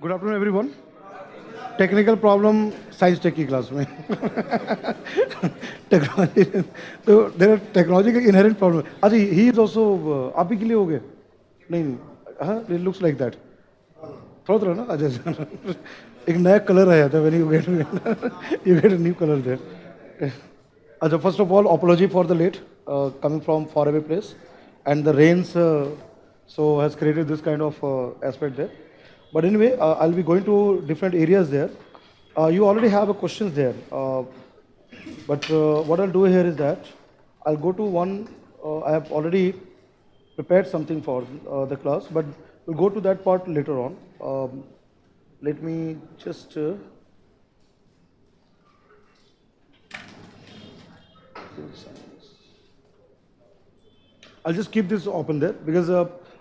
Good afternoon, everyone. Technical problem science tech की class में technology तो देर टेक्नोलॉजी का इनहेरेंट प्रॉब्लम अच्छा ही इज ऑल्सो आप ही के लिए हो गए नहीं हाँ इट लुक्स लाइक दैट थोड़ा थोड़ा ना अच्छा एक नया कलर आया था when you get a new colour there अच्छा first of all apology for the late coming from far away place and the rains so has created this kind of aspect there. But anyway, I'll be going to different areas there. You already have a questions there, but what I'll do here is that I'll go to one. I have already prepared something for the class, but we'll go to that part later on. Let me just. I'll just keep this open there because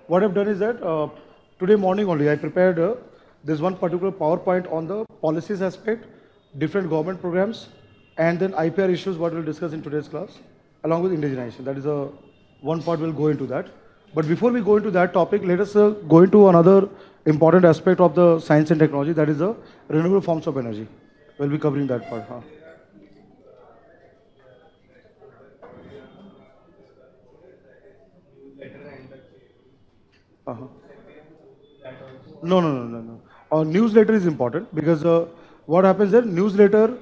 what I've done is that today morning only I prepared this one particular PowerPoint on the policies aspect, different government programs, and then IPR issues what we'll discuss in today's class along with indigenization. That is a one part we'll go into that. But before we go into that topic, let us go into another important aspect of the science and technology, that is the renewable forms of energy. We'll be covering that part. Huh? Uh-huh. No. Newsletter is important because what happens there, newsletter,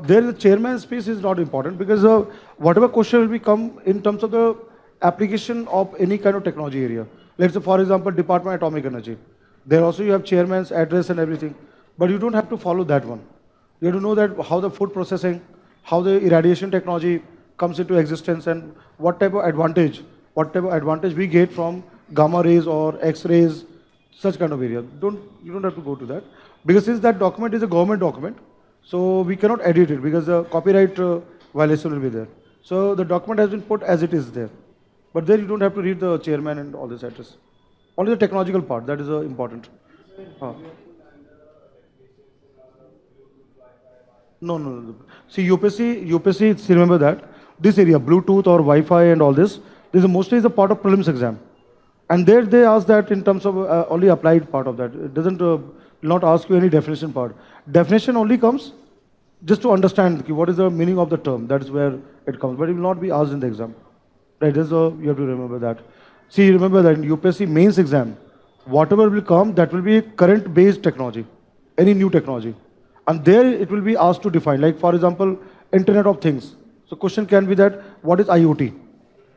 there the chairman's speech is not important because whatever question will be come in terms of the application of any kind of technology area. Let's say, for example, Department of Atomic Energy. There also you have chairman's address and everything, but you don't have to follow that one. You have to know that how the food processing, how the irradiation technology comes into existence and what type of advantage we get from gamma rays or X-rays, such kind of area. You don't have to go to that because since that document is a government document, so we cannot edit it because the copyright violation will be there. So the document has been put as it is there, but there you don't have to read the chairman and all this address. Only the technological part that is important. Uh, no. See, UPSC, remember that this area, Bluetooth or Wi-Fi and all this is mostly is a part of prelims exam. And there they ask that in terms of only applied part of that. It doesn't not ask you any definition part. Definition only comes just to understand what is the meaning of the term. That's where it comes. But it will not be asked in the exam. Right? That's you have to remember that. See, remember that in UPSC mains exam, whatever will come, that will be current based technology, any new technology. And there it will be asked to define. Like for example, Internet of Things. So question can be that what is IoT?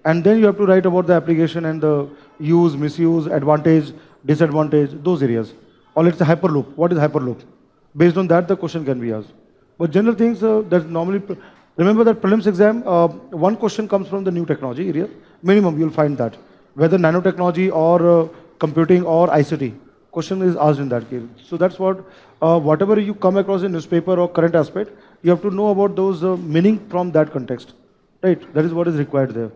And then you have to write about the application and the use, misuse, advantage, disadvantage, those areas. Or let's say Hyperloop. What is Hyperloop? Based on that, the question can be asked. But general things that normally, remember that prelims exam, one question comes from the new technology area. Minimum, you'll find that. Whether nanotechnology or computing or ICT. Question is asked in that case. So that's what, whatever you come across in newspaper or current aspect, you have to know about those meaning from that context. Right? That is what is required there.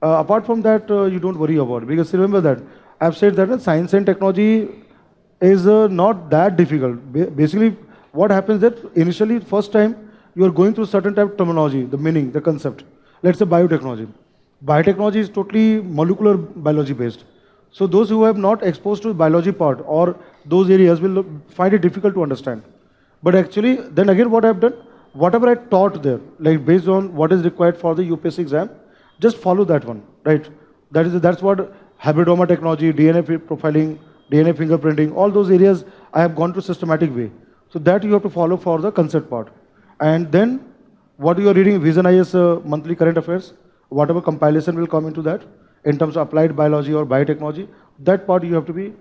Apart from that, you don't worry about it because remember that I've said that science and technology is not that difficult. Basically, what happens that initially, first time, you are going through certain type of terminology, the meaning, the concept. Let's say biotechnology. Biotechnology is totally molecular biology based. So those who have not exposed to biology part or those areas will find it difficult to understand. But actually, then again, what I've done, whatever I taught there, like based on what is required for the UPSC exam, just follow that one, right? That's what hybridoma technology, DNA profiling, DNA fingerprinting, all those areas I have gone to systematic way. So that you have to follow for the concept part. And then what you are reading, Vision IAS monthly current affairs, whatever compilation will come into that in terms of applied biology or biotechnology, that part you have to be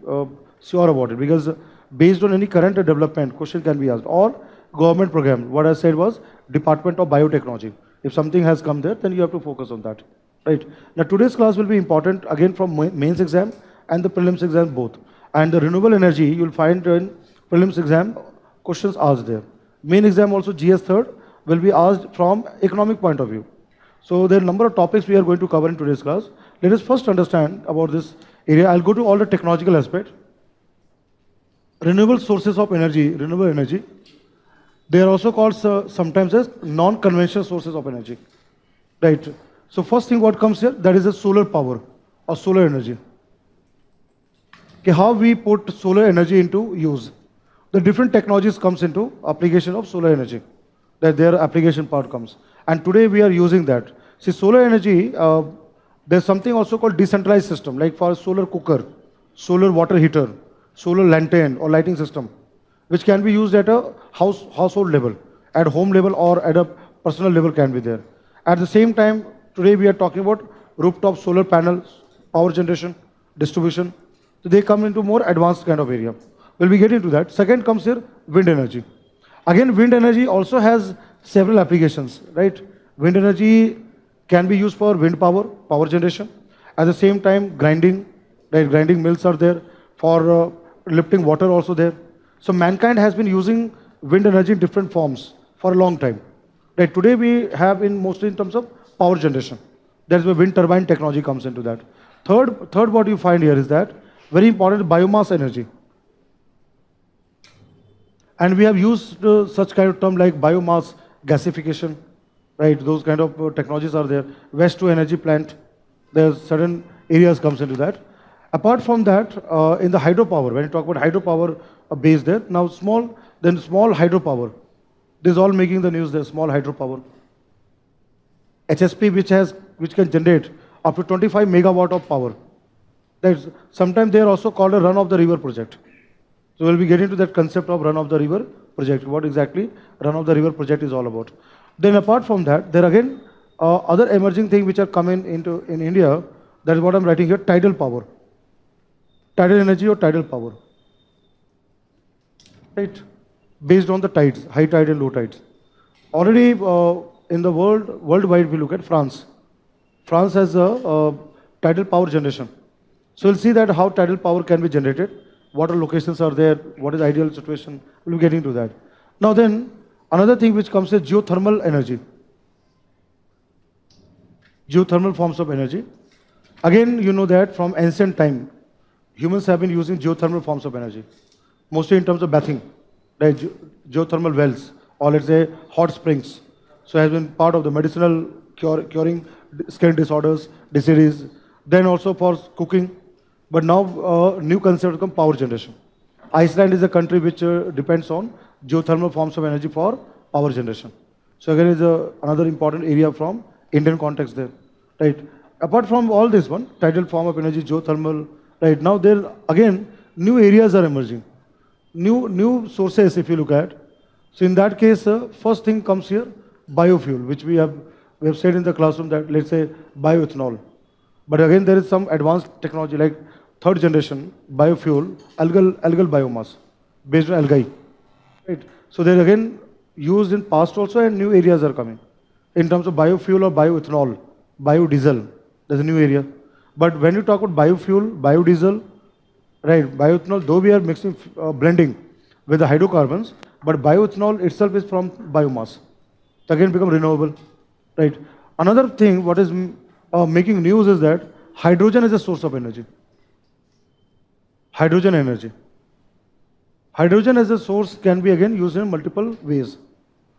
sure about it because based on any current development, question can be asked. Or government program, what I said was Department of Biotechnology. If something has come there, then you have to focus on that. Right. Now today's class will be important again from mains exam and the prelims exam both. And the renewable energy you will find in prelims exam questions asked there. Main exam also GS third will be asked from economic point of view. So there are a number of topics we are going to cover in today's class. Let us first understand about this area. I'll go to all the technological aspect. Renewable sources of energy, renewable energy. They are also called sometimes as non-conventional sources of energy, right? So first thing what comes here, that is a solar power or solar energy. Okay, how we put solar energy into use. The different technologies comes into application of solar energy. That their application part comes. And today we are using that. See, solar energy, there's something also called decentralized system, like for solar cooker, solar water heater, solar lantern or lighting system, which can be used at a household level, at home level or at a personal level can be there. At the same time, today we are talking about rooftop solar panels, power generation, distribution. So they come into more advanced kind of area. We'll be getting into that. Second comes here, wind energy. Again, wind energy also has several applications, right? Wind energy can be used for wind power, power generation. At the same time, grinding, right? Grinding mills are there for lifting water also there. So mankind has been using wind energy in different forms for a long time. Right? Today we have in mostly in terms of power generation. That's where wind turbine technology comes into that. Third what you find here is that very important biomass energy. And we have used such kind of term like biomass gasification, right? Those kind of technologies are there. Waste to energy plant, there's certain areas comes into that. Apart from that, in the hydropower, when you talk about hydropower base there, now small hydropower. This is all making the news there, small hydropower. HSP which can generate up to 25 megawatt of power. That's, sometimes they are also called a run of the river project. So we'll be getting to that concept of run of the river project, what exactly run of the river project is all about. Then apart from that, there again other emerging things which are coming into in India, that is what I'm writing here, tidal power. Tidal energy or tidal power. Right? Based on the tides, high tide and low tides. Already in the worldwide we look at France. France has a tidal power generation. So we'll see that how tidal power can be generated, what are locations are there, what is ideal situation, we'll be getting to that. Now then, another thing which comes is geothermal energy. Geothermal forms of energy. Again, you know that from ancient time, humans have been using geothermal forms of energy, mostly in terms of bathing, right? Geothermal wells, or let's say hot springs. So has been part of the medicinal curing skin disorders, diseases, then also for cooking. But now new concept become power generation. Iceland is a country which depends on geothermal forms of energy for power generation. So again is another important area from Indian context there, right? Apart from all this one, tidal form of energy, geothermal, right? Now there again new areas are emerging, new sources if you look at. So in that case, first thing comes here, biofuel, which we have said in the classroom that let's say bioethanol. But again there is some advanced technology like third generation biofuel, algal biomass based on algae. Right? So they're again used in past also and new areas are coming. In terms of biofuel or bioethanol, biodiesel, there's a new area. But when you talk about biofuel, biodiesel, right, bioethanol, though we are mixing, blending with the hydrocarbons, but bioethanol itself is from biomass. It again become renewable, right? Another thing what is making news is that hydrogen is a source of energy. Hydrogen energy. Hydrogen as a source can be again used in multiple ways.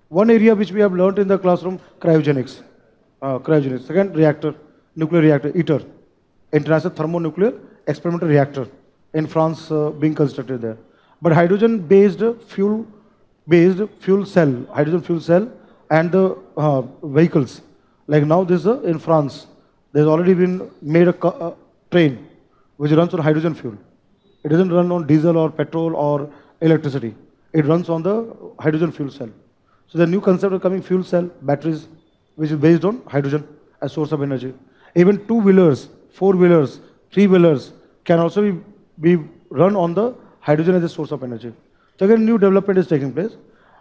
One area which we have learnt in the classroom, cryogenics. Cryogenics. Second, reactor, nuclear reactor, ITER, International Thermonuclear Experimental Reactor in France being constructed there. But hydrogen-based fuel cell, hydrogen fuel cell and the vehicles. Like now this in France, there's already been made a train which runs on hydrogen fuel. It doesn't run on diesel or petrol or electricity. It runs on the hydrogen fuel cell. So the new concept of coming fuel cell, batteries, which is based on hydrogen as source of energy. Even two-wheelers, four-wheelers, three-wheelers can also be run on the hydrogen as a source of energy. So again, new development is taking place.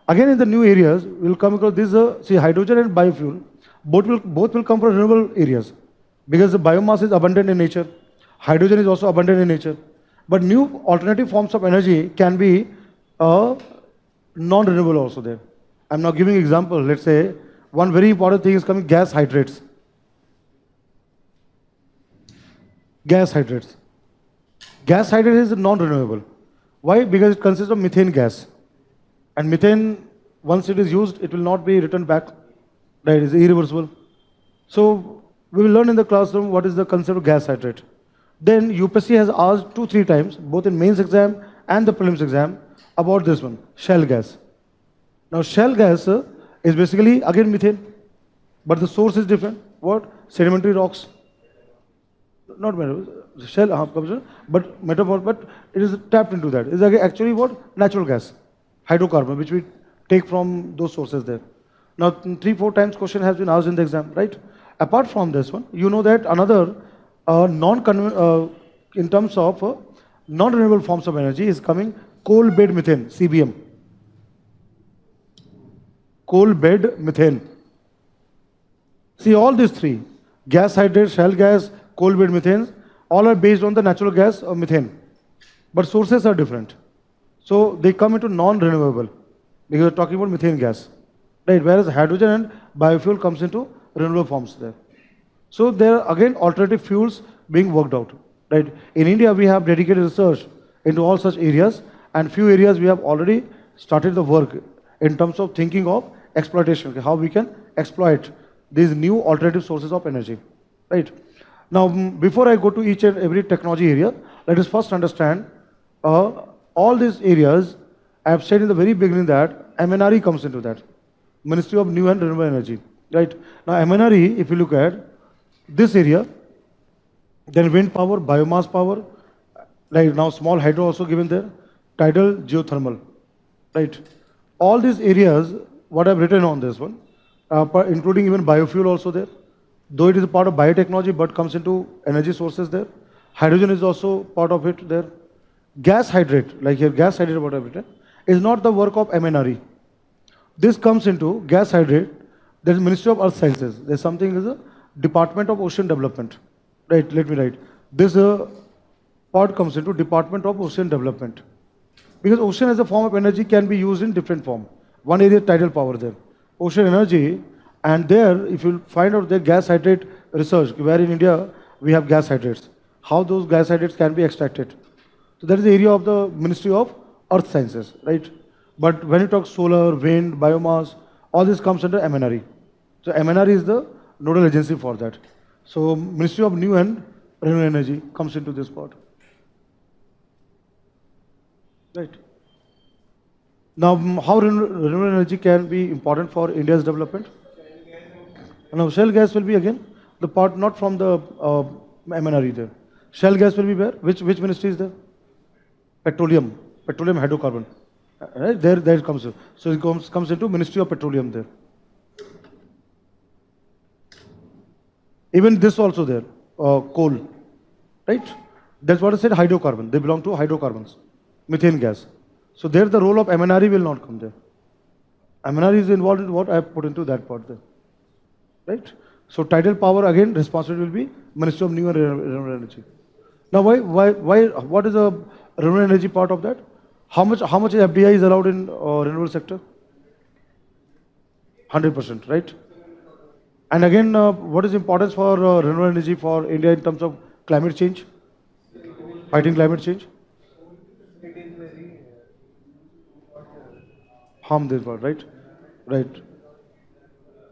Again, in the new areas, we'll come across this, see hydrogen and biofuel, both will come from renewable areas because the biomass is abundant in nature. Hydrogen is also abundant in nature. But new alternative forms of energy can be non-renewable also there. I'm now giving example. Let's say one very important thing is coming gas hydrates. Gas hydrates. Gas hydrate is non-renewable. Why? Because it consists of methane gas. And methane, once it is used, it will not be returned back. Right? It's irreversible. So We will learn in the classroom what is the concept of gas hydrate. Then UPSC has asked 2-3 times, both in mains exam and the prelims exam, about this one, shell gas. Now shell gas is basically again methane, but the source is different. What? Sedimentary rocks. Not shell, but metaphor, but it is tapped into that. It's actually what? Natural gas, hydrocarbon, which we take from those sources there. Now, 3-4 times question has been asked in the exam, right? Apart from this one, you know that another in terms of non-renewable forms of energy is coming coal bed methane, CBM. Coal bed methane. See, all these three, gas hydrate, shell gas, coal bed methane, all are based on the natural gas or methane. But sources are different. So they come into non-renewable because we're talking about methane gas. Right? Whereas hydrogen and biofuel comes into renewable forms there. So there are again alternative fuels being worked out. Right? In India, we have dedicated research into all such areas, and few areas we have already started the work in terms of thinking of exploitation, how we can exploit these new alternative sources of energy. Right? Now, before I go to each and every technology area, let us first understand all these areas. I have said in the very beginning that MNRE comes into that, Ministry of New and Renewable Energy. Right? Now, MNRE, if you look at this area, then wind power, biomass power, right now small hydro also given there, tidal, geothermal. Right? All these areas, what I've written on this one, including even biofuel also there. Though it is a part of biotechnology, but comes into energy sources there. Hydrogen is also part of it there. Gas hydrate, like here, gas hydrate, what I've written, is not the work of MNRE. This comes into gas hydrate. There is Ministry of Earth Sciences. There's something is a Department of Ocean Development. Right? Let me write. This part comes into Department of Ocean Development. Because ocean as a form of energy can be used in different form. One area tidal power there. Ocean energy, and there, if you find out the gas hydrate research, where in India we have gas hydrates, how those gas hydrates can be extracted. So that is the area of the Ministry of Earth Sciences, right? But when you talk solar, wind, biomass, all this comes under MNRE. So MNRE is the nodal agency for that. So Ministry of New and Renewable Energy comes into this part. Right. Now, how renewable energy can be important for India's development? Now, shell gas will be again the part not from the MNRE there. Shell gas will be where? Which ministry is there? Petroleum hydrocarbon. Right? There it comes. So it comes into Ministry of Petroleum there. Even this also there, coal, right? That's what I said, hydrocarbon. They belong to hydrocarbons, methane gas. So there the role of MNRE will not come there. MNRE is involved in what I have put into that part there. Right? So tidal power again responsibility will be Ministry of New and Renewable Energy. Now what is the renewable energy part of that? How much FDI is allowed in renewable sector? 100%, right? And again, what is importance for renewable energy for India in terms of climate change? Fighting climate change? Harm this part, right? Right.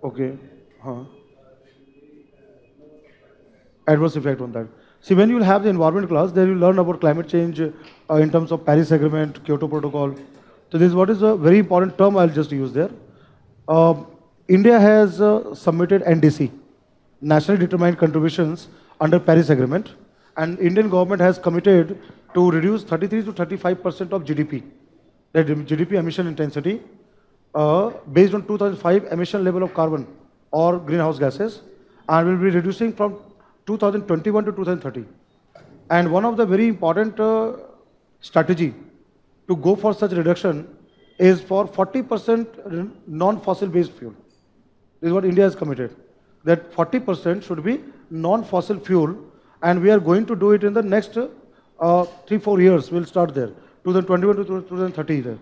Okay. Adverse effect on that. See, when you will have the environment class, then you will learn about climate change in terms of Paris Agreement, Kyoto Protocol. So this is what is a very important term I'll just use there. India has submitted NDC, Nationally Determined Contributions under Paris Agreement, and Indian government has committed to reduce 33 to 35% of GDP, that GDP emission intensity, based on 2005 emission level of carbon or greenhouse gases, and will be reducing from 2021 to 2030. And one of the very important strategy to go for such reduction is for 40% non-fossil based fuel. This is what India has committed, that 40% should be non-fossil fuel, and we are going to do it in the next 3-4 years. We'll start there, 2021 to 2030 there.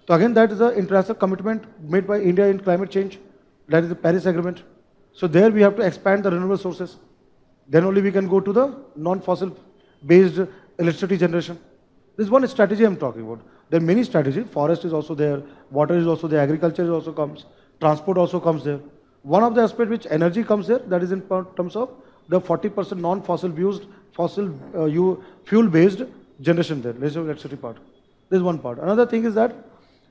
So again, that is an international commitment made by India in climate change. That is the Paris Agreement. So there we have to expand the renewable sources. Then only we can go to the non-fossil based electricity generation. This is one strategy I'm talking about. There are many strategies. Forest is also there, water is also there, agriculture also comes, transport also comes there. One of the aspect which energy comes here, that is in terms of the 40% non-fossil used fossil fuel-based generation there, electricity part. This is one part. Another thing is that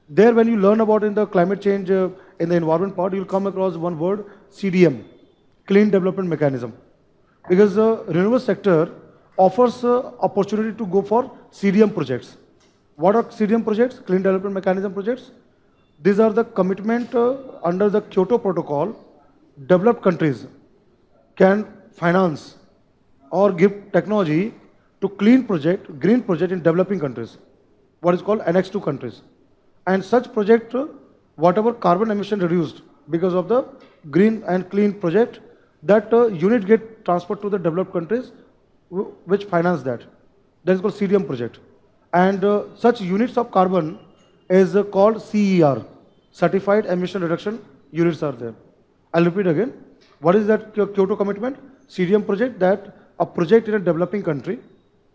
there when you learn about in the climate change, in the environment part, you'll come across one word, CDM, Clean Development Mechanism. Because the renewable sector offers opportunity to go for CDM projects. What are CDM projects? Clean Development Mechanism projects. These are the commitment under the Kyoto Protocol. Developed countries can finance or give technology to green project in developing countries, what is called Annex 2 countries. And such project, whatever carbon emission reduced because of the green and clean project, that unit get transferred to the developed countries which finance that. That is called CDM project. And such units of carbon is called CER, Certified Emission Reduction Units are there. I'll repeat again. What is that Kyoto commitment? CDM project, that a project in a developing country,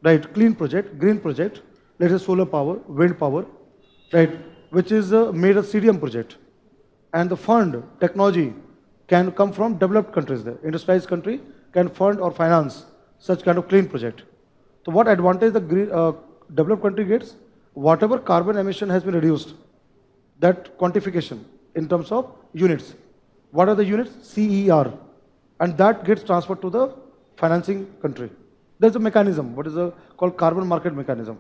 right, clean project, green project, let's say solar power, wind power, right, which is made a CDM project. And the fund, technology, can come from developed countries there. Industrialized country can fund or finance such kind of clean project. So what advantage the developed country gets? Whatever carbon emission has been reduced, that quantification in terms of units. What are the units? CER. And that gets transferred to the financing country. There's a mechanism, what is called carbon market mechanism.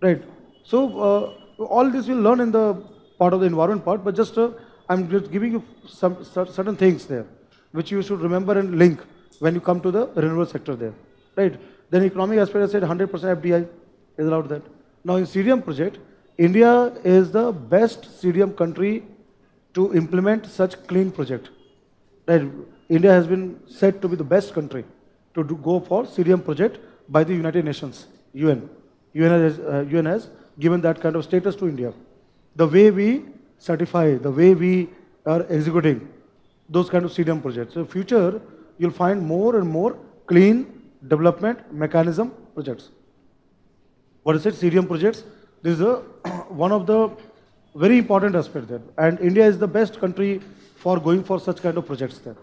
Right. So all this we'll learn in the part of the environment part, but just I'm just giving you some certain things there, which you should remember and link when you come to the renewable sector there. Right. Then economic aspect, I said 100% FDI is allowed that. Now in CDM project, India is the best CDM country to implement such clean project. Right. India has been said to be the best country to go for CDM project by the United Nations, UN. UN has given that kind of status to India. The way we certify, the way we are executing those kind of CDM projects. So in future, you'll find more and more clean development mechanism projects. What is it? CDM projects. This is one of the very important aspects there. And India is the best country for going for such kind of projects there.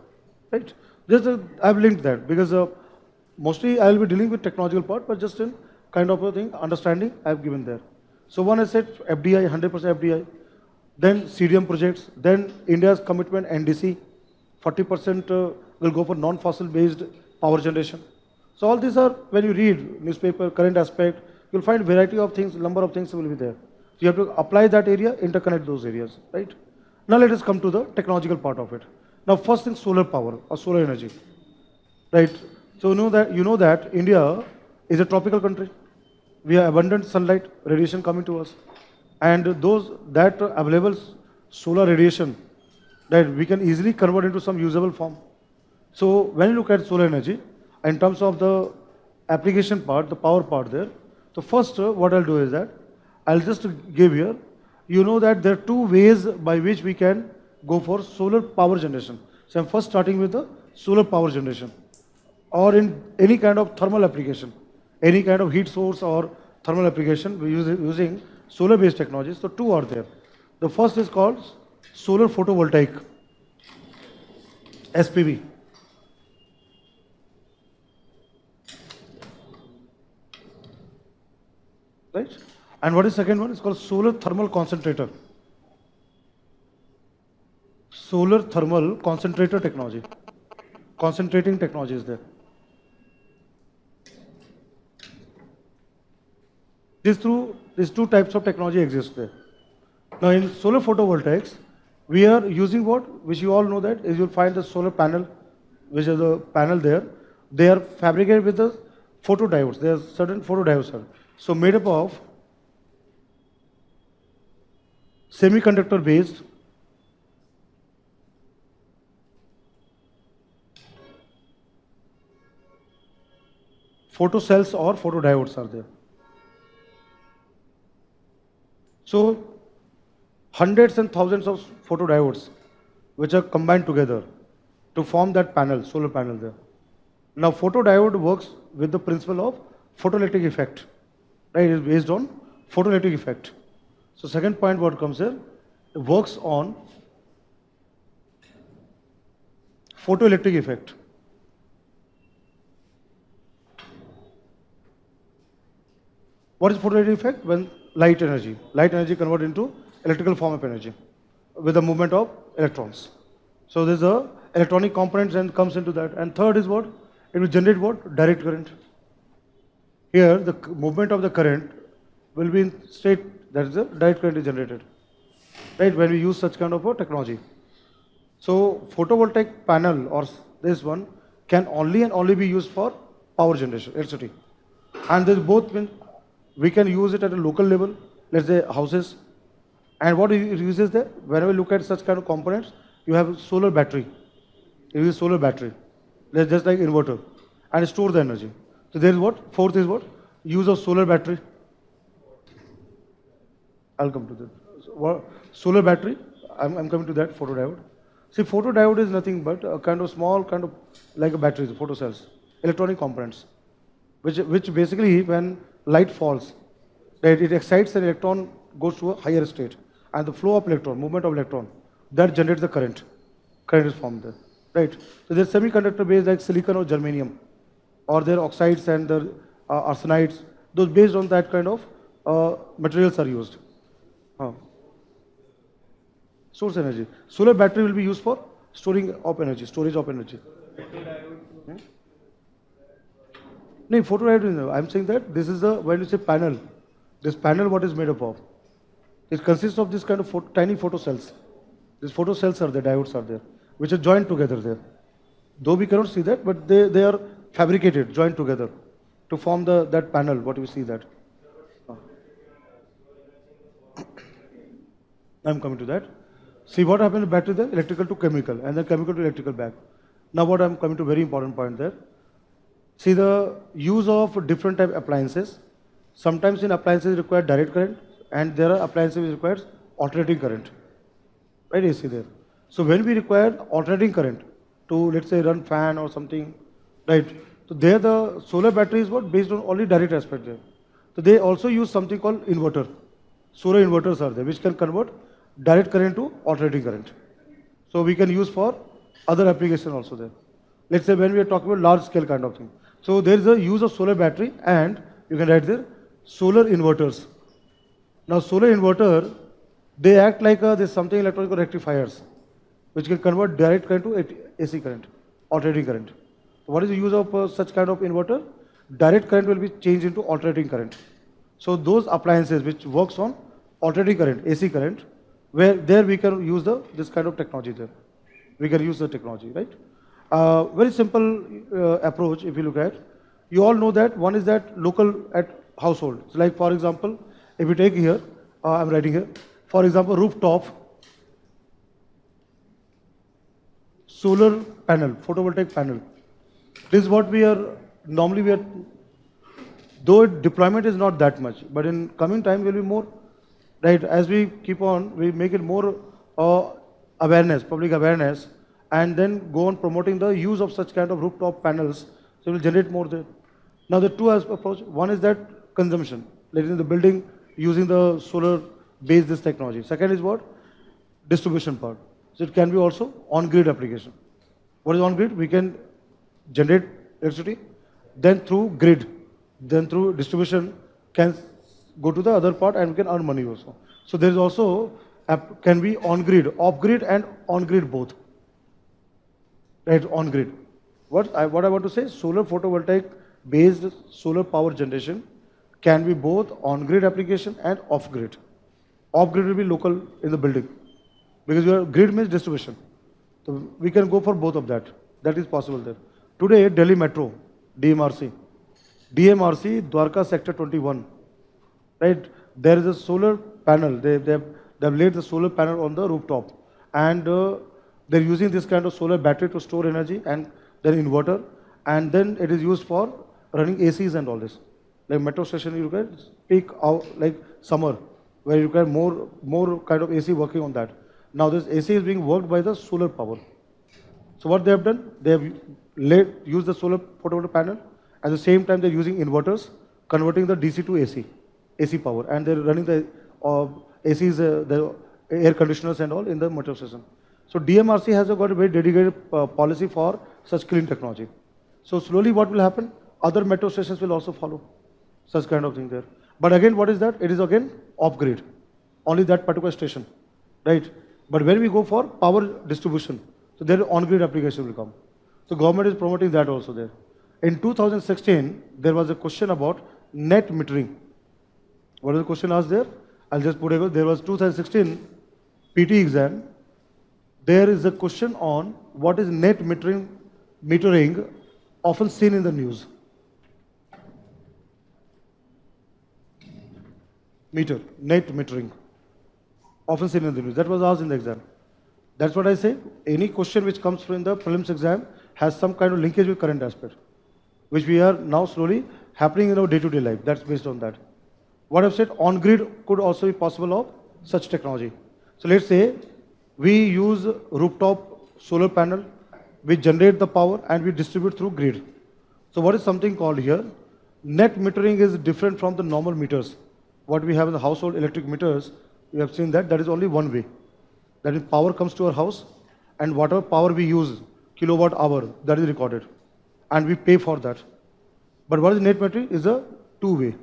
Right? Just I've linked that because mostly I'll be dealing with technological part, but just in kind of a thing, understanding I've given there. So one I said FDI, 100% FDI, then CDM projects, then India's commitment NDC, 40% will go for non-fossil based power generation. So all these are, when you read newspaper, current aspect, you'll find variety of things, number of things will be there. So you have to apply that area, interconnect those areas, right? Now let us come to the technological part of it. Now first thing, solar power or solar energy, right? So you know that India is a tropical country. We have abundant sunlight, radiation coming to us. And that available solar radiation, that we can easily convert into some usable form. So when you look at solar energy, in terms of the application part, the power part there, so first what I'll do is that, I'll just give here, you know that there are two ways by which we can go for solar power generation. So I'm first starting with the solar power generation, or in any kind of thermal application, any kind of heat source or thermal application, we using solar based technologies. So two are there. The first is called solar photovoltaic, SPV. Right? And what is second one? It's called solar thermal concentrator. Solar thermal concentrator technology. Concentrating technology is there. These two types of technology exist there. Now in solar photovoltaics, we are using what? Which you all know that is you'll find the solar panel, which is the panel there. They are fabricated with the photodiodes. There are certain photodiodes are. So made up of semiconductor based photocells or photodiodes are there. So hundreds and thousands of photodiodes which are combined together to form that panel, solar panel there. Now photodiode works with the principle of photoelectric effect. Right? It is based on photoelectric effect. So second point what comes here, it works on photoelectric effect. What is photoelectric effect? When light energy converted into electrical form of energy with the movement of electrons. So there's a electronic component and comes into that. And third is what? It will generate what? Direct current. Here, the movement of the current will be in state that is the direct current is generated, right? When we use such kind of a technology. So photovoltaic panel or this one can only and only be used for power generation, electricity. And there's both means we can use it at a local level, let's say houses. And what it uses there? Whenever we look at such kind of components, you have solar battery. You use solar battery. That's just like inverter. And store the energy. So there is what? Fourth is what? Use of solar battery. I'll come to that. So, solar battery, I'm coming to that, photodiode. See, photodiode is nothing but a kind of small, kind of like a battery, photocells, electronic components, which basically when light falls, right, it excites an electron, goes to a higher state, and the flow of electron, movement of electron, that generates the current. Current is formed there, right? So there's semiconductor based like silicon or germanium, or their oxides and the arsenides, those based on that kind of materials are used. Source energy. Solar battery will be used for storing of energy, storage of energy. No, photodiode, I'm saying that this is the, when you say panel, this panel what is made up of? It consists of this kind of tiny photocells. These photocells are there, diodes are there, which are joined together there. Though we cannot see that, but they are fabricated, joined together to form that panel, what you see that. I'm coming to that. See what happened to battery there? Electrical to chemical, and then chemical to electrical back. Now what I'm coming to, very important point there. See the use of different type appliances. Sometimes in appliances require direct current, and there are appliances which requires alternating current. Right, you see there. So when we require alternating current to, let's say, run fan or something, right? So there the solar battery is what? Based on only direct aspect there. So they also use something called inverter. Solar inverters are there, which can convert direct current to alternating current. So we can use for other application also there. Let's say when we are talking about large scale kind of thing. So there is a use of solar battery, and you can write there solar inverters. Now solar inverter, they act like there's something electronic rectifiers, which can convert direct current to AC current, alternating current. So what is the use of such kind of inverter? Direct current will be changed into alternating current. So those appliances which works on alternating current, AC current, where there we can use this kind of technology there. We can use the technology, right? Very simple approach if you look at. You all know that one is that local at household. So like for example, if you take here, I'm writing here, for example, rooftop solar panel, photovoltaic panel. This is what we are, normally we are, though deployment is not that much, but in coming time will be more, right? As we keep on, we make it more awareness, public awareness, and then go on promoting the use of such kind of rooftop panels, so it will generate more there. Now the two approach, one is that consumption, like in the building using the solar based this technology. Second is what? Distribution part. So it can be also on-grid application. What is on-grid? We can generate electricity, then through grid, then through distribution can go to the other part and we can earn money also. So there is also, can be on-grid, off-grid and on-grid both. Right, on-grid. What I want to say, solar photovoltaic based solar power generation can be both on-grid application and off-grid. Off-grid will be local in the building, because your grid means distribution. So we can go for both of that. That is possible there. Today, Delhi Metro, DMRC, Dwarka Sector 21, right? There is a solar panel. They've laid the solar panel on the rooftop, and they're using this kind of solar battery to store energy, and then inverter, and then it is used for running ACs and all this. Like metro station, you can peak out like summer, where you require more kind of AC working on that. Now this AC is being worked by the solar power. So what they have done, they have used the solar photovoltaic panel. At the same time, they're using inverters, converting the DC to AC power, and they're running the ACs, the air conditioners and all in the metro station. So DMRC has got a very dedicated policy for such clean technology. So slowly what will happen? Other metro stations will also follow such kind of thing there. But again, what is that? It is again off-grid, only that particular station, right? But when we go for power distribution, so there on-grid application will come. So government is promoting that also there. In 2016, there was a question about net metering. What is the question asked there? I'll just put it. There was 2016 PT exam. There is a question on what is net metering often seen in the news. Net metering, often seen in the news. That was asked in the exam. That's what I say. Any question which comes from the prelims exam has some kind of linkage with current aspect, which we are now slowly happening in our day-to-day life. That's based on that. What I've said, on-grid could also be possible of such technology. So let's say we use rooftop solar panel, we generate the power and we distribute through grid. So what is something called here? Net metering is different from the normal meters. What we have in the household electric meters, we have seen that is only one way. That is, power comes to our house and whatever power we use, kilowatt hour, that is recorded. And we pay for that. But what is net metering is a two-way.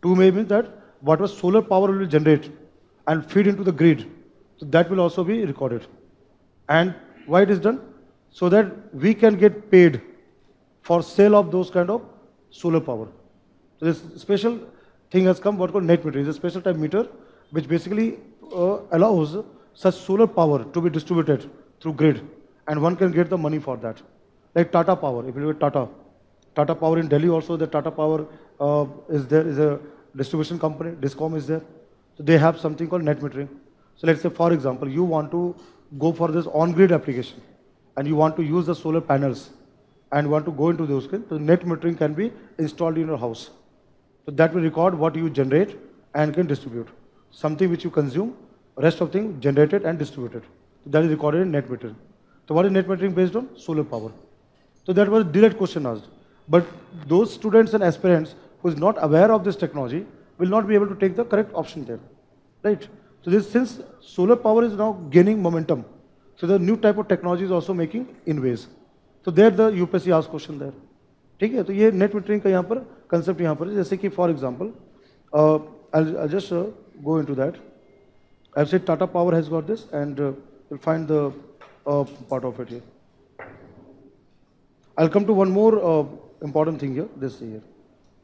Two-way means that whatever solar power will generate and feed into the grid, so that will also be recorded. And why it is done? So that we can get paid for sale of those kind of solar power. So this special thing has come, what called net metering. It's a special type meter which basically allows such solar power to be distributed through grid, and one can get the money for that. Like Tata Power, if you look at Tata Power in Delhi also, the Tata Power is a distribution company, Discom is there. So they have something called net metering. So let's say, for example, you want to go for this on-grid application and you want to use the solar panels and want to go into those, so net metering can be installed in your house. So that will record what you generate and can distribute. Something which you consume, rest of things generated and distributed. So that is recorded in net metering. So what is net metering based on? Solar power. So that was a direct question asked. But those students and aspirants who is not aware of this technology will not be able to take the correct option there. Right? So this, since solar power is now gaining momentum, so the new type of technology is also making inways. So there the UPSC asked question there. ठीक है, तो ये net metering का यहाँ पर concept यहाँ पर है, जैसे कि for example I'll just go into that. I've said Tata Power has got this, and you'll find the part of it here. I'll come to one more important thing here, this here,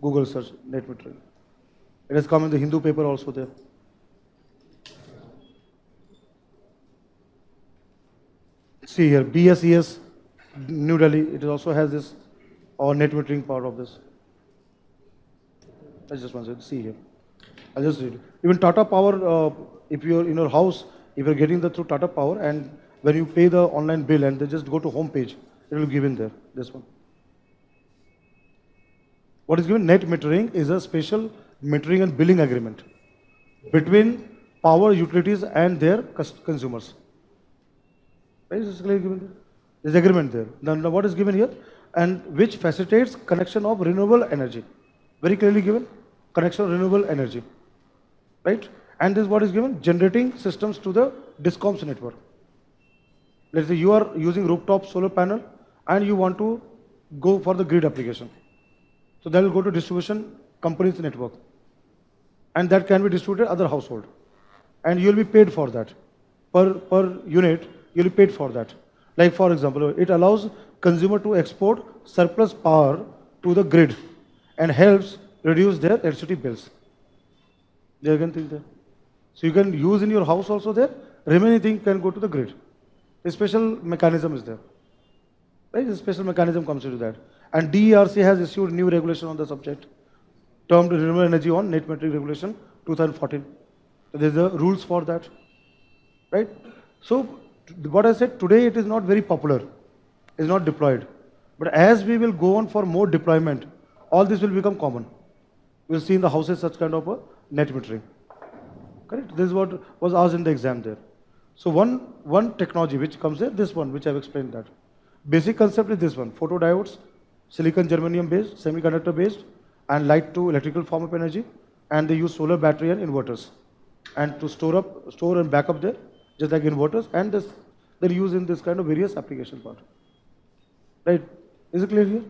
Google search net metering. It has come in the Hindu paper also there. See here, BSES, New Delhi, it also has this net metering part of this. I just want to see here. I'll just read it. Even Tata Power, if you're in your house, if you're getting that through Tata Power, and when you pay the online bill and they just go to home page, it will give in there, this one. What is given? Net metering is a special metering and billing agreement between power utilities and their consumers. Right? Is this clearly given there? There's agreement there. Now what is given here? And which facilitates connection of renewable energy. Very clearly given, connection of renewable energy. Right? And this is what is given, generating systems to the DISCOMs network. Let's say you are using rooftop solar panel and you want to go for the grid application. So that will go to distribution company's network. And that can be distributed other household. And you will be paid for that. Per unit, you will be paid for that. Like for example, it allows consumer to export surplus power to the grid and helps reduce their electricity bills. There again thing there. So you can use in your house also there, remaining thing can go to the grid. A special mechanism is there. Right? A special mechanism comes into that. And DERC has issued new regulation on the subject, termed Renewable Energy on Net Metering Regulation 2014. So there's the rules for that. Right? So what I said, today it is not very popular. It's not deployed. But as we will go on for more deployment, all this will become common. We'll see in the houses such kind of a net metering. Correct? This is what was asked in the exam there. So one technology which comes there, this one, which I've explained that. Basic concept is this one, photodiodes, silicon germanium based, semiconductor based, and light to electrical form of energy, and they use solar battery and inverters. And to store and back up there, just like inverters, and this they're used in this kind of various application part. Right? Is it clear here?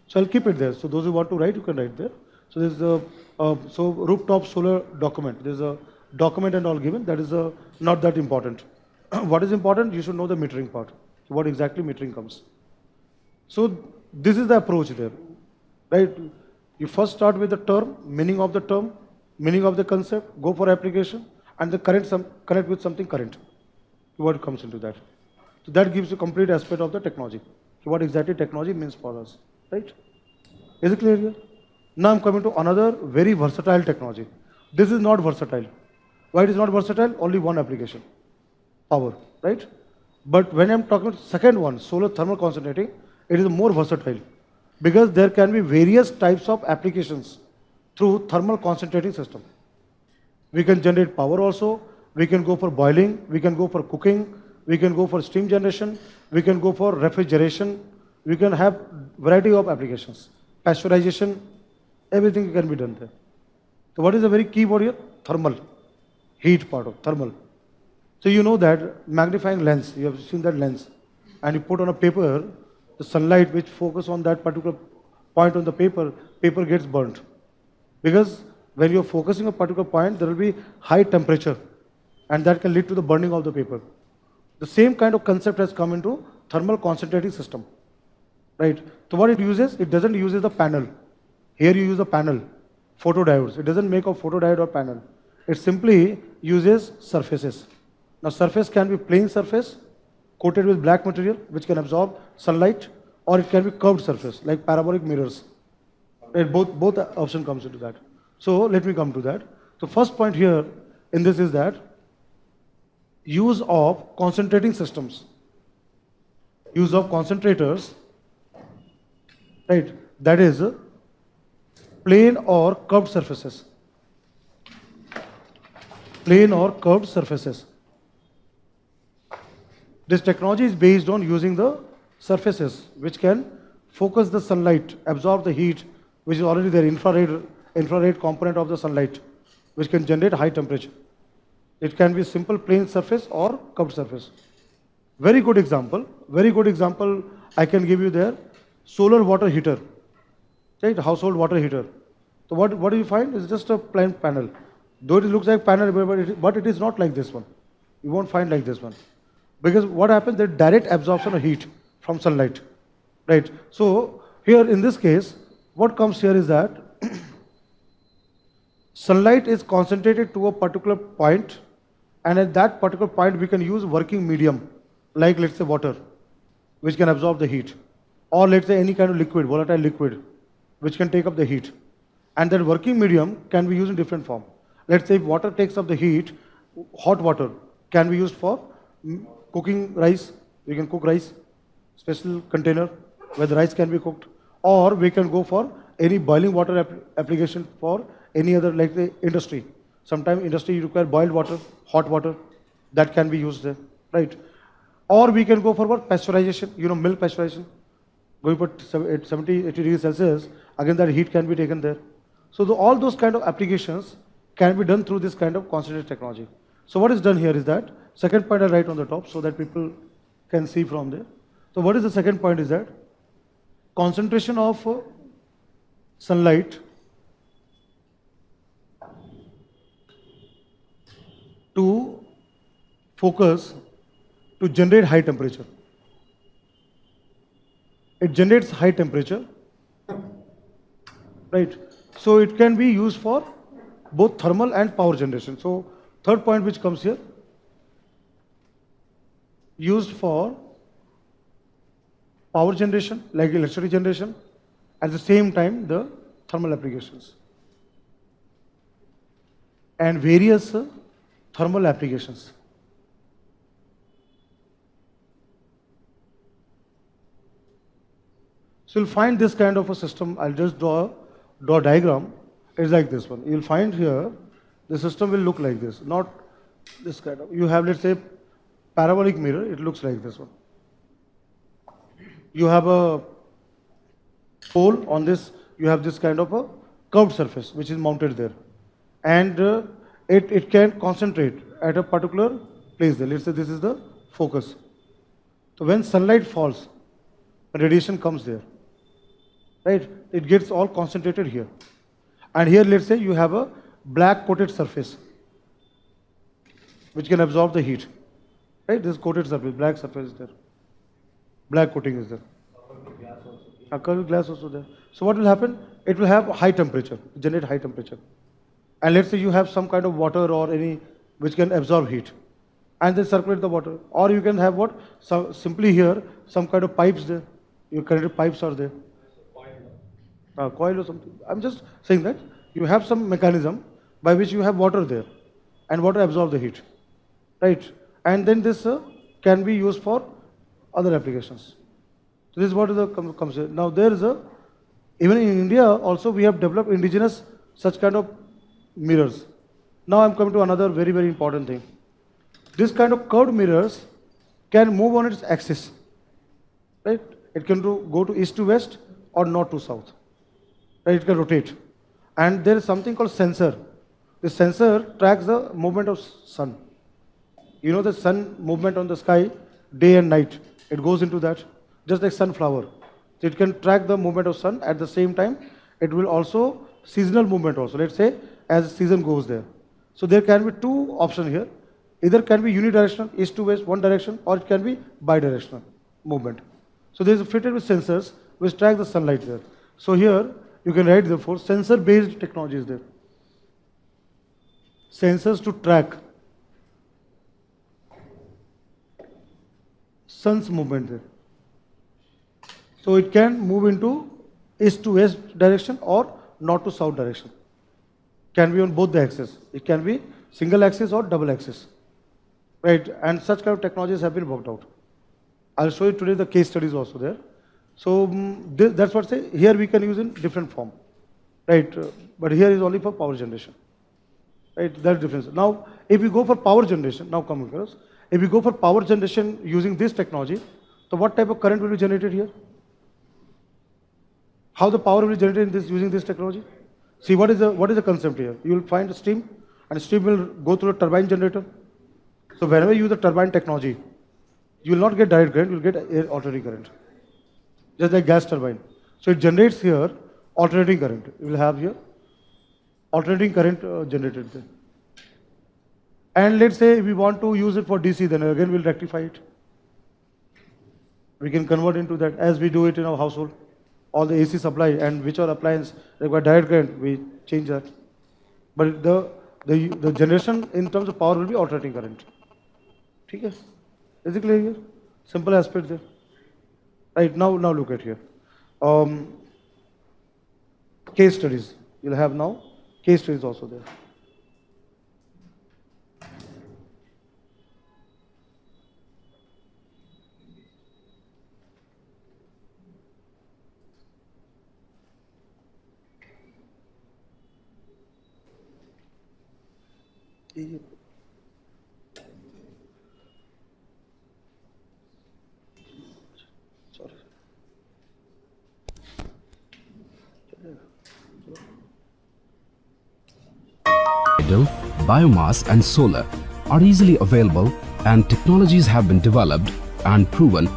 So I'll keep it there. So those who want to write, you can write there. So there's a so rooftop solar document. There's a document and all given. That is not that important. What is important? You should know the metering part. So what exactly metering comes. So this is the approach there, right? You first start with the term, meaning of the term, meaning of the concept, go for application, and then connect with something current. What comes into that? So that gives you complete aspect of the technology. So what exactly technology means for us, right? Is it clear here? Now I'm coming to another very versatile technology. This is not versatile. Why it is not versatile? Only one application, power, right? But when I'm talking about second one, solar thermal concentrating, it is more versatile because there can be various types of applications through thermal concentrating system. We can generate power also, we can go for boiling, we can go for cooking, we can go for steam generation, we can go for refrigeration, we can have variety of applications. Pasteurization, everything can be done there. So what is the very key word here? Thermal, heat part of thermal. So you know that magnifying lens, you have seen that lens, and you put on a paper, the sunlight which focus on that particular point on the paper, paper gets burnt. Because when you're focusing a particular point, there will be high temperature, and that can lead to the burning of the paper. The same kind of concept has come into thermal concentrating system, right? So what it uses, it doesn't use the panel. Here you use a panel, photodiodes. It doesn't make a photodiode or panel. It simply uses surfaces. Now surface can be plain surface, coated with black material, which can absorb sunlight, or it can be curved surface, like parabolic mirrors. Right? Both option comes into that. So let me come to that. So first point here in this is that use of concentrating systems. Use of concentrators, right? That is plane or curved surfaces. Plane or curved surfaces. This technology is based on using the surfaces which can focus the sunlight, absorb the heat, which is already there, infrared component of the sunlight, which can generate high temperature. It can be simple plain surface or curved surface. Very good example I can give you there, solar water heater, right? Household water heater. So what do you find? It's just a plain panel. Though it looks like panel, but it is not like this one. You won't find like this one. Because what happens, the direct absorption of heat from sunlight, right? So here in this case, what comes here is that sunlight is concentrated to a particular point, and at that particular point we can use working medium, like let's say water, which can absorb the heat, or let's say any kind of liquid, volatile liquid, which can take up the heat. And that working medium can be used in different form. Let's say if water takes up the heat, hot water can be used for cooking rice. We can cook rice, special container where the rice can be cooked, or we can go for any boiling water application for any other, like the industry. Sometimes industry you require boiled water, hot water, that can be used there, right? Or we can go for what? Pasteurization, milk pasteurization. Going for 70, 80 degrees Celsius, again that heat can be taken there. So all those kind of applications can be done through this kind of concentrated technology. So what is done here is that, second point I write on the top so that people can see from there. So what is the second point is that, concentration of sunlight to focus to generate high temperature. It generates high temperature, right? So it can be used for both thermal and power generation. So third point which comes here, used for power generation, like electricity generation, at the same time the thermal applications and various thermal applications. So you'll find this kind of a system. I'll just draw a diagram. It's like this one. You'll find here the system will look like this, not this kind of. You have, let's say, parabolic mirror. It looks like this one. You have a pole on this. You have this kind of a curved surface which is mounted there, and it can concentrate at a particular place there. Let's say this is the focus. So when sunlight falls, radiation comes there, right? It gets all concentrated here. And here, let's say you have a black coated surface, which can absorb the heat, right? This coated surface, black surface is there. Black coating is there. A curved glass also there. So what will happen? It will have high temperature, generate high temperature. And let's say you have some kind of water or any which can absorb heat, and then circulate the water. Or you can have what? So simply here, some kind of pipes there. Your connected pipes are there. Coil or something. I'm just saying that you have some mechanism by which you have water there, and water absorb the heat, right? And then this can be used for other applications. So this is what is the comes here. Now there is even in India also we have developed indigenous such kind of mirrors. Now I'm coming to another very, very important thing. This kind of curved mirrors can move on its axis, right? It can go to east to west or north to south, right? It can rotate. And there is something called sensor. The sensor tracks the movement of sun. You know the sun movement on the sky, day and night. It goes into that, just like sunflower. So it can track the movement of sun. At the same time, it will also seasonal movement also. Let's say as season goes there. So there can be two options here. Either can be unidirectional, east to west, one direction, or it can be bidirectional movement. So this is fitted with sensors which track the sunlight there. So here you can write therefore sensor-based technology is there. Sensors to track sun's movement there. So it can move into east to west direction or north to south direction. Can be on both the axes. It can be single axis or double axis, right? And such kind of technologies have been worked out. I'll show you today the case studies also there. So that's what I say. Here we can use in different form, right? But here is only for power generation, right? That's difference. Now, if we go for power generation, now come across. If we go for power generation using this technology, so what type of current will be generated here? How the power will be generated in this using this technology? See, what is the concept here? You will find steam, and steam will go through a turbine generator. So whenever you use the turbine technology, you will not get direct current, you will get alternating current, just like gas turbine. So it generates here alternating current. You will have here alternating current generated there. And let's say we want to use it for DC, then again we'll rectify it. We can convert into that as we do it in our household. All the AC supply and which are appliance require direct current, we change that. But the generation in terms of power will be alternating current. Okay? Is it clear here? Simple aspect there. Right, now look at here. Case studies. You'll have now case studies also there. Sorry. Biomass and solar are easily available, and technologies have been developed and proven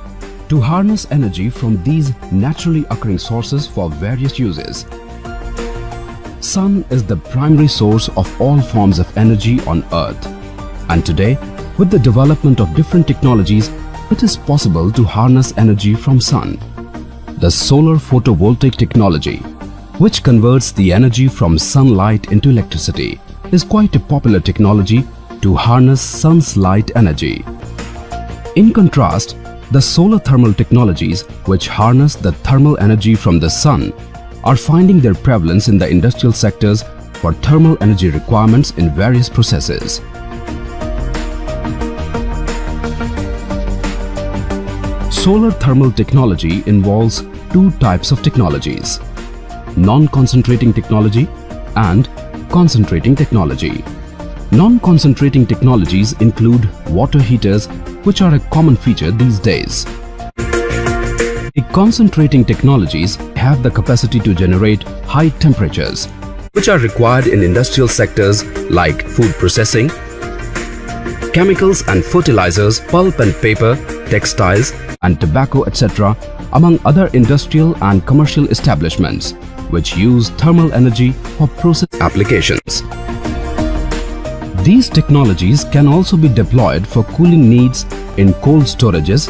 to harness energy from these naturally occurring sources for various uses. Sun is the primary source of all forms of energy on Earth, and today, with the development of different technologies, it is possible to harness energy from sun. The solar photovoltaic technology, which converts the energy from sunlight into electricity, is quite a popular technology to harness sun's light energy. In contrast, the solar thermal technologies, which harness the thermal energy from the sun, are finding their prevalence in the industrial sectors for thermal energy requirements in various processes. Solar thermal technology involves two types of technologies: non-concentrating technology and concentrating technology. Non-concentrating technologies include water heaters, which are a common feature these days. Concentrating technologies have the capacity to generate high temperatures, which are required in industrial sectors like food processing, chemicals and fertilizers, pulp and paper, textiles and tobacco, etc., among other industrial and commercial establishments which use thermal energy for process applications. These technologies can also be deployed for cooling needs in cold storages,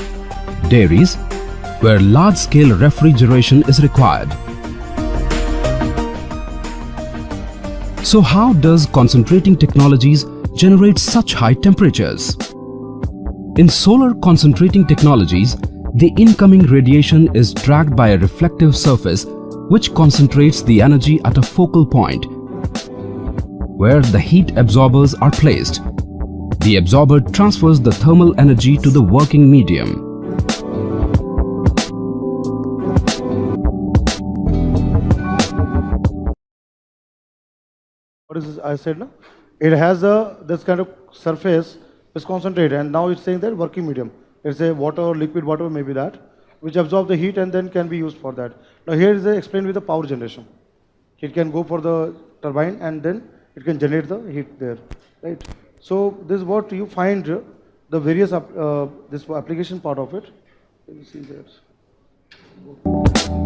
dairies, where large-scale refrigeration is required. So how does concentrating technologies generate such high temperatures? In solar concentrating technologies, the incoming radiation is tracked by a reflective surface which concentrates the energy at a focal point where the heat absorbers are placed. The absorber transfers the thermal energy to the working medium. What is this I said now? It has this kind of surface is concentrated, and now it's saying that working medium. It's a water or liquid water, maybe that, which absorb the heat and then can be used for that. Now here is explained with the power generation. It can go for the turbine and then it can generate the heat there, right? So this is what you find the various this application part of it. Let me see that.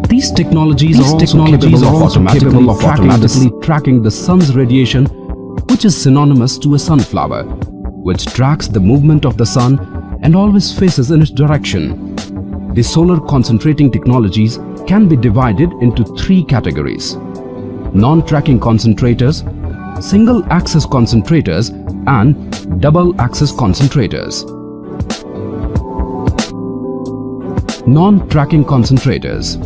These technologies are also capable of automatically tracking the sun's radiation, which is synonymous to a sunflower, which tracks the movement of the sun and always faces in its direction. The solar concentrating technologies can be divided into three categories: non-tracking concentrators, single-axis concentrators, and double-axis concentrators. Non-tracking concentrators.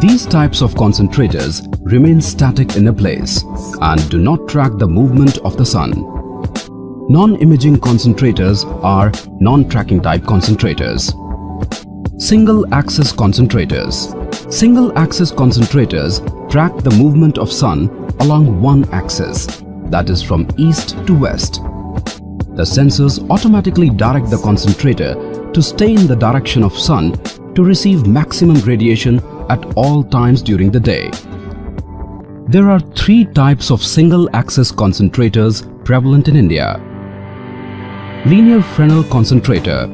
These types of concentrators remain static in a place and do not track the movement of the sun. Non-imaging concentrators are non-tracking type concentrators. Single-axis concentrators. Single-axis concentrators track the movement of sun along one axis, that is from east to west. The sensors automatically direct the concentrator to stay in the direction of sun to receive maximum radiation at all times during the day. There are three types of single-axis concentrators prevalent in India: linear Fresnel concentrator,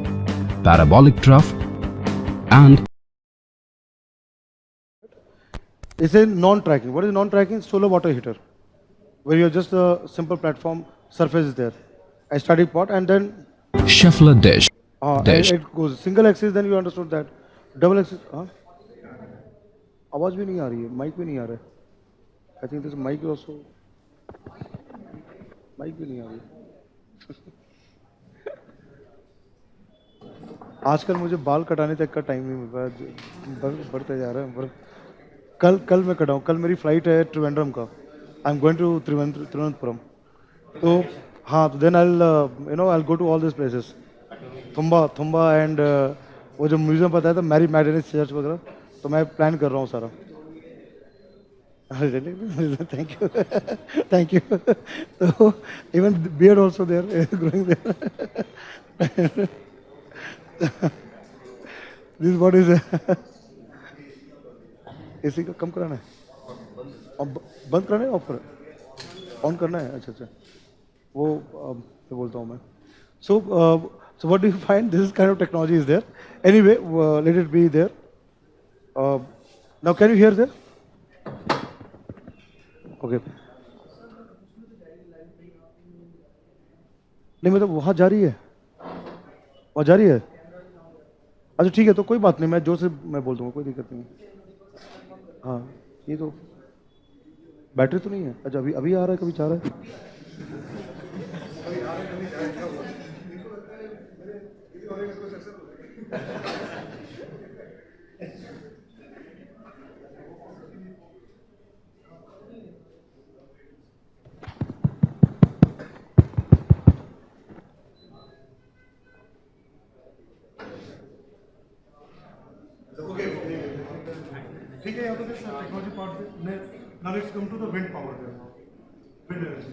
parabolic trough, and It's a non-tracking. What is non-tracking? Solar water heater, where you're just a simple platform, surface is there, a static pot, and then Scheffler dish. it goes single axis. Then you understood that double axis. आवाज भी नहीं आ रही है, mic भी नहीं आ रहा है. I think this mic also. Mic भी नहीं आ रही है. आजकल मुझे बाल कटाने तक का टाइम नहीं मिल रहा है, बढ़ते जा रहा है. कल मैं कटाऊँ. कल मेरी फ्लाइट है त्रिवेंद्रम का. I am going to Thiruvananthapuram. तो हाँ, तो then I go to all this places, Thumba and वो जो म्यूजियम बताया था, मैरी मैडनेस चर्च वगैरह, तो मैं प्लान कर रहा हूँ सारा. Thank you thank you. तो even beard also there growing there. This what is AC का कम कराना है, बंद कराना है, ऑफ ऑन करना है. अच्छा वो बोलता हूँ मैं. So what do you find? This kind of technology is there. Anyway, let it be there. Now can you hear there? Okay. नहीं, मतलब वहाँ जा रही है, वहाँ जा रही है. अच्छा ठीक है, तो कोई बात नहीं, मैं जोर से मैं बोल दूँगा, कोई दिक्कत नहीं. हाँ, ये तो बैटरी तो नहीं है. अच्छा अभी आ रहा है, कभी जा रहा है. ठीक है, यहाँ पे टेक्नोलॉजी पार्ट में. Now let's come to the wind power there. Wind energy.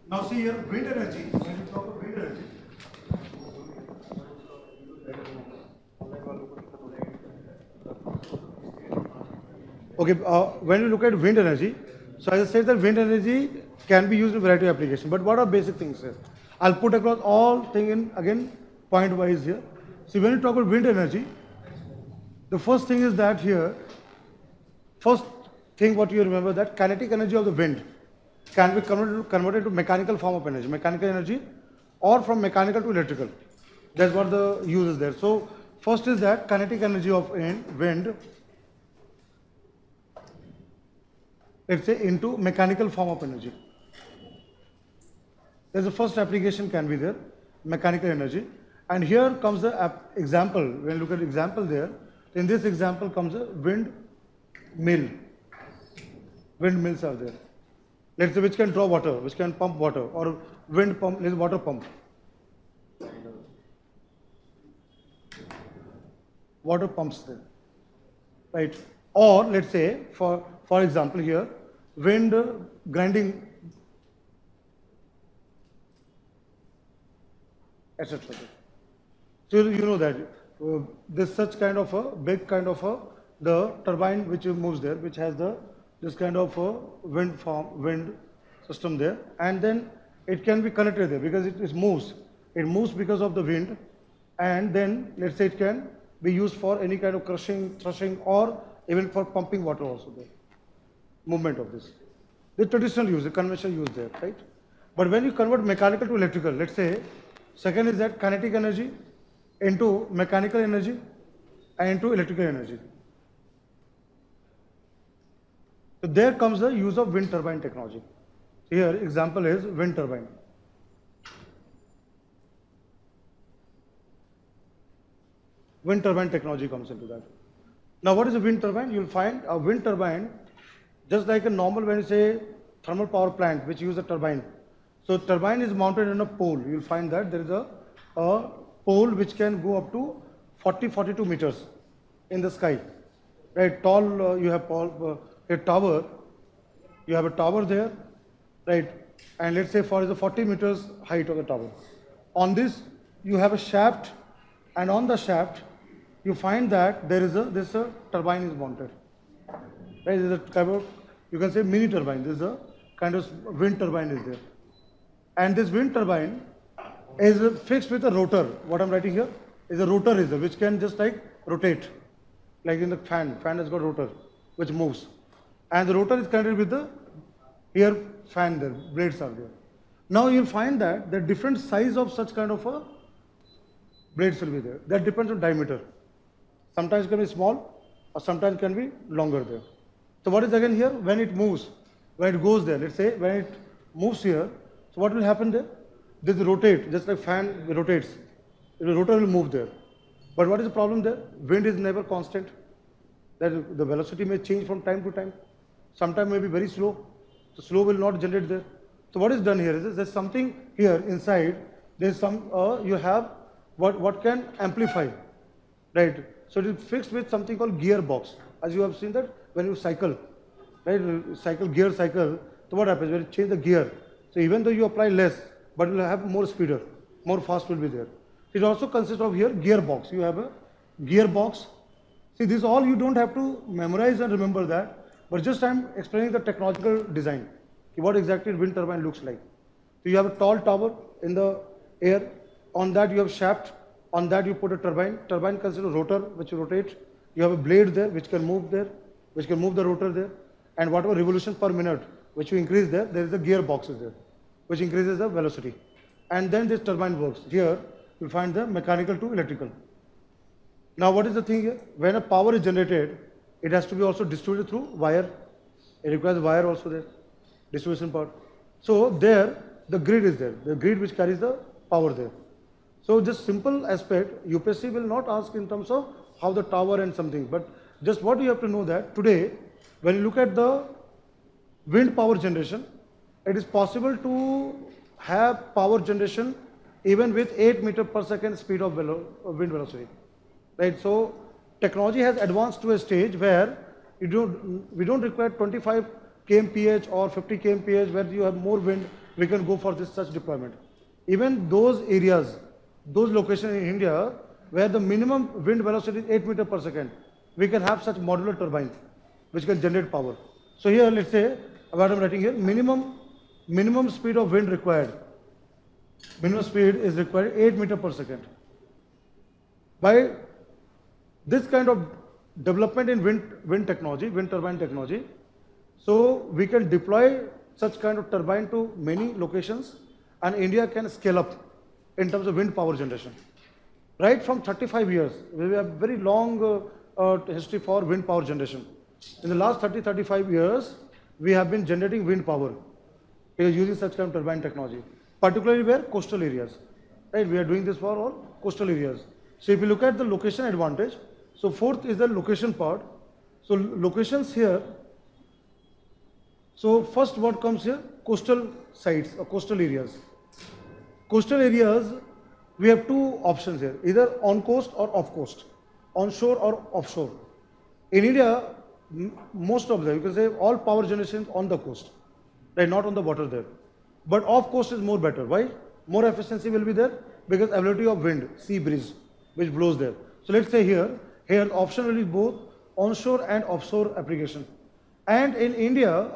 Now see here, wind energy. When you talk of wind energy, Okay, when you look at wind energy, so as I said that wind energy can be used in a variety of applications, but what are basic things here? I'll put across all thing in again point wise here. See, when you talk about wind energy, the first thing is that here, first thing what you remember that kinetic energy of the wind can be converted to mechanical form of mechanical energy, or from mechanical to electrical. That's what the use is there. So first is that kinetic energy of wind, let's say, into mechanical form of energy. There's the first application can be there, mechanical energy. And here comes the example. When you look at the example there, in this example comes a wind mill. Windmills are there. Let's say which can draw water, which can pump water, or wind pump, is water pump. Water pumps there, right? Or let's say, for example here, wind grinding, etc. So you know that there's such kind of a big kind of a the turbine which moves there, which has this kind of a wind system there, and then it can be connected there because it moves. It moves because of the wind, and then let's say it can be used for any kind of crushing, threshing, or even for pumping water also there. Movement of this. The traditional use, the conventional use there, right? But when you convert mechanical to electrical, let's say, second is that kinetic energy into mechanical energy and into electrical energy. So there comes the use of wind turbine technology. Here example is wind turbine. Wind turbine technology comes into that. Now what is a wind turbine? You'll find a wind turbine just like a normal, when you say thermal power plant which use a turbine. So turbine is mounted on a pole. You'll find that there is a pole which can go up to 42 meters in the sky. Right, tall, you have a tower, you have a tower there, right, and let's say for the 40 meters height of the tower. On this you have a shaft, and on the shaft you find that there is this turbine is mounted. Right, there is a kind of, you can say mini turbine. This is a kind of wind turbine is there, and this wind turbine is fixed with a rotor. What I'm writing here is a rotor is there, which can just like rotate, like in the fan. Fan has got rotor which moves, and the rotor is connected with the here fan there. Blades are there. Now you'll find that the different size of such kind of a blades will be there. That depends on diameter. Sometimes it can be small, or sometimes it can be longer there. So what is again here? When it moves, when it goes there, let's say when it moves here, so what will happen there? This rotate, just like fan rotates. The rotor will move there. But what is the problem there? Wind is never constant. That the velocity may change from time to time. Sometimes may be very slow. So slow will not generate there. So what is done here is there's something here inside. There's some you have what can amplify, right? So it is fixed with something called gearbox. As you have seen that when you cycle, right? Gear cycle. So what happens when you change the gear? So even though you apply less, but you will have more speeder, more fast will be there. It also consists of here gearbox. You have a gearbox. See, this all you don't have to memorize and remember that, but just I'm explaining the technological design, what exactly wind turbine looks like. So you have a tall tower in the air. On that you have shaft. On that you put a turbine. Turbine consists of rotor which rotates. You have a blade there which can move there, which can move the rotor there, and whatever revolution per minute which you increase there, there is a gearbox is there, which increases the velocity. And then this turbine works. Here you find the mechanical to electrical. Now what is the thing here? When a power is generated, it has to be also distributed through wire. It requires wire also there, distribution part. So there the grid is there, the grid which carries the power there. So just simple aspect, UPSC will not ask in terms of how the tower and something, but just what you have to know that today, when you look at the wind power generation, it is possible to have power generation even with 8 meter per second speed of wind velocity, right? So technology has advanced to a stage where we don't require 25 kmph or 50 kmph where you have more wind. We can go for such deployment. Even those areas, those locations in India where the minimum wind velocity is 8 meter per second, we can have such modular turbines which can generate power. So here, let's say, what I'm writing here, minimum speed of wind required. Minimum speed is required 8 meter per second. By this kind of development in wind technology, wind turbine technology, so we can deploy such kind of turbine to many locations, and India can scale up in terms of wind power generation. Right from 35 years, we have very long history for wind power generation. In the last 35 years, we have been generating wind power using such kind of turbine technology, particularly where coastal areas. Right, we are doing this for all coastal areas. So if you look at the location advantage, so fourth is the location part. So locations here. So first what comes here? Coastal sites or coastal areas. Coastal areas, we have two options here, either on coast or off coast, onshore or offshore. In India, most of them, you can say all power generation on the coast, right, not on the water there. But off coast is more better. Why? More efficiency will be there because availability of wind, sea breeze, which blows there. So let's say here option will be both onshore and offshore application. And in India,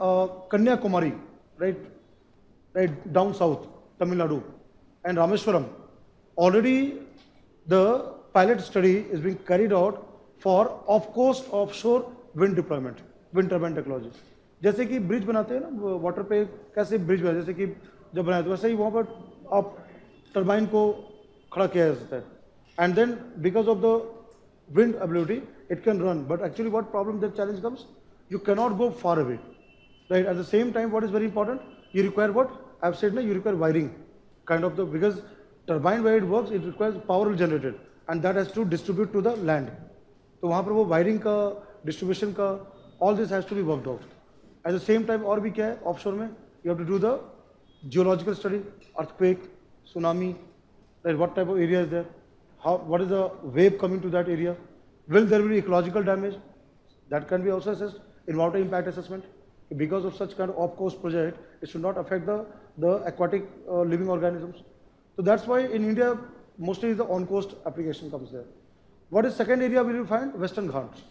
Kanyakumari, right down south, Tamil Nadu, and Rameswaram, already the pilot study is being carried out for off-coast offshore wind deployment, wind turbine technology. जैसे कि bridge बनाते हैं ना water पे, कैसे bridge बनाते हैं, जैसे कि जब बनाते हैं वैसे ही वहाँ पर आप टर्बाइन को खड़ा किया जा सकता है, and then because of the wind ability it can run. But actually what problem, the challenge comes, you cannot go far away, right? At the same time, what is very important, you require what I've said, you require wiring kind of because turbine where it works, it requires power generated and that has to distribute to the land. तो वहाँ पर वो wiring का, distribution का, all this has to be worked out. At the same time, और भी क्या है offshore में, you have to do the geological study, earthquake, tsunami, right? What type of area is there? What is the wave coming to that area? Will there be ecological damage? That can be also assessed in water impact assessment. Because of such kind of off-coast project, it should not affect the aquatic living organisms. So that's why in India, mostly the on-coast application comes there. What is second area we will find? Western Ghats.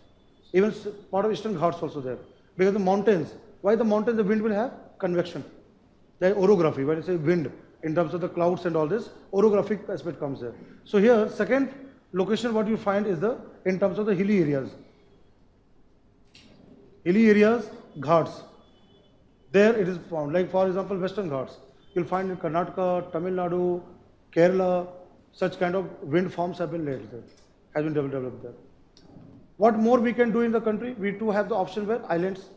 Even part of Eastern Ghats also there. Because the mountains, why the mountains, the wind will have convection. The orography, when you say wind, in terms of the clouds and all this, orographic aspect comes there. So here, second location what you find is in terms of the hilly areas. Hilly areas, Ghats. There it is found, like for example, Western Ghats. You'll find in Karnataka, Tamil Nadu, Kerala, such kind of wind farms have been laid there, has been developed there. What more we can do in the country? We too have the option where islands,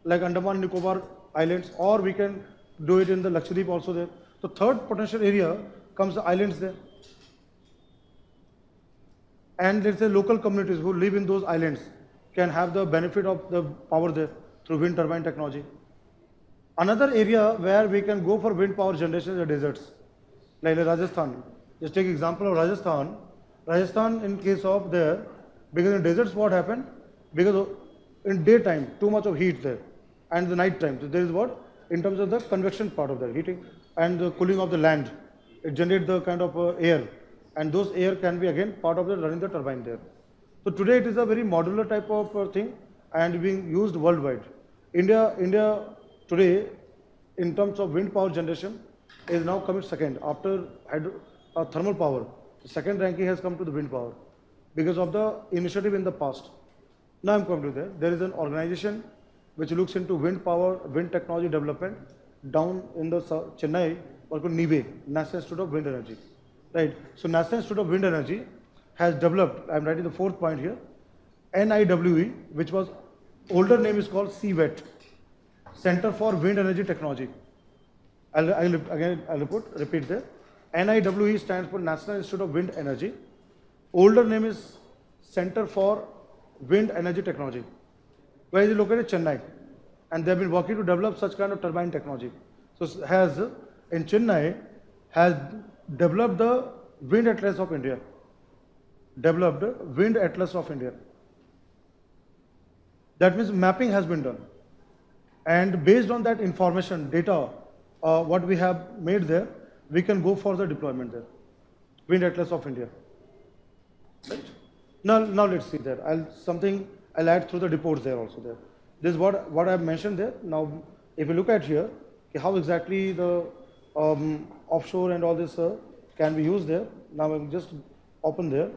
like Andaman Nicobar Islands, or we can do it in the Lakshadweep also there. So third potential area comes the islands there. And let's say local communities who live in those islands can have the benefit of the power there through wind turbine technology. Another area where we can go for wind power generation is the deserts, like Rajasthan. Just take example of Rajasthan. Rajasthan in case of there, because in deserts what happened? Because in daytime too much of heat there, and the night time. So there is what? In terms of the convection part of the heating and the cooling of the land, it generates the kind of air, and those air can be again part of the running the turbine there. So today it is a very modular type of thing and being used worldwide. India today, in terms of wind power generation, is now coming second after thermal power. The second ranking has come to the wind power because of the initiative in the past. Now I'm coming to there. There is an organization which looks into wind power, wind technology development down in the Chennai, called NIWE, National Institute of Wind Energy. Right. So National Institute of Wind Energy has developed, I'm writing the fourth point here, NIWE, which was older name is called CWET, Center for Wind Energy Technology. I'll repeat there. NIWE stands for National Institute of Wind Energy. Older name is Center for Wind Energy Technology. Where is it located? Chennai. And they have been working to develop such kind of turbine technology. So in Chennai has developed the Wind Atlas of India. Developed Wind Atlas of India. That means mapping has been done. And based on that information, data, what we have made there, we can go for the deployment there. Wind Atlas of India. Right? Now let's see there. I'll add through the reports there also there. This is what I've mentioned there. Now, if you look at here, okay, how exactly the offshore and all this can be used there. Now, I'm just open there.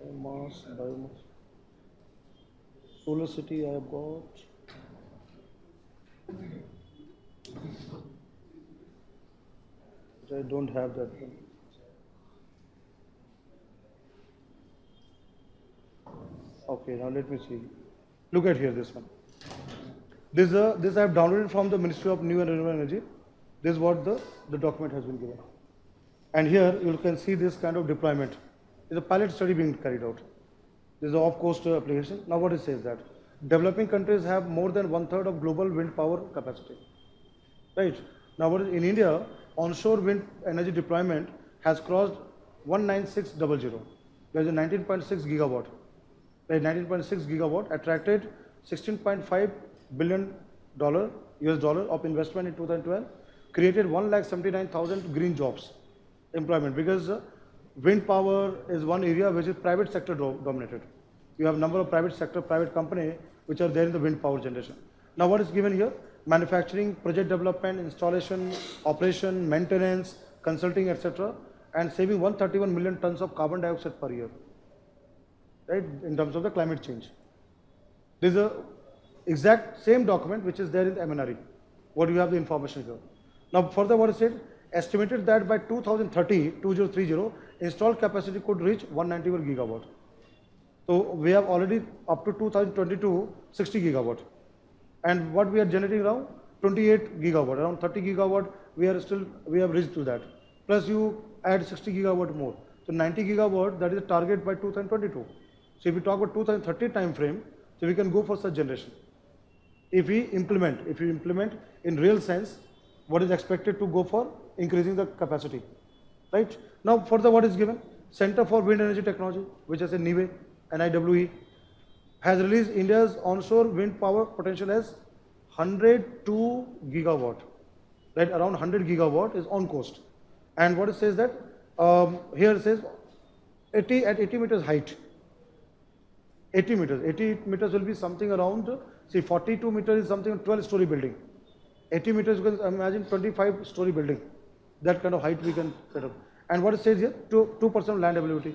Biomass. Solar City I have got. Which I don't have that one. Okay, now let me see. Look at here, this one. This I have downloaded from the Ministry of New and Renewable Energy. This is what the document has been given. And here you can see this kind of deployment. It's a pilot study being carried out. This is an off-coast application. Now what it says that developing countries have more than 1/3 of global wind power capacity. Right? Now what is in India, onshore wind energy deployment has crossed 19600. There is a 19.6 gigawatt. Right, 19.6 gigawatt attracted $16.5 billion US dollar of investment in 2012, created 179,000 green jobs, employment, because wind power is one area which is private sector dominated. You have number of private sector, private company which are there in the wind power generation. Now what is given here? Manufacturing, project development, installation, operation, maintenance, consulting, etc., and saving 131 million tons of carbon dioxide per year. Right, in terms of the climate change. This is a exact same document which is there in the MNRE. What you have the information here. Now further what is said, estimated that by 2030, installed capacity could reach 191 gigawatt. So we have already up to 2022, 60 gigawatt. And what we are generating now, 28 gigawatt, around 30 gigawatt, we have reached to that. Plus you add 60 gigawatt more. So 90 gigawatt, that is the target by 2022. So if we talk about 2030 time frame, so we can go for such generation. If we implement in real sense, what is expected to go for increasing the capacity, right? Now further what is given, Center for Wind Energy Technology, which is a NIWE, NIWE, has released India's onshore wind power potential as 102 gigawatt, right? Around 100 gigawatt is on coast. And what it says that, here it says 80 meters height. 80 meters will be something around, see 42 meters is something 12-story building. 80 meters, you can imagine 25-story building. That kind of height we can set up. And what it says here, 2% land availability.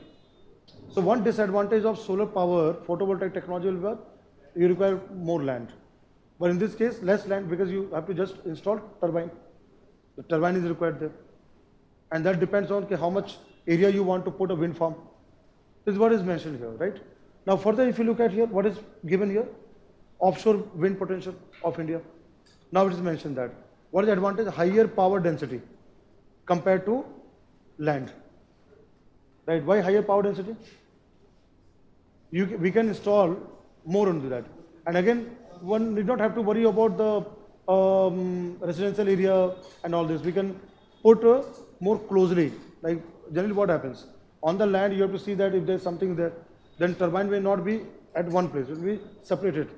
So one disadvantage of solar power, photovoltaic technology will be, you require more land. But in this case, less land because you have to just install turbine. The turbine is required there. And that depends on how much area you want to put a wind farm. This is what is mentioned here, right? Now further, if you look at here, what is given here? Offshore wind potential of India. Now it is mentioned that, what is the advantage? Higher power density compared to land. Right? Why higher power density? We can install more into that. And again, one did not have to worry about the residential area and all this. We can put more closely. Like generally what happens? On the land, you have to see that if there is something there, then turbine will not be at one place, it will be separated,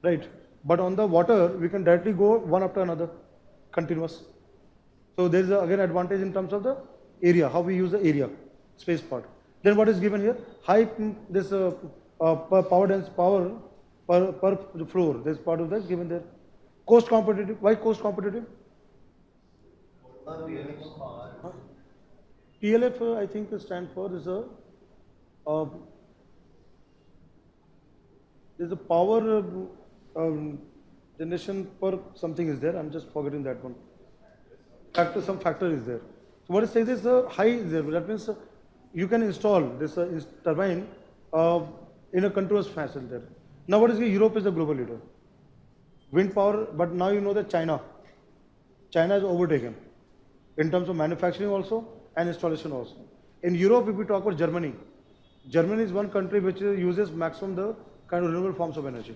right? But on the water, we can directly go one after another, continuous. So there is again advantage in terms of the area, how we use the area, space part. Then what is given here? High this power dense power per floor. This part of that given there. Cost competitive. Why cost competitive? PLF I think stand for is there's a power generation per something is there. I'm just forgetting that one. Some factor is there. So what it says is high is there. That means you can install this turbine in a continuous fashion there. Now what is Europe is the global leader. Wind power, but now you know that China is overtaken in terms of manufacturing also and installation also. In Europe, if we talk about Germany is one country which uses maximum the kind of renewable forms of energy,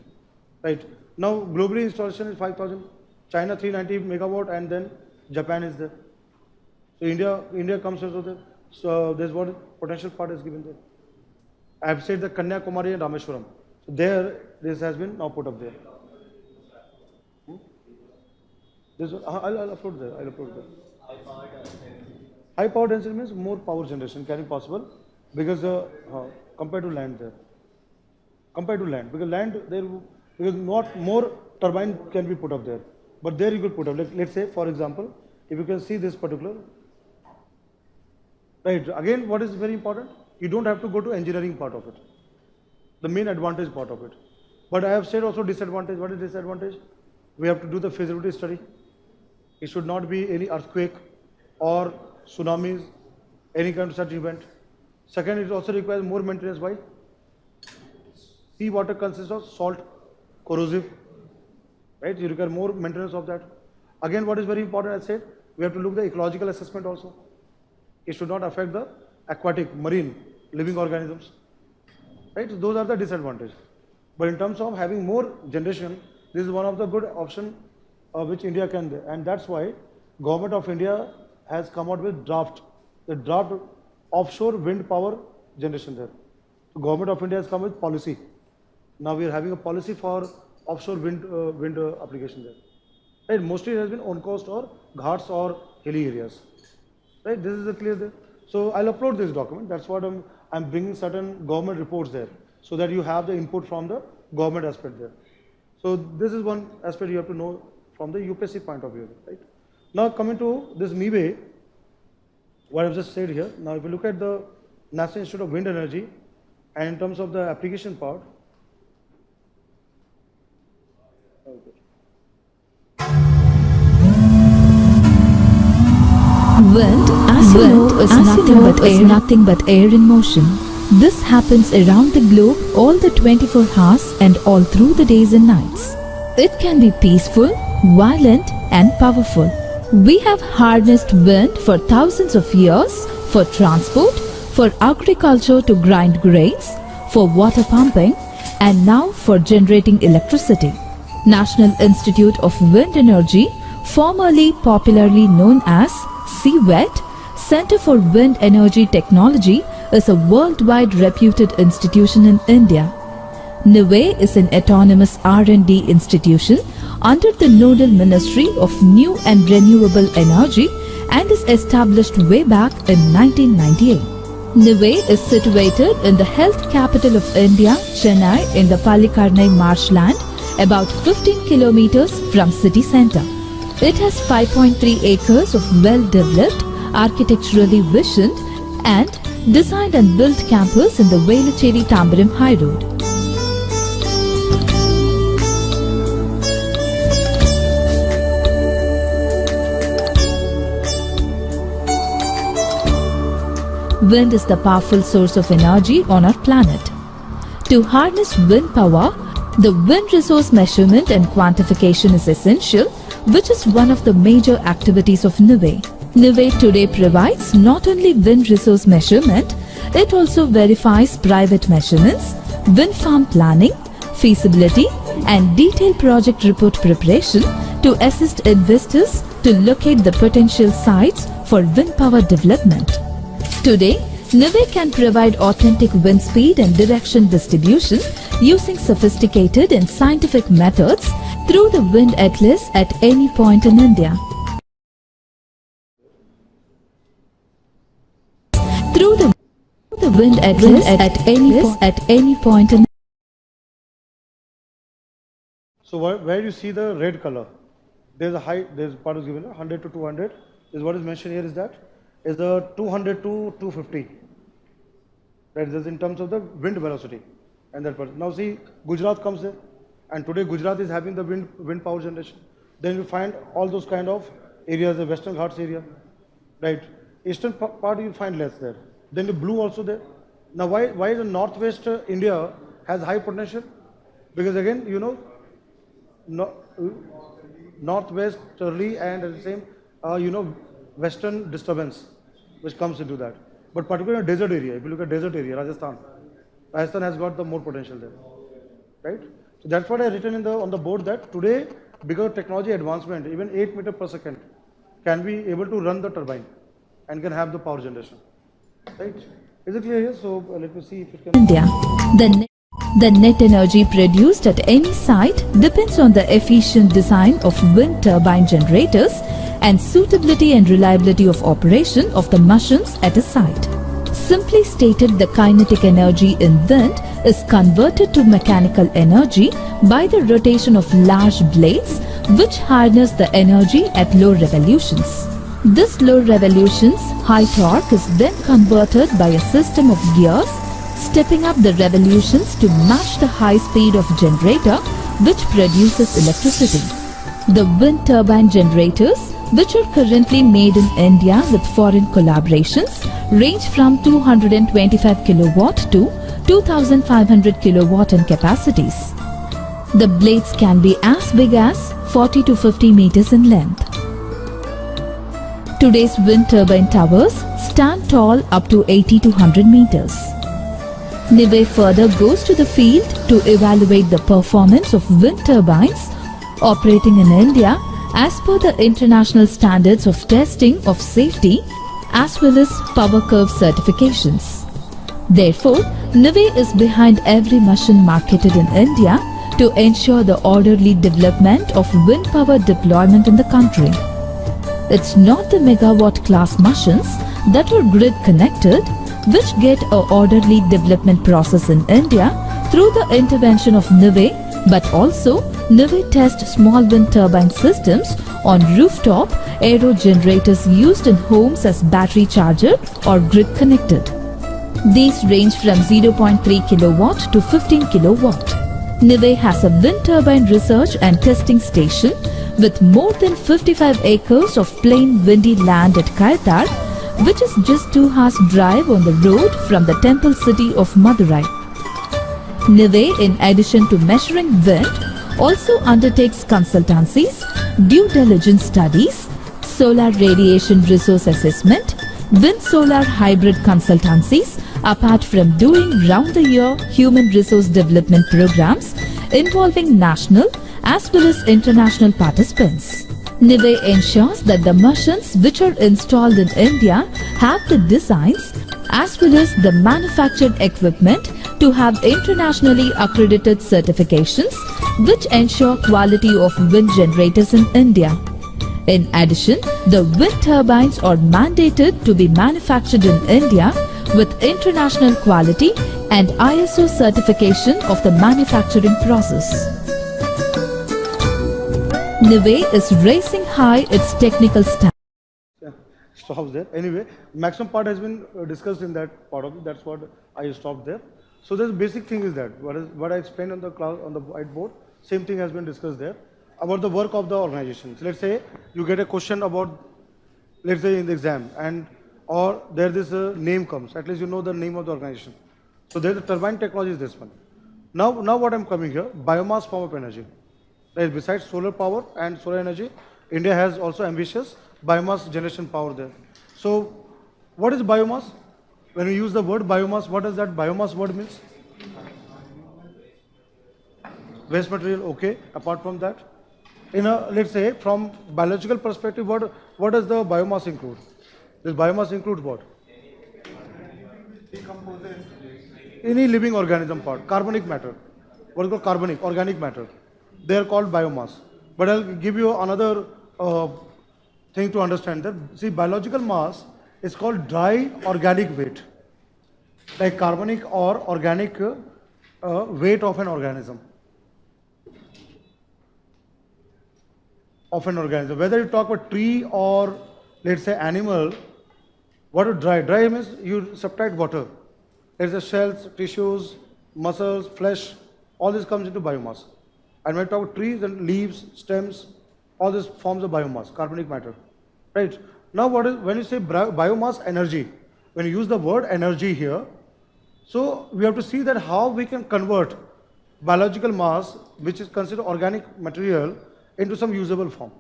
right? Now globally installation is 5,000, China 390 megawatt, and then Japan is there. So India comes also there. So there's what potential part is given there. I have said the Kanyakumari and Rameshwaram. So there, this has been now put up there. This, I'll upload there. I'll upload there. High power density means more power generation can be possible because compared to land there. Compared to land, because land there, because not more turbine can be put up there, but there you could put up. Let's say, for example, if you can see this particular, right? Again, what is very important? You don't have to go to engineering part of it. The main advantage part of it. But I have said also disadvantage. What is disadvantage? We have to do the feasibility study. It should not be any earthquake or tsunamis, any kind of such event. Second, it also requires more maintenance. Why? Sea water consists of salt, corrosive, right? You require more maintenance of that. Again, what is very important, I said, we have to look at the ecological assessment also. It should not affect the aquatic, marine, living organisms, right? So those are the disadvantages. But in terms of having more generation, this is one of the good option which India can do. And that's why Government of India has come out with the draft offshore wind power generation there. So Government of India has come with policy. Now we are having a policy for offshore wind application there. Right? Mostly it has been on coast or ghats or hilly areas. Right? This is the clear there. So I'll upload this document. That's what I'm bringing certain government reports there, so that you have the input from the government aspect there. So this is one aspect you have to know from the UPSC point of view. Right? Now coming to this MIWE, what I've just said here. Now if you look at the National Institute of Wind Energy, and in terms of the application part, Wind, as you know, is nothing but air in motion. This happens around the globe all the 24 hours and all through the days and nights. It can be peaceful, violent and powerful. We have harnessed wind for thousands of years for transport, for agriculture to grind grains, for water pumping and now for generating electricity. National Institute of Wind Energy, formerly popularly known as CWET, Center for Wind Energy Technology, is a worldwide reputed institution in India. NIWE is an autonomous R&D institution under the Nodal Ministry of New and Renewable Energy and is established way back in 1998. NIWE is situated in the health capital of India, Chennai, in the Palikarnai marshland, about 15 kilometers from city centre. It has 5.3 acres of well-developed, architecturally visioned and designed and built campus in the Velachery-Tambaram High Road. Wind is the powerful source of energy on our planet. To harness wind power, the wind resource measurement and quantification is essential, which is one of the major activities of NIWE. NIWE today provides not only wind resource measurement, it also verifies private measurements, wind farm planning, feasibility and detailed project report preparation to assist investors to locate the potential sites for wind power development. Today, NIWE can provide authentic wind speed and direction distribution using sophisticated and scientific methods through the wind atlas at any point in India. Through the wind atlas at any point in. so where you see the red color, there's a high, there's part is given 100 to 200. Is what is mentioned here is that is the 200 to 250. That is in terms of the wind velocity. And that part. Now see, Gujarat comes there, and today Gujarat is having the wind power generation. Then you find all those kind of areas, the Western Ghats area, right? Eastern part you find less there. Then the blue also there. Now why the northwest India has high potential? Because again, you know, northwesterly and at the same, you know, western disturbance which comes into that. But particularly desert area, if you look at desert area, Rajasthan has got the more potential there, right? So that's what I written in on the board, that today, because of technology advancement, even 8 meters per second can be able to run the turbine and can have the power generation, right? Is it clear here? So let me see if it can. India. The net energy produced at any site depends on the efficient design of wind turbine generators and suitability and reliability of operation of the machines at a site. Simply stated, the kinetic energy in wind is converted to mechanical energy by the rotation of large blades which harness the energy at low revolutions. This low revolutions high torque is then converted by a system of gears stepping up the revolutions to match the high speed of generator which produces electricity. The wind turbine generators, which are currently made in India with foreign collaborations, range from 225 kilowatt to 2500 kilowatt in capacities. The blades can be as big as 40 to 50 meters in length. Today's wind turbine towers stand tall up to 80 to 100 meters. NIVE further goes to the field to evaluate the performance of wind turbines operating in India as per the international standards of testing of safety as well as power curve certifications. Therefore, NIVE is behind every machine marketed in India to ensure the orderly development of wind power deployment in the country. It's not the megawatt class machines that are grid connected which get a orderly development process in India through the intervention of NIVE, but also NIVE test small wind turbine systems on rooftop aero generators used in homes as battery charger or grid connected. These range from 0.3 kilowatt to 15 kilowatt. NIVE has a wind turbine research and testing station with more than 55 acres of plain windy land at Kaitar, which is just 2 hours drive on the road from the temple city of Madurai. NIVE, in addition to measuring wind, also undertakes consultancies, due diligence studies, solar radiation resource assessment, wind-solar hybrid consultancies, apart from doing round-the-year human resource development programs involving national as well as international participants. NIVE ensures that the machines which are installed in India have the designs as well as the manufactured equipment to have internationally accredited certifications which ensure quality of wind generators in India. In addition, the wind turbines are mandated to be manufactured in India with international quality and ISO certification of the manufacturing process. NIVE is raising high its technical standards. Stops there. Anyway, maximum part has been discussed in that part of it. That's what I stopped there. So the basic thing is that what I explained on the class on the whiteboard, same thing has been discussed there about the work of the organization. So let's say you get a question about, let's say in the exam, and or there this name comes. At least you know the name of the organization. So there the turbine technology is this one. Now what I'm coming here, biomass form of energy. Right, besides solar power and solar energy, India has also ambitious biomass generation power there. So what is biomass? When we use the word biomass, what does that biomass word means? Waste material, okay. Apart from that, in a, let's say from biological perspective, what does the biomass include? This biomass includes what? Any living organism part, carbonic matter. What is called carbonic, organic matter. They are called biomass. But I'll give you another thing to understand that. See, biological mass is called dry organic weight, like carbonic or organic weight of an organism. Whether you talk about tree or let's say animal, what is dry? Dry means you subtract water. There's the cells, tissues, muscles, flesh, all this comes into biomass. And when we talk about trees and leaves, stems, all this forms of biomass, carbonic matter. Right? Now when you say biomass energy, when you use the word energy here, so we have to see that how we can convert biological mass, which is considered organic material, into some usable form.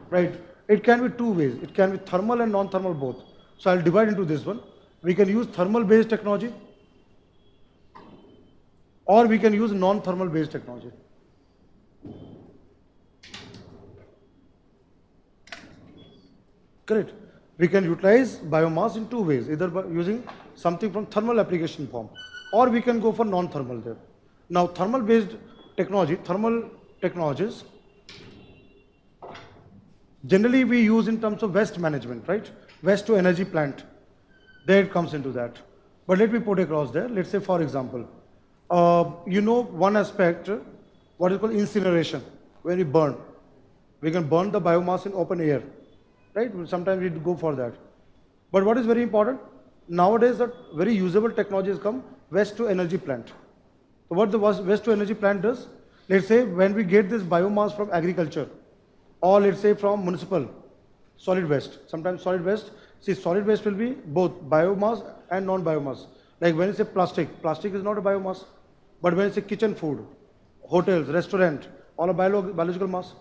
Right? It can be two ways. It can be thermal and non-thermal both. So I'll divide into this one. We can use thermal based technology or we can use non-thermal based technology. Correct. We can utilize biomass in two ways, either by using something from thermal application form, or we can go for non-thermal there. Now, thermal-based technology, thermal technologies, generally we use in terms of waste management, right? Waste to energy plant, there it comes into that. But let me put across there. Let's say, for example, you know one aspect, what is called incineration, when we burn. We can burn the biomass in open air, right? Sometimes we go for that. But what is very important, nowadays that very usable technologies come, waste to energy plant. So what the waste to energy plant does, let's say when we get this biomass from agriculture, or let's say from municipal, solid waste. Sometimes solid waste, see solid waste will be both biomass and non-biomass. Like when you say plastic, plastic is not a biomass. But when you say kitchen food, hotels, restaurant, all a biological mass.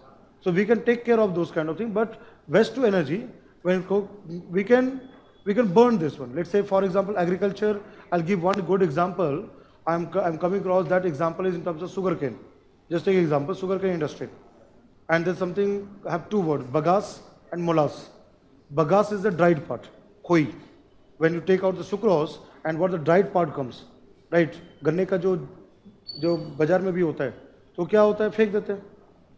So we can take care of those kind of things. But waste to energy, when we can burn this one. Let's say for example agriculture. I'll give one good example. I'm coming across that example is in terms of sugarcane. Just take example sugarcane industry. And there's something, I have two words, bagasse and molasses. Bagasse is the dried part, khoi. When you take out the sucrose and what the dried part comes, right? गन्ने का जो बाजार में भी होता है, तो क्या होता है, फेंक देते हैं.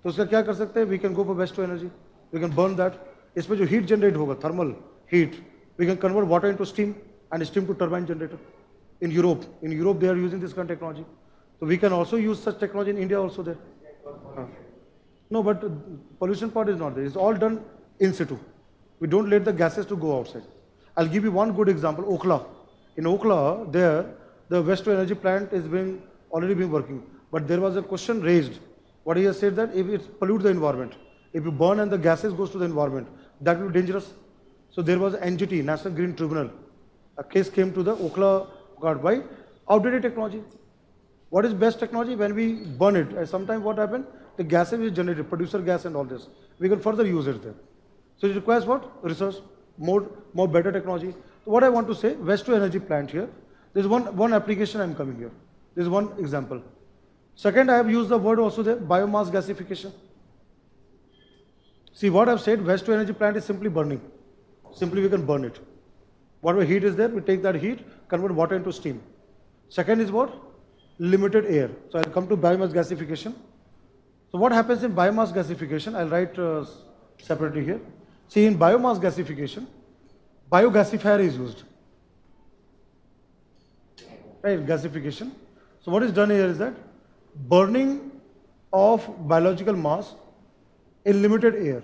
तो उसका क्या कर सकते हैं? We can go for waste to energy. We can burn that. इसमें जो heat generate होगा, thermal heat, we can convert water into steam and steam to turbine generator. In Europe they are using this kind of technology. So we can also use such technology in India also there. No, but pollution part is not there. It's all done in situ. We don't let the gases to go outside. I'll give you one good example, Okhla. In Okhla, there, the waste to energy plant is already been working. But there was a question raised. What he has said that if it pollutes the environment, if you burn and the gases goes to the environment, that will be dangerous. So there was NGT, National Green Tribunal. A case came to the Okhla God by outdated technology. What is best technology? When we burn it, and sometimes what happened? The gases is generated, producer gas and all this. We can further use it there. So it requires what? Research, more better technology. So what I want to say, waste to energy plant here. There's one application I'm coming here. There's one example. Second, I have used the word also there, biomass gasification. See what I've said, waste to energy plant is simply burning. Simply we can burn it. Whatever heat is there, we take that heat, convert water into steam. Second is what? Limited air. So I'll come to biomass gasification. So what happens in biomass gasification? I'll write separately here. See, in biomass gasification, biogasifier is used. Right, gasification. So what is done here is that burning of biological mass in limited air.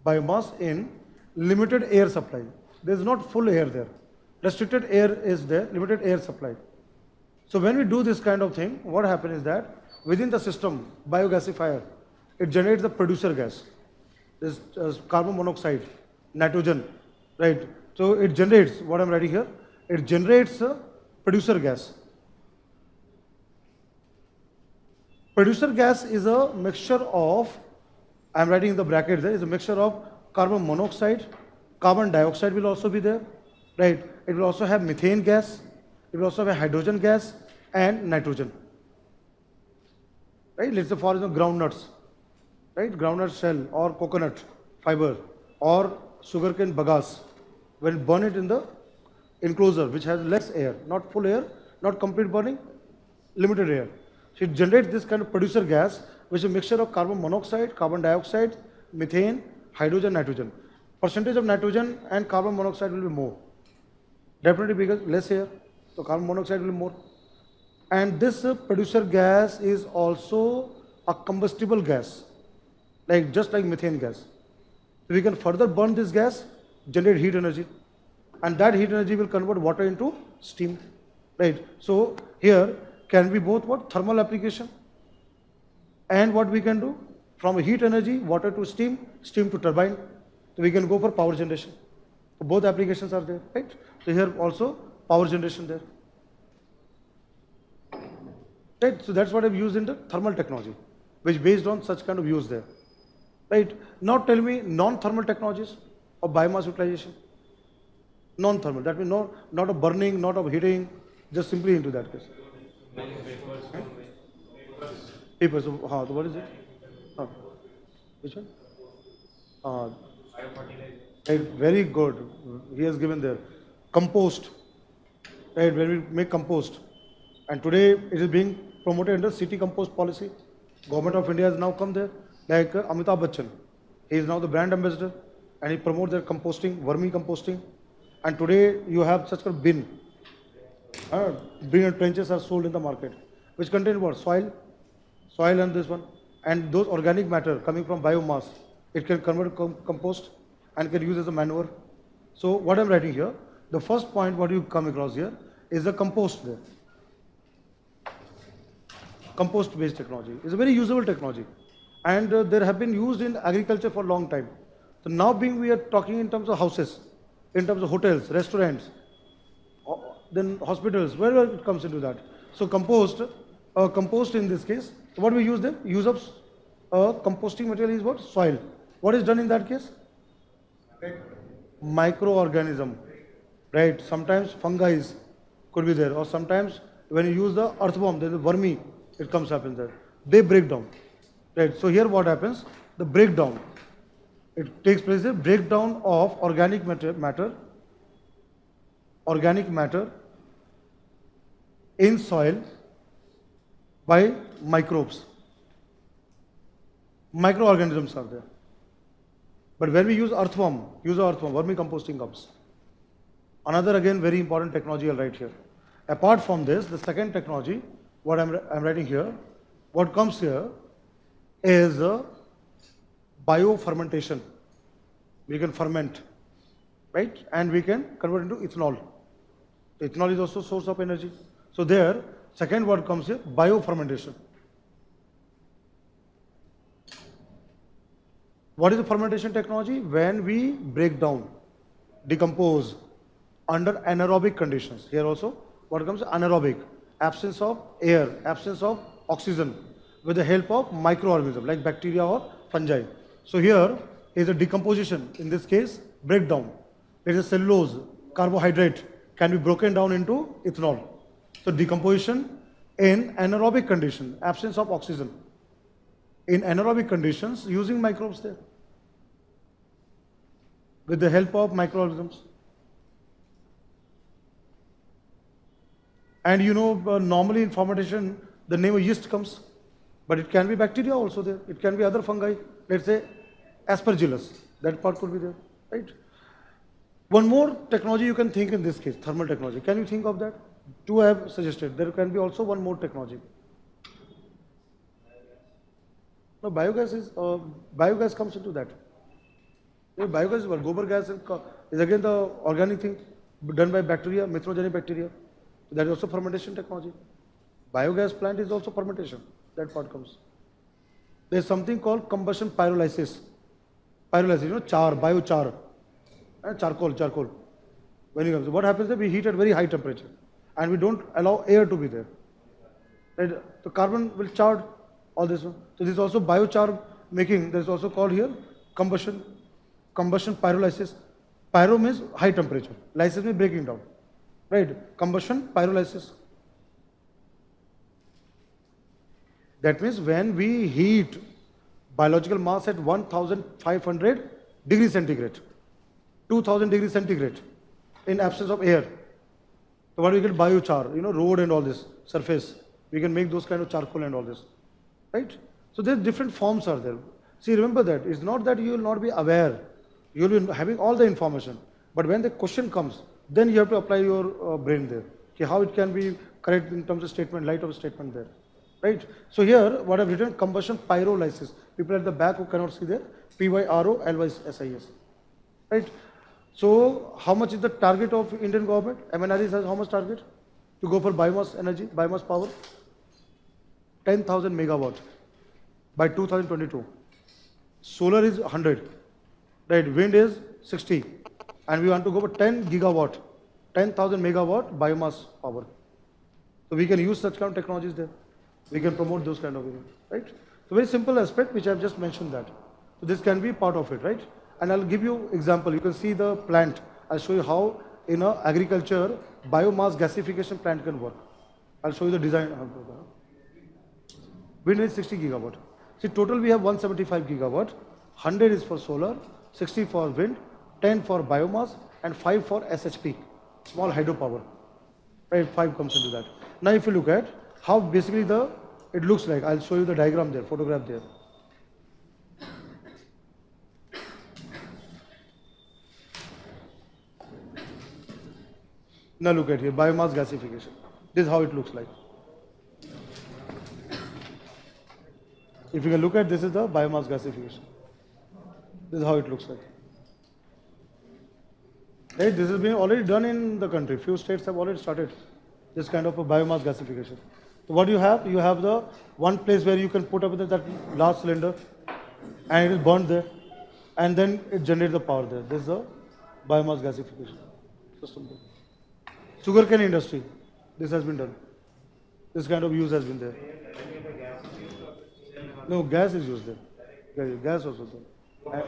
Biomass in limited air supply. There is not full air there. Restricted air is there, limited air supply. So when we do this kind of thing, what happens is that within the system, biogasifier, it generates the producer gas. This carbon monoxide, nitrogen, right? So it generates, what I'm writing here, it generates a producer gas. Producer gas is a mixture of, I'm writing in the bracket there, is a mixture of carbon monoxide, carbon dioxide will also be there, right? It will also have methane gas, it will also have hydrogen gas and nitrogen. Right? Let's say for example groundnuts, right? Groundnut shell or coconut fiber or sugarcane bagasse, when burn it in the enclosure which has less air, not full air, not complete burning, limited air. So it generates this kind of producer gas which is a mixture of carbon monoxide, carbon dioxide, methane, hydrogen, nitrogen. Percentage of nitrogen and carbon monoxide will be more. Definitely because less air, so carbon monoxide will be more. And this producer gas is also a combustible gas, just like methane gas. So we can further burn this gas, generate heat energy, and that heat energy will convert water into steam, right? So here can be both what? Thermal application, and what we can do from heat energy, water to steam, steam to turbine. So we can go for power generation. So both applications are there, right? So here also power generation there. Right, so that's what I've used in the thermal technology, which based on such kind of use there. Right, now tell me non-thermal technologies of biomass utilization. Non-thermal, that means not of burning, not of heating, just simply into that case. Paper, so what is it? Which one? Right, very good. He has given there. Compost. Right, when we make compost. And today it is being promoted under city compost policy. Government of India has now come there. Like Amitabh Bachchan, he is now the brand ambassador, and he promotes their composting, vermi composting. And today you have such a bin. Bin and trenches are sold in the market, which contain what? Soil and this one. And those organic matter coming from biomass, it can convert compost and can use as a manure. So what I'm writing here, the first point what you come across here is the compost there. Compost based technology is a very usable technology, and there have been used in agriculture for a long time. So now we are talking in terms of houses, in terms of hotels, restaurants, then hospitals, wherever it comes into that. So compost in this case, what we use them? Use of composting material is what? Soil. What is done in that case? Microorganism, right? Sometimes fungi could be there, or sometimes when you use the earthworm, there is vermi, it comes up in there. They break down, right? So here what happens? The breakdown. It takes place a breakdown of organic matter in soil by microbes. Microorganisms are there. But when we use earthworm, vermicomposting comes. Another again very important technology I'll write here. Apart from this, the second technology, what I'm writing here, what comes here is biofermentation. We can ferment, right? And we can convert into ethanol. Ethanol is also source of energy. So there, second word comes here, biofermentation. What is the fermentation technology? When we break down, decompose under anaerobic conditions. Here also, what comes? Anaerobic. Absence of air, absence of oxygen, with the help of microorganisms like bacteria or fungi. So here is a decomposition. In this case, breakdown. It is cellulose, carbohydrate can be broken down into ethanol. So decomposition in anaerobic condition, absence of oxygen. In anaerobic conditions, using microbes there, with the help of microorganisms. And you know, normally in fermentation, the name of yeast comes, but it can be bacteria also there. It can be other fungi. Let's say aspergillus, that part could be there, right? One more technology you can think in this case, thermal technology. Can you think of that? Two I have suggested. There can be also one more technology. No, biogas comes into that. Biogas is what? Gobar gas is again the organic thing done by bacteria, mithrogenic bacteria. That is also fermentation technology. Biogas plant is also fermentation. That part comes. There is something called combustion pyrolysis. Pyrolysis, you know, biochar, charcoal. When it comes, what happens is we heat at very high temperature, and we don't allow air to be there. Right? The carbon will char all this one. So this is also biochar making. There is also called here combustion pyrolysis. Pyro means high temperature. Lysis means breaking down. Right? Combustion pyrolysis. That means when we heat biological mass at 1500 degrees centigrade, 2000 degrees centigrade, in absence of air. So what do we get? Biochar, you know, road and all this, surface. We can make those kind of charcoal and all this. Right? So there different forms are there. See, remember that. It's not that you will not be aware. You will be having all the information. But when the question comes, then you have to apply your brain there. Okay, how it can be correct in terms of statement, light of statement there. Right? So here, what I've written, combustion pyrolysis. People at the back who cannot see there, pyrolysis. Right? So how much is the target of Indian government? MNRE says how much target? To go for biomass energy, biomass power? 10,000 megawatt by 2022. Solar is 100. Right? Wind is 60. And we want to go for 10 gigawatt, 10,000 megawatt biomass power. So we can use such kind of technologies there. We can promote those kind of things, right? So very simple aspect which I have just mentioned that. So this can be part of it, right? And I'll give you example. You can see the plant. I'll show you how in a agriculture biomass gasification plant can work. I'll show you the design. Wind is 60 gigawatt. See, total we have 175 gigawatt. 100 is for solar, 60 for wind, 10 for biomass, and 5 for SHP, small hydropower. Right, 5 comes into that. Now if you look at how basically it looks like. I'll show you the diagram there, photograph there. Now look at here, biomass gasification. This is how it looks like. If you can look at, this is the biomass gasification. This is how it looks like. Right? This has been already done in the country. Few states have already started this kind of a biomass gasification. So what you have the one place where you can put up that large cylinder and it is burned there, and then it generates the power there. This is the biomass gasification system there. Sugarcane industry, this has been done. This kind of use has been there. No, gas is used there. Gas also there.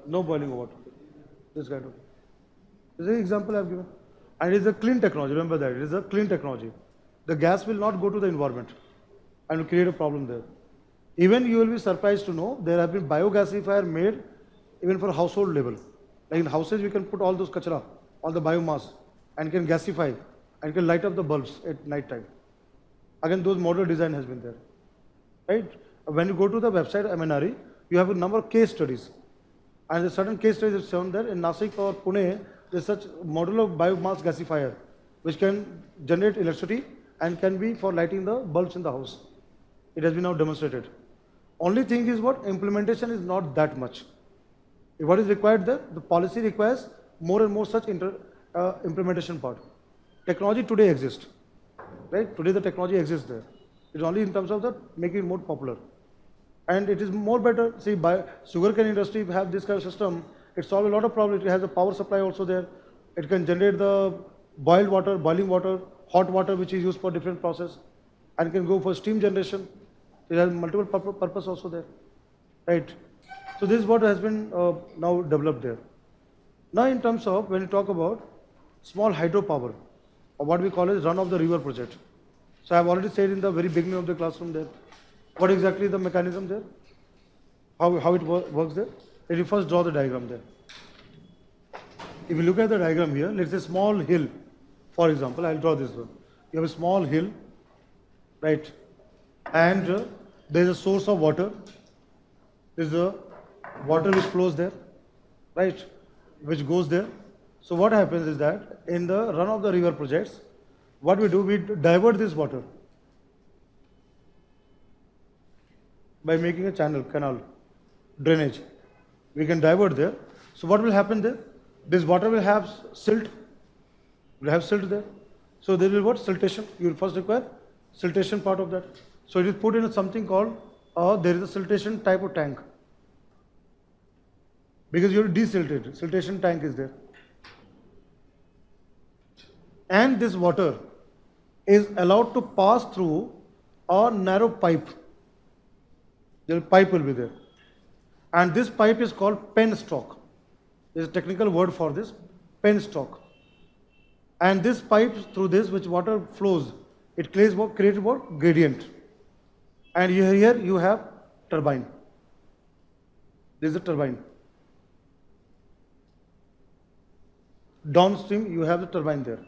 No boiling of water. This kind of. This is an example I have given. And it is a clean technology, remember that. It is a clean technology. The gas will not go to the environment and will create a problem there. Even you will be surprised to know there have been biogasifier made even for household level. Like in houses we can put all those kachra, all the biomass, and can gasify and can light up the bulbs at night time. Again, those model design has been there. Right? When you go to the website MNRE, you have a number of case studies. And the certain case studies are shown there. In Nasik or Pune, there is such model of biomass gasifier which can generate electricity and can be for lighting the bulbs in the house. It has been now demonstrated. Only thing is what? Implementation is not that much. What is required there? The policy requires more and more such implementation part. Technology today exists. Right? Today the technology exists there. It's only in terms of the making it more popular. And it is more better. See, by sugarcane industry have this kind of system, it solves a lot of problems. It has a power supply also there. It can generate the boiled water, boiling water, hot water which is used for different process, and can go for steam generation. It has multiple purpose also there. Right? So this is what has been now developed there. Now in terms of when you talk about small hydropower, or what we call as run of the river project. So I have already said in the very beginning of the classroom there, what exactly the mechanism there, how it works there. Let me first draw the diagram there. If you look at the diagram here, let's say small hill, for example, I'll draw this one. You have a small hill, right, and there is a source of water. There is a water which flows there, right, which goes there. So what happens is that in the run of the river projects, what we do, we divert this water by making a canal, drainage. We can divert there. So what will happen there? This water will have silt, there. So there will be what? Siltation. You will first require siltation part of that. So it is put in something called, there is a siltation type of tank. Because you have to desilt it, siltation tank is there. And this water is allowed to pass through a narrow pipe. The pipe will be there. And this pipe is called penstock. There is a technical word for this, penstock. And this pipe through this, which water flows, it creates what? Gradient. And here you have turbine. This is a turbine. Downstream you have the turbine there.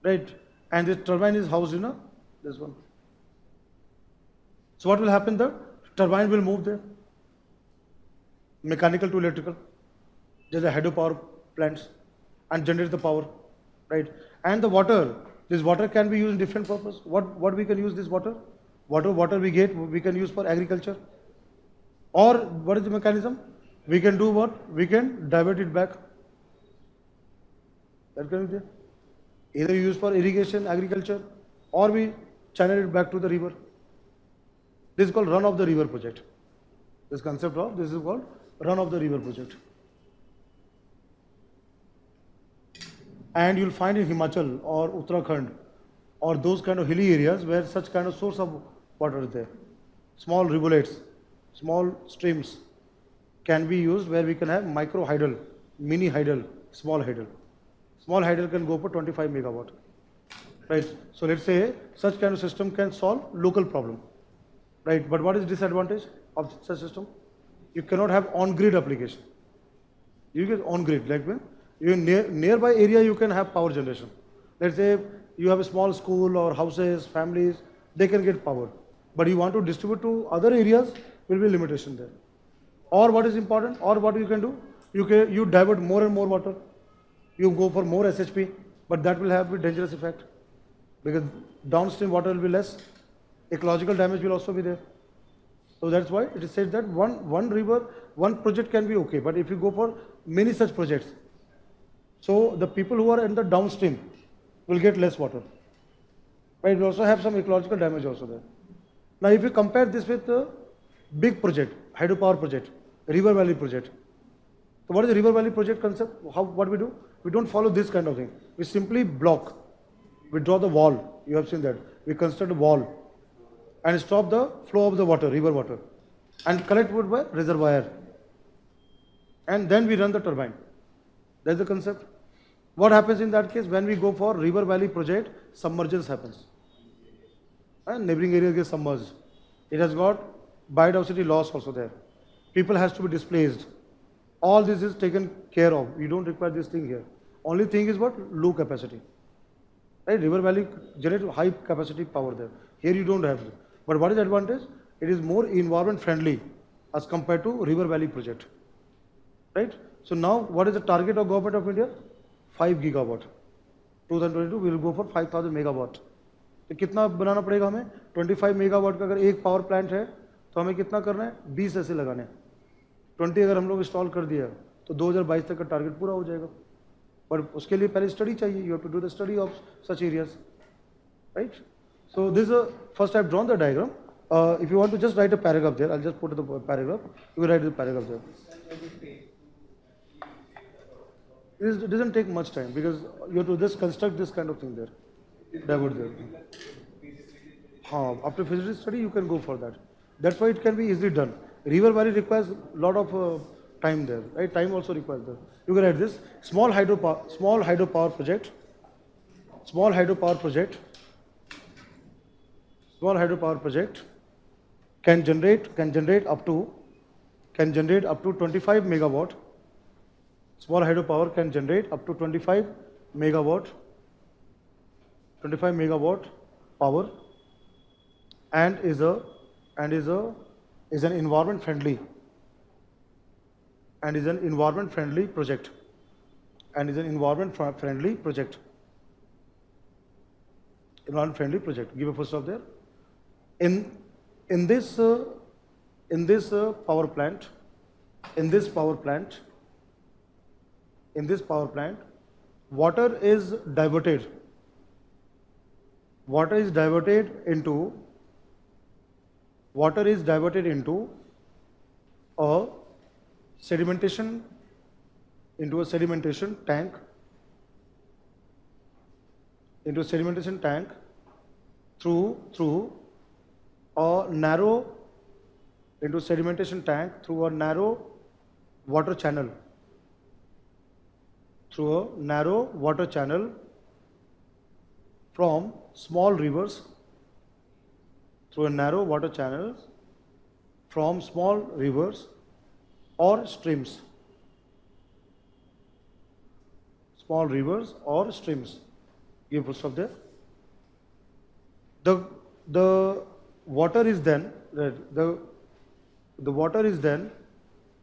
Right? And this turbine is housed in this one. So what will happen there? Turbine will move there. Mechanical to electrical. There's a hydropower plants and generate the power. Right? And the water, this water can be used in different purpose. What we can use this water? Water we get, we can use for agriculture. Or what is the mechanism? We can do what? We can divert it back. That can be there. Either use for irrigation, agriculture, or we channel it back to the river. This is called run of the river project. This concept of this is called run of the river project. And you'll find in Himachal or Uttarakhand or those kind of hilly areas where such kind of source of water is there. Small rivulets, small streams can be used where we can have micro hydel, mini hydel, small hydel. Small hydel can go for 25 megawatt. Right? So let's say such kind of system can solve local problem. Right? But what is disadvantage of such system? You cannot have on-grid application. You get on-grid, like when you nearby area you can have power generation. Let's say you have a small school or houses, families, they can get power. But you want to distribute to other areas, will be limitation there. Or what is important, or what you can do, you divert more and more water. You go for more SHP, but that will have a dangerous effect because downstream water will be less. Ecological damage will also be there. So that's why it is said that one river, one project can be okay, but if you go for many such projects, so the people who are in the downstream will get less water. But it will also have some ecological damage also there. Now if you compare this with a big project, hydropower project, river valley project. So what is the river valley project concept? What we do? We don't follow this kind of thing. We simply block. We draw the wall. You have seen that. We construct a wall and stop the flow of the water, river water, and collect it by reservoir. And then we run the turbine. That's the concept. What happens in that case? When we go for river valley project, submergence happens. And neighboring areas get submerged. It has got biodiversity loss also there. People has to be displaced. All this is taken care of. You don't require this thing here. Only thing is what? Low capacity. Right? River valley generate high capacity power there. Here you don't have it. But what is the advantage? It is more environment friendly as compared to river valley project. Right? So now what is the target of government of India? 5 gigawatt. 2022 we will go for 5000 megawatt. तो कितना बनाना पड़ेगा हमें? 25 megawatt का अगर एक power plant है तो हमें कितना करना है? 20 ऐसे लगाने हैं. 20 अगर हम लोग इंस्टॉल कर दिया तो 2022 तक का टारगेट पूरा हो जाएगा. पर उसके लिए पहले स्टडी चाहिए. You have to do the study of such areas, right? So this is first I have drawn the diagram. If you want to just write a paragraph there, I'll just put the paragraph. You will write the paragraph there. It doesn't take much time because you have to just construct this kind of thing there. That would there. After feasibility study, you can go for that. That's why it can be easily done. River valley requires a lot of time there, right? Time also requires that. You can write this small hydropower project. Small hydropower project can generate up to 25 megawatt. Small hydropower can generate up to 25 megawatt power and is an environment friendly project. Give a full stop there. In this power plant, water is diverted into a sedimentation tank through a narrow water channel. From small rivers or streams. Give full stop there. The water is then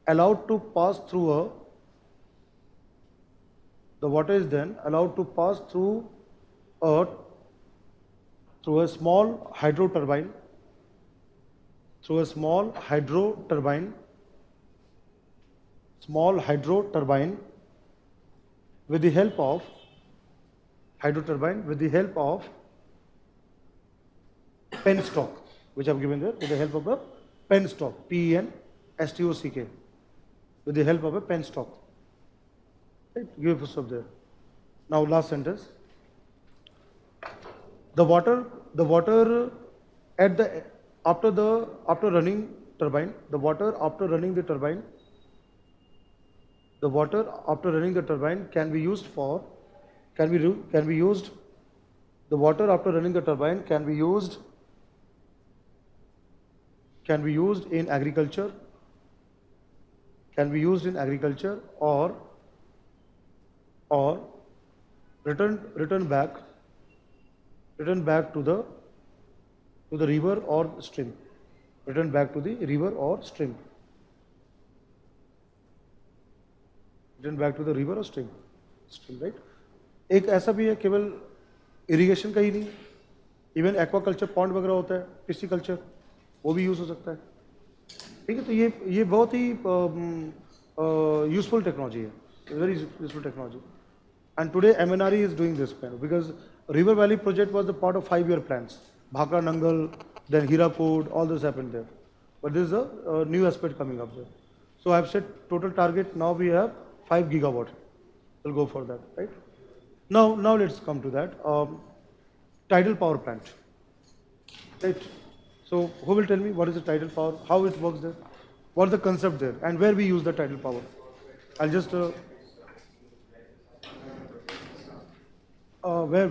allowed to pass through a small hydro turbine with the help of penstock, which I have given there, with the help of a penstock, penstock, with the help of a penstock. Right? Give a full stop there. Now last sentence. The water after running turbine can be used in agriculture or return back to to the river or stream. Return back to the river or stream. Return back to the river or stream. Stream, right? एक ऐसा भी है केवल irrigation का ही नहीं, even aquaculture pond वगैरह होता है, पिस्टिकल्चर, वो भी यूज हो सकता है. ठीक है, तो ये बहुत ही यूजफुल टेक्नोलॉजी है, very useful technology. And today MNRE is doing this plan because River Valley project was the part of 5-year plans. Bhakra Nangal, then Hirakud, all this happened there. But this is a new aspect coming up there. So I have set total target. Now we have 5 gigawatt. We'll go for that, right? Now let's come to that. Tidal power plant, right? So who will tell me what is the tidal power, how it works there, what is the concept there, and where we use the tidal power? I'll just where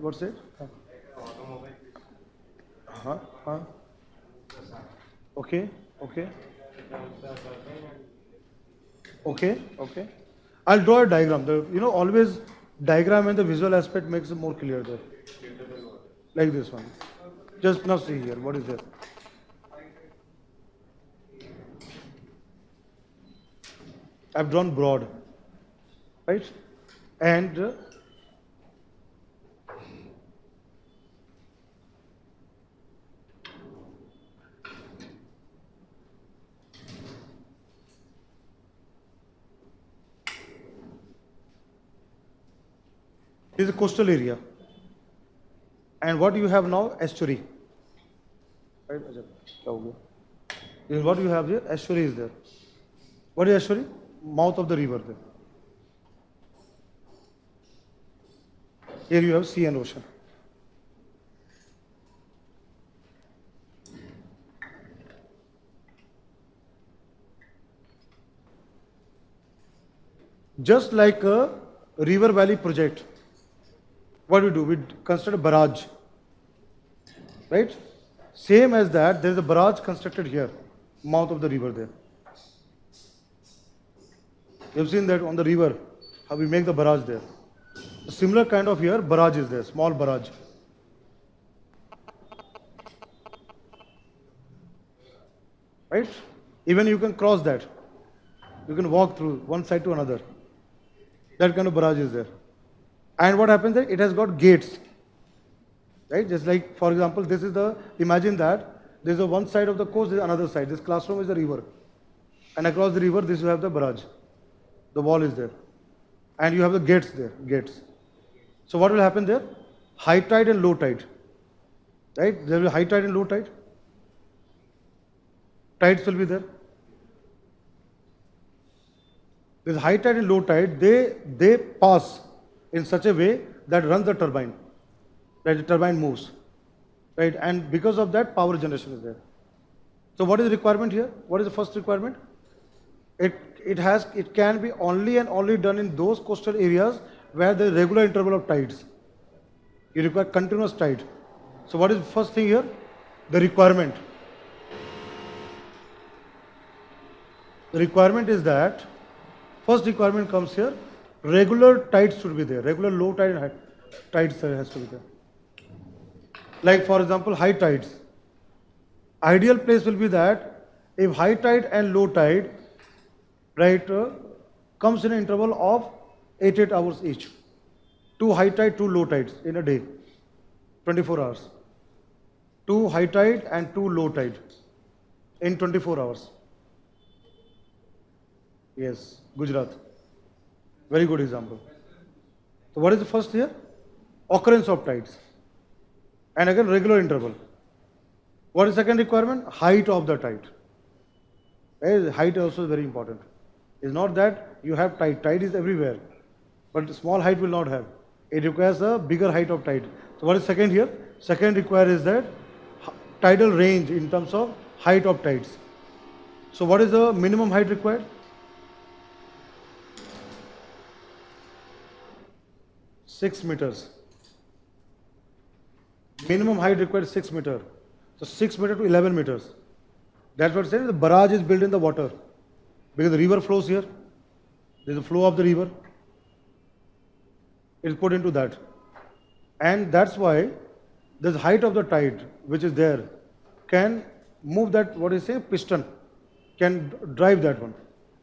what's it? Okay. I'll draw a diagram. Always diagram and the visual aspect makes it more clear there. Like this one. Just now see here, what is there? I've drawn broad, right? And is a coastal area, and what you have now, estuary, right? This is what you have here. Estuary is there. What is estuary? Mouth of the river there. Here you have sea and ocean. Just like a river valley project, what do? We construct a barrage, right? Same as that, there is a barrage constructed here, mouth of the river there. You have seen that on the river, how we make the barrage there. A similar kind of here, barrage is there, small barrage. Right? Even you can cross that. You can walk through one side to another. That kind of barrage is there. And what happens there? It has got gates. Right? Just like, for example, this is imagine that there is a one side of the coast, there is another side. This classroom is the river. And across the river, this you have the barrage. The wall is there. And you have the gates there, gates. So what will happen there? High tide and low tide. Right? There will be high tide and low tide. Tides will be there. With high tide and low tide, they pass in such a way that runs the turbine. Right? The turbine moves. Right? And because of that, power generation is there. So what is the requirement here? What is the first requirement? It can be only and only done in those coastal areas where there is regular interval of tides. You require continuous tide. So what is the first thing here? The requirement. The requirement is that, first requirement comes here, regular tides should be there. Regular low tide and high tides has to be there. Like for example, high tides. Ideal place will be that if high tide and low tide, right, comes in an interval of 8 hours each. 2 high tide, 2 low tides in a day, 24 hours. 2 high tide and 2 low tide in 24 hours. Yes, Gujarat. Very good example. So what is the first here? Occurrence of tides. And again, regular interval. What is the second requirement? Height of the tide. Height also is very important. It's not that you have tide. Tide is everywhere. But small height will not have. It requires a bigger height of tide. So what is second here? Second require is that tidal range in terms of height of tides. So what is the minimum height required? 6 meters. Minimum height required 6 meters. So 6 meters to 11 meters. That's what I'm saying. The barrage is built in the water. Because the river flows here. There's a flow of the river. It is put into that. And that's why this height of the tide which is there can move that, what is say, piston, can drive that one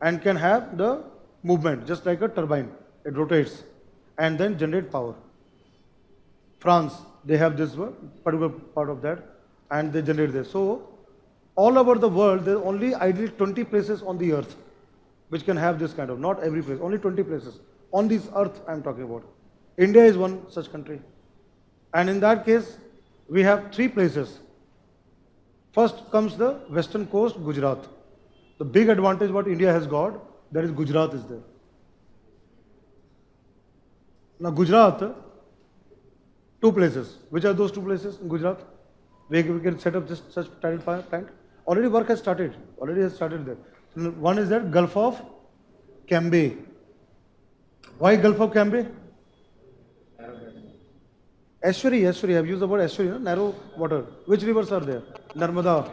and can have the movement just like a turbine. It rotates and then generate power. France, they have this one particular part of that and they generate this. So all over the world, there are only ideally 20 places on the earth which can have this kind of, not every place, only 20 places on this earth I am talking about. India is one such country. And in that case, we have 3 places. First comes the western coast, Gujarat. The big advantage what India has got, that is Gujarat is there. Now Gujarat, 2 places. Which are those 2 places in Gujarat? We can set up this such tidal power plant. Already work has started. Already has started there. One is that Gulf of Cambay. Why Gulf of Cambay? Estuary, estuary. I have used the word estuary, no? Narrow water. Which rivers are there? Narmada,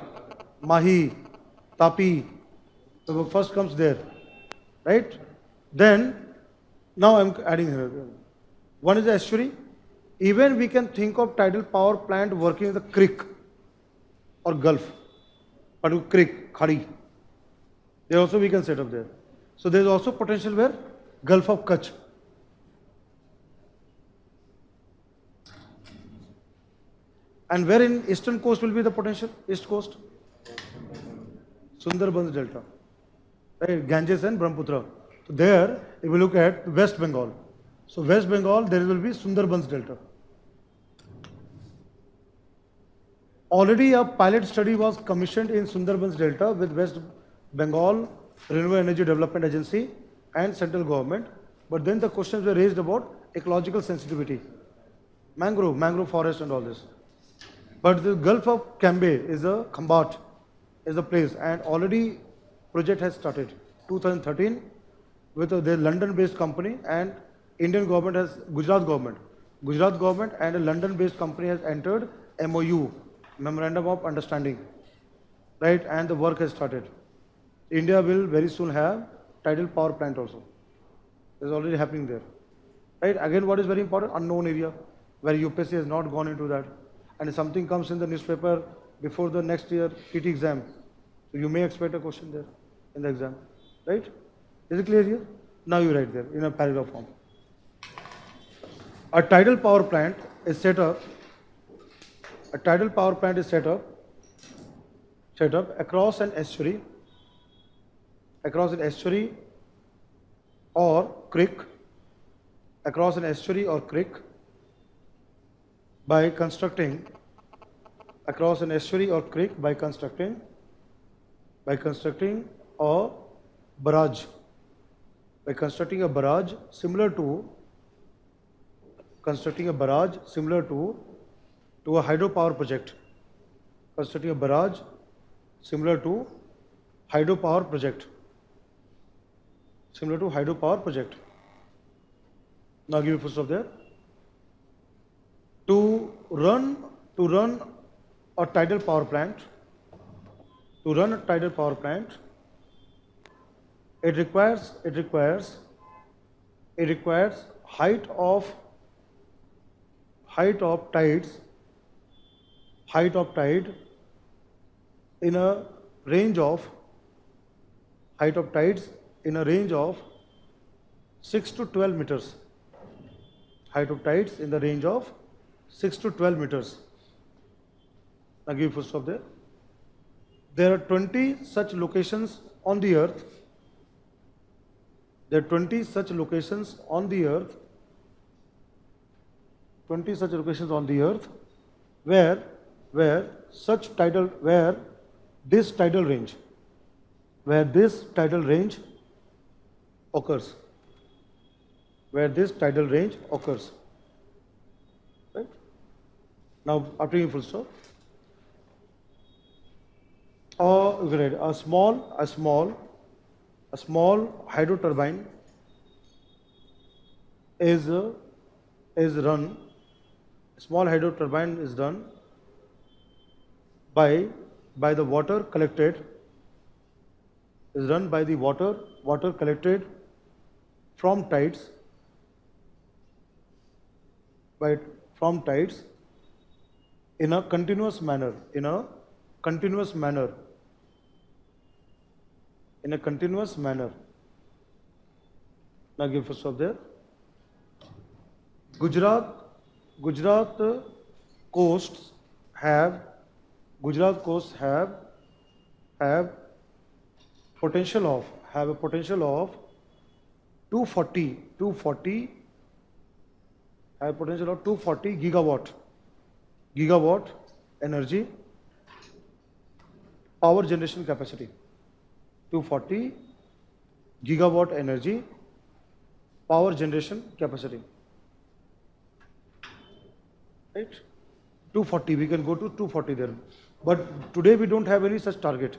Mahi, Tapi. So first comes there, right? Then, now I am adding here. One is the estuary. Even we can think of tidal power plant working in the creek or gulf, but creek, khadi. There also we can set up there. So there is also potential where Gulf of Kutch. And where in eastern coast will be the potential? East coast? Sundarbans Delta. Right? Ganges and Brahmaputra. So there, if we look at West Bengal. So West Bengal, there will be Sundarbans Delta. Already a pilot study was commissioned in Sundarbans Delta with West Bengal Renewable Energy Development Agency and central government. But then the questions were raised about ecological sensitivity. Mangrove forest and all this. But the Gulf of Cambay is a Khambat, is a place, and already project has started 2013 with the London-based company, and Indian government has Gujarat government and a London-based company has entered MOU, Memorandum of Understanding, right? And the work has started. India will very soon have tidal power plant also. It's already happening there, right? Again, what is very important? Unknown area where UPSC has not gone into that. And if something comes in the newspaper before the next year PT exam, so you may expect a question there in the exam, right? Is it clear here? Now you write there in a paragraph form. A tidal power plant is set up. A tidal power plant is set up across an estuary or creek, by constructing a barrage, similar to a hydropower project. Constructing a barrage similar to hydropower project. Now give me full stop there. To run a tidal power plant, it requires height of tide in a range of 6 to 12 meters. Height of tides in the range of 6 to 12 meters. Now give full stop there. There are 20 such locations on the earth. Where this tidal range occurs. Right? Now after you full stop. A small hydro turbine is run by the water collected from tides in a continuous manner, in a continuous manner, in a continuous manner. Now give first of there. Gujarat coasts have have potential of have a potential of 240 have potential of 240 gigawatt energy power generation capacity. 240 gigawatt energy power generation capacity. Right? 240, we can go to 240 there. But today we don't have any such target.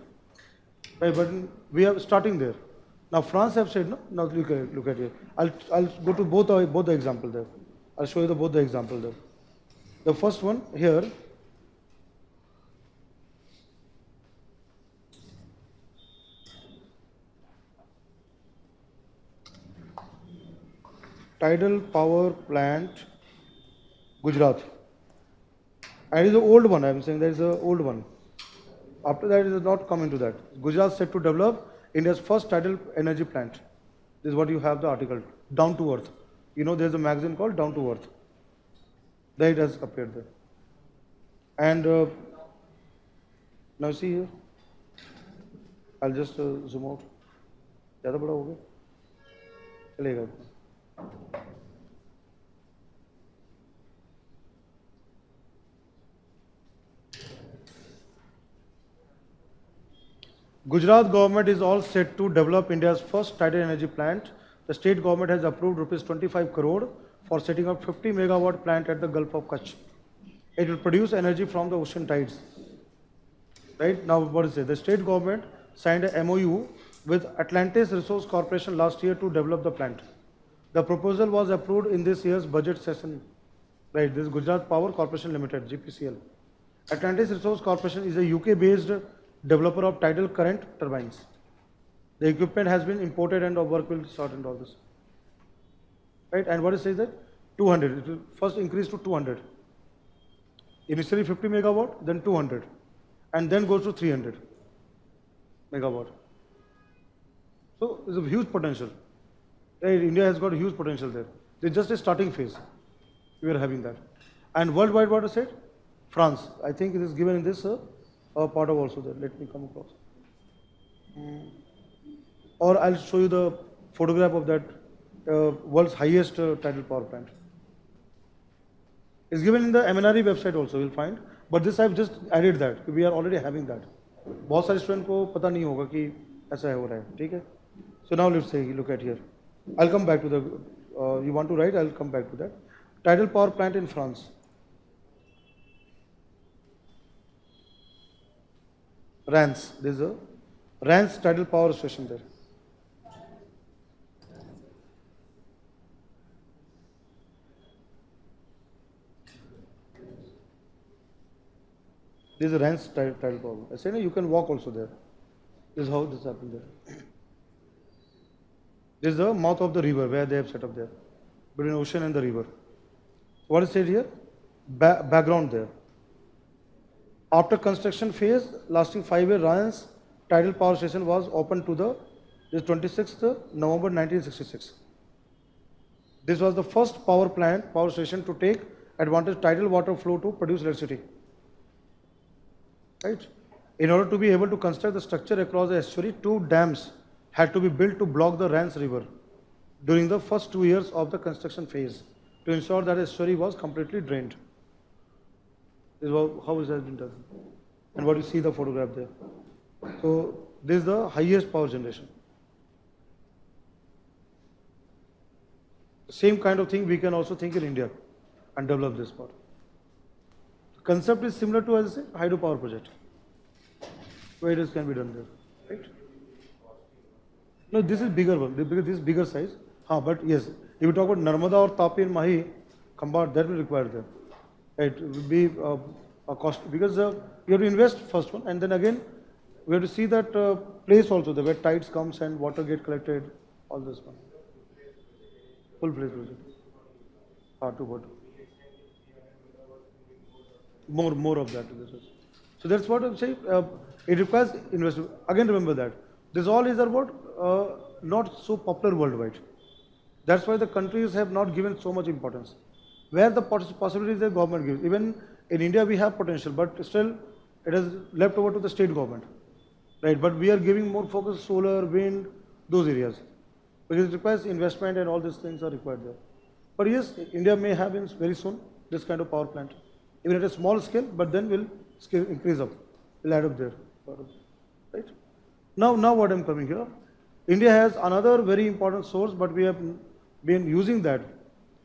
Right? But we are starting there. Now France have said, no? Now look at it. I'll go to both the example there. I'll show you both the example there. The first one here. Tidal power plant, Gujarat. And it is an old one, I'm saying that is an old one. After that, it is not coming to that. Gujarat set to develop India's first tidal energy plant. This is what you have the article, Down to Earth. You know, there's a magazine called Down to Earth. There it has appeared there. And now see here. I'll just zoom out. ज़्यादा बड़ा हो गया? चलेगा. Gujarat government is all set to develop India's first tidal energy plant. The state government has approved rupees 25 crore for setting up 50 megawatt plant at the Gulf of Kutch. It will produce energy from the ocean tides. Right now, what is it? The state government signed a MOU with Atlantis Resource Corporation last year to develop the plant. The proposal was approved in this year's budget session. Right, this is Gujarat Power Corporation Limited, GPCL. Atlantis Resource Corporation is a UK-based developer of tidal current turbines. The equipment has been imported and work will start and all this. Right, and what it says that 200. It will first increase to 200. Initially 50 megawatt, then 200, and then goes to 300 megawatt. So it's a huge potential. India has got a huge potential there. It's just a starting phase. We are having that. And worldwide, what I said? France. I think it is given in this part of also there. Let me come across. Or I'll show you the photograph of that world's highest tidal power plant. It's given in the MNRE website also, you'll find. But this I've just added that. We are already having that. बहुत सारे student को पता नहीं होगा कि ऐसा हो रहा है, ठीक है? So now let's say, look at here. I'll come back to the, you want to write, I'll come back to that. Tidal power plant in France. Reims, there's a Reims tidal power station there. This is a Reims tidal power. I say, no, you can walk also there. This is how this happened there. This is the mouth of the river where they have set up there, between ocean and the river. What is said here? Background there. After construction phase lasting 5 years, Reims tidal power station was opened to the 26th November 1966. This was the first power station to take advantage of tidal water flow to produce electricity. Right? In order to be able to construct the structure across the estuary, 2 dams had to be built to block the Reims river during the first 2 years of the construction phase to ensure that the estuary was completely drained. This is how it has been done. And what you see the photograph there. So this is the highest power generation. Same kind of thing we can also think in India and develop this part. The concept is similar to, as I say, hydropower project, where it can be done there, right? No, this is bigger one, because this is bigger size. But yes, if you talk about Narmada or Tapi and Mahi, Khambat, that will require them. It will be a cost, because you have to invest first one, and then again we have to see that place also, the where tides comes and water get collected, all this one. Full place project. To what? more of that. So that's what I'm saying. It requires investment. Again, remember that this all is about not so popular worldwide. That's why the countries have not given so much importance. Where the possibilities the government gives. Even in India we have potential, but still it is left over to the state government, right? But we are giving more focus solar, wind, those areas, because it requires investment and all these things are required there. But yes, India may have in very soon this kind of power plant, even at a small scale, but then will scale increase up, will add up there, right? Now what I'm coming here, India has another very important source, but we have been using that.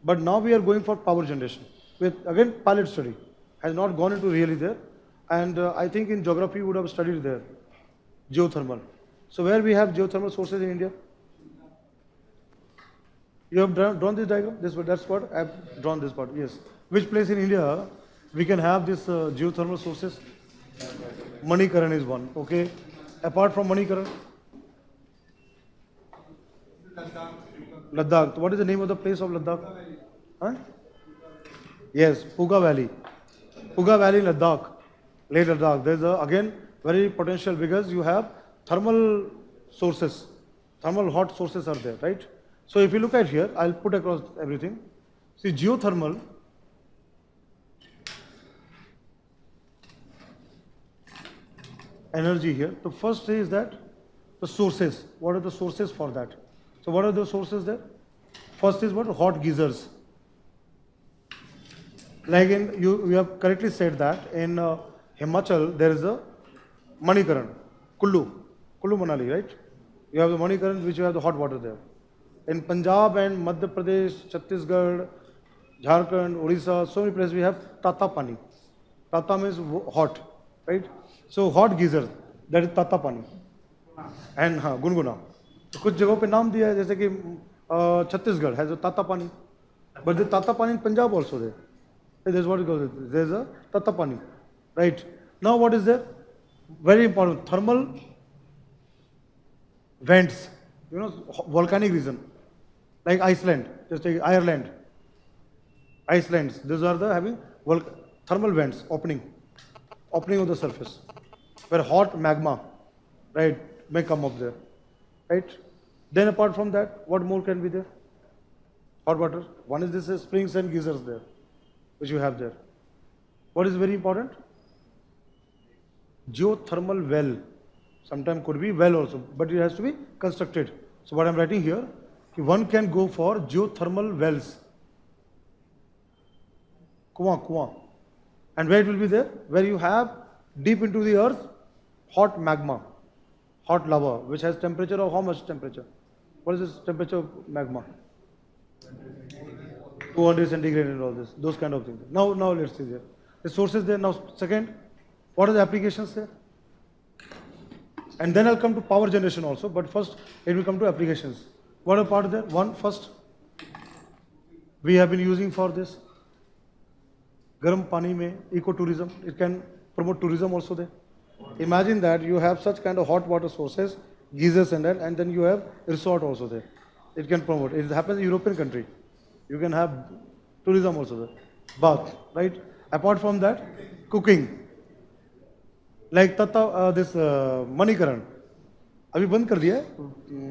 But now we are going for power generation with, again, pilot study. Has not gone into really there. And I think in geography you would have studied there, geothermal. So where we have geothermal sources in India? You have drawn this diagram? That's what I have drawn this part, yes. Which place in India we can have this geothermal sources? Manikaran is one, okay. Apart from Manikaran? Ladakh. What is the name of the place of Ladakh? Huh? Yes, Puga Valley. Puga Valley, Ladakh. Late Ladakh. There's again very potential because you have thermal sources. Thermal hot sources are there, right? So if you look at here, I'll put across everything. See, geothermal energy here. The first is that the sources. What are the sources for that? So what are the sources there? First is what? Hot geysers. Like you have correctly said that in Himachal there is a Manikaran, Kullu Manali, right? You have the Manikaran which you have the hot water there. In Punjab and Madhya Pradesh, Chhattisgarh, Jharkhand, Odisha, so many places we have Tata Pani. Tata means hot, right? So hot geyser, that is Tata Pani. And Gunguna. तो कुछ जगहों पे नाम दिया है जैसे कि Chhattisgarh has a Tata Pani, but the Tata Pani in Punjab also there. There's what it goes. There's a Tata Pani, right? Now what is there? Very important, thermal vents. You know, volcanic region, like Iceland, just take Ireland, Iceland. These are the having thermal vents opening of the surface, where hot magma, right, may come up there, right? Then apart from that, what more can be there? Hot water. One is this springs and geysers there, which you have there. What is very important? Geothermal well. Sometimes could be well also, but it has to be constructed. So what I'm writing here, one can go for geothermal wells. Kuwa. And where it will be there? Where you have deep into the earth, hot magma, hot lava, which has temperature of how much temperature? What is this temperature of magma? 200 centigrade and all this, those kind of things. Now let's see there. The sources there. Now second, what are the applications there? And then I'll come to power generation also, but first it will come to applications. What are part there? One, first, we have been using for this garam pani mein ecotourism. It can promote tourism also there. Imagine that you have such kind of hot water sources, geysers and that, and then you have resort also there. It can promote. It happens in European country. You can have tourism also there. Bath, right? Apart from that, cooking. Like Tata, this Manikaran. Abhi band kar diya hai.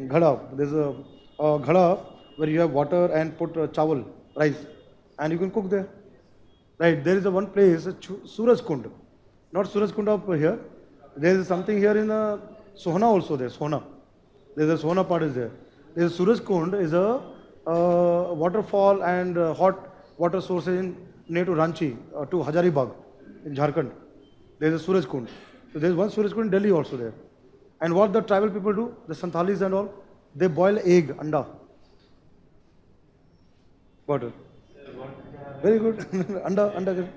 Ghada. There's a ghada where you have water and put chawal, rice, and you can cook there. Right? There is a one place, Suraj Kund. Not Suraj Kund up here. There is something here in Sohna also there. Sohna. There's a Sohna part is there. There's Suraj Kund is a waterfall and hot water source near to Ranchi, to Hazaribagh in Jharkhand. There's a Suraj Kund. So there's one Suraj Kund in Delhi also there. And what the tribal people do, the Santalis and all, they boil egg, anda. Water. Very good. anda.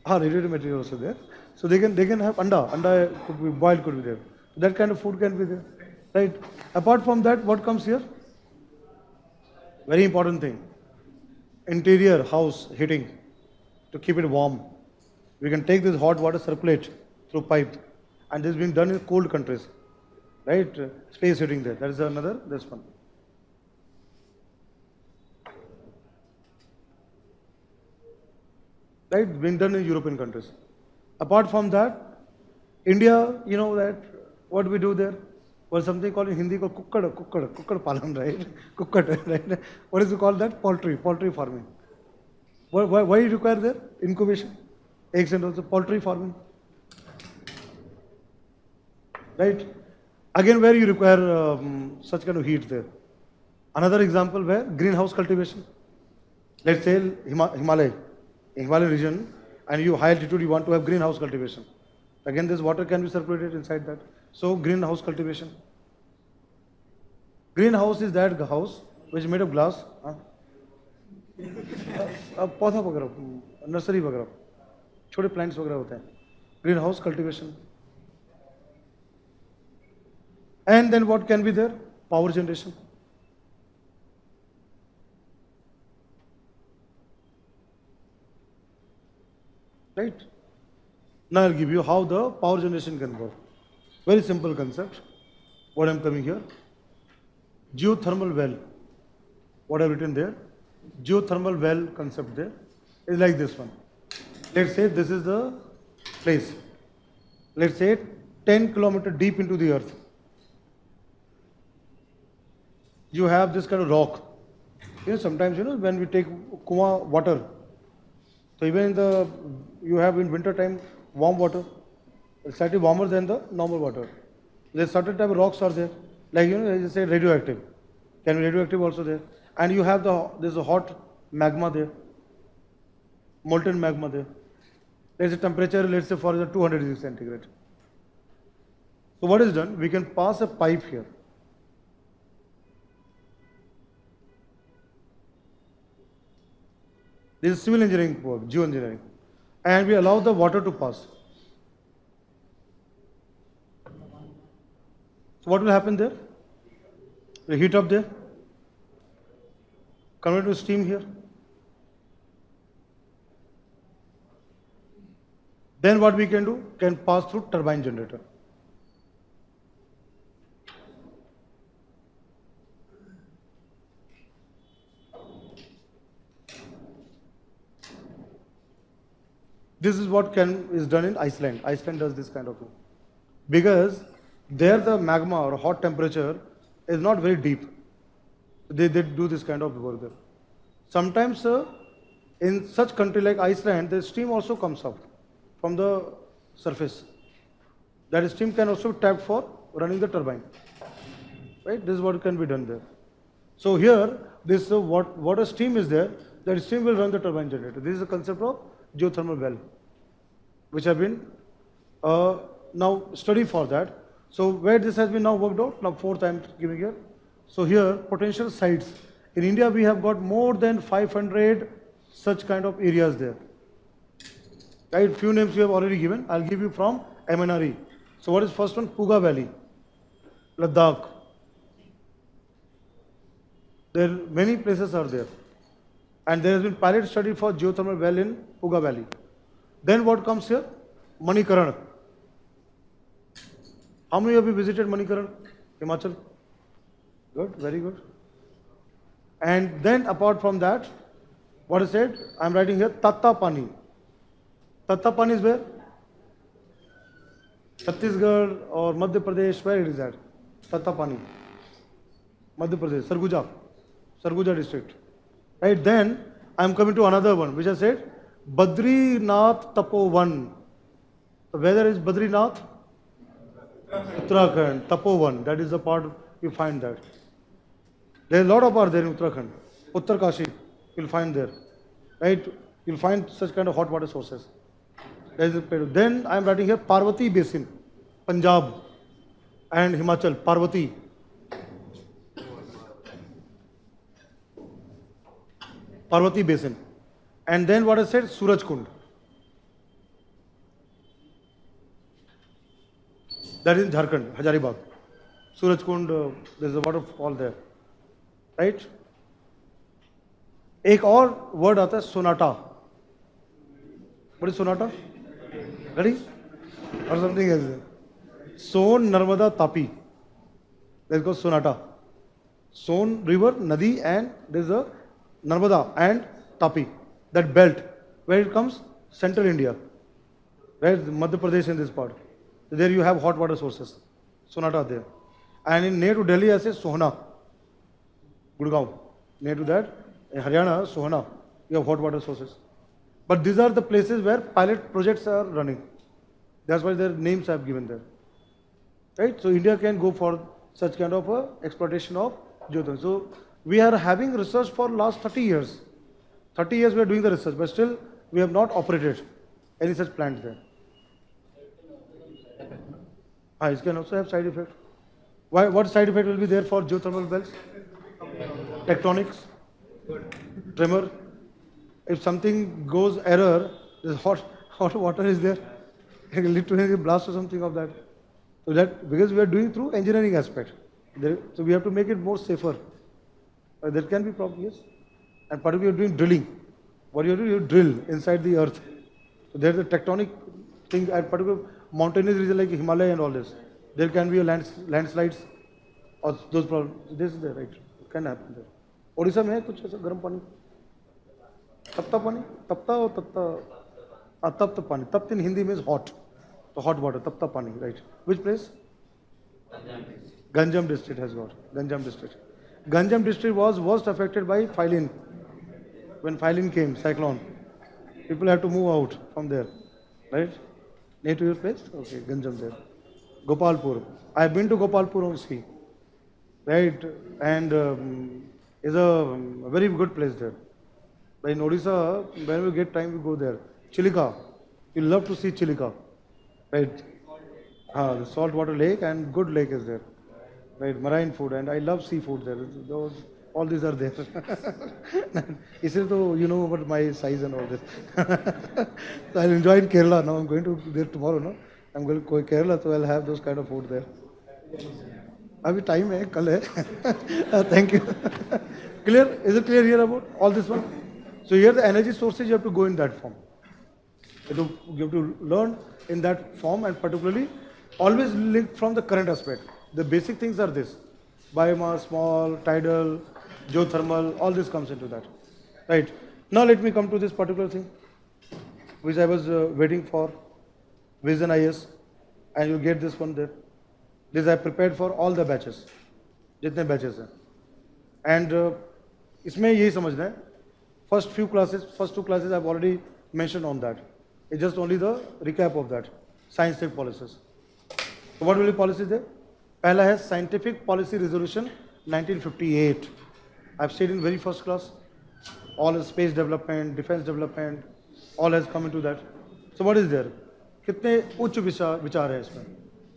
Related material also there. So they can have anda. Anda could be boiled, could be there. That kind of food can be there. Right? Apart from that, what comes here? Very important thing. Interior house heating to keep it warm. We can take this hot water, circulate through pipe, and this is being done in cold countries, right? Space heating there. That is another, this one. right? Being done in European countries. Apart from that, India, you know that what we do there was something called in Hindi called kukkad palan, right? Kukkad, right? What is it called that? Poultry farming. Why you require there? Incubation, eggs and also poultry farming, right? Again, where you require such kind of heat there. Another example where greenhouse cultivation. Let's say Himalaya region, and you high altitude, you want to have greenhouse cultivation. Again, this water can be circulated inside that. So greenhouse cultivation. Greenhouse is that house which is made of glass. पौधा वगैरह, nursery वगैरह, छोटे plants वगैरह होते हैं. Green house cultivation. And then what can be there? Power generation. Right? Now I'll give you how the power generation can work. Very simple concept. What I'm coming here. Geothermal well. What I've written there. Geothermal well concept there is like this one. Let's say this is the place. Let's say 10 kilometers deep into the earth. You have this kind of rock. You know, sometimes, you know, when we take Kuma water, so even you have in winter time warm water, it's slightly warmer than the normal water. There's certain type of rocks are there, like, you know, as you say, radioactive. Can be radioactive also there. And you have there's a hot magma there, molten magma there. There's a temperature, let's say for the 200 degrees centigrade. So what is done? We can pass a pipe here. This is civil engineering work, geoengineering. And we allow the water to pass. So what will happen there? We heat up there, convert to steam here. Then what we can do? Can pass through turbine generator. This is what is done in Iceland. Iceland does this kind of thing. Because there the magma or hot temperature is not very deep. They do this kind of work there. Sometimes in such country like Iceland, the steam also comes up from the surface. That steam can also be tapped for running the turbine. Right? This is what can be done there. So here, this what a steam is there, that steam will run the turbine generator. This is the concept of geothermal well, which have been now studied for that. So where this has been now worked out, now 4th I'm giving here. So here, potential sites. In India, we have got more than 500 such kind of areas there. Right, few names you have already given. I'll give you from MNRE. So what is first one? Puga Valley, Ladakh. There many places are there. And there has been pilot study for geothermal well in Puga Valley. Then what comes here? Manikaran. How many of you visited Manikaran? Himachal? Good, very good. And then apart from that, what is said? I am writing here Tattapani. Tattapani is where? Chhattisgarh or Madhya Pradesh, where it is at? Tattapani. Madhya Pradesh, Sarguja district. Right, then I am coming to another one, which I said Badrinath Tapovan. So whether is Badrinath? Uttarakhand, Tapovan, that is the part you find that. There is a lot of are there in Uttarakhand. Uttarkashi, you'll find there. Right? You'll find such kind of hot water sources. Then I am writing here Parvati Basin, Punjab and Himachal, Parvati. Parvati Basin. And then what I said, Surajkund. That is in Jharkhand, Hazaribagh. Surajkund, there is a waterfall there. Right? एक और word आता है sonata. What is sonata? Ready? Or something else. Son, Narmada, Tapi. Let's go sonata. Son, river, Nadi, and there is a Narmada and Tapi. That belt. Where it comes? central India, right? Madhya Pradesh in this part. So there you have hot water sources, Sonata there. And in near to Delhi, I say Sohna, Gurgaon. Near to that, in Haryana, Sohna, you have hot water sources. But these are the places where pilot projects are running. That's why their names I have given there. Right? So India can go for such kind of exploitation of geothermal. So we are having research for last 30 years. 30 years we are doing the research, but still we have not operated any such plant there. It can also have side effect. Why? What side effect will be there for geothermal wells? Tectonics, tremor. If something goes error, this hot water is there. It will lead to a blast or something of that. So that because we are doing through engineering aspect, so we have to make it more safer. There can be problems, yes. And particularly you are doing drilling. What you do, you drill inside the earth. So there is a tectonic thing at particular mountainous region like Himalaya and all this. There can be a landslides or those problems. This is there, right? It can happen there. Odisha में है कुछ ऐसा गर्म पानी, तपता पानी, तपता और तपता, तप्त पानी. Tapt in Hindi means hot. So hot water, tapta pani, right? Which place? Ganjam district has got. Ganjam district. Ganjam district was worst affected by Phylline. When Phylline came, cyclone, people had to move out from there, right? Near to your place? Okay, Ganjam there. Gopalpur. I have been to Gopalpur on sea, right? And is a very good place there. But in Odisha, when we get time, we go there. Chilika. You love to see Chilika. Right, the saltwater lake and good lake is there, right? Marine food and I love seafood there. Those, all these are there. Isn't though you know about my size and all this. So I'll enjoy in Kerala now. I'm going to there tomorrow. No, I'm going to Kerala, so I'll have those kind of food there. Abhi time hai, kal hai. Thank you. Clear? Is it clear here about all this one? So here the energy sources you have to go in that form. You have to learn in that form and particularly always linked from the current aspect. The basic things are this: biomass, small, tidal, geothermal, all this comes into that. Right. Now let me come to this particular thing which I was waiting for, Vision IAS, and you get this one there. This I prepared for all the batches, जितने batches हैं. And इसमें यही समझना है. First two classes I've already mentioned on that. It's just only the recap of that. Scientific policies. So what will be policies there? Pehla has Scientific Policy Resolution 1958. I've said in very first class, all is space development, defense development, all has come into that. So what is there? कितने उच्च विचार है इसमें?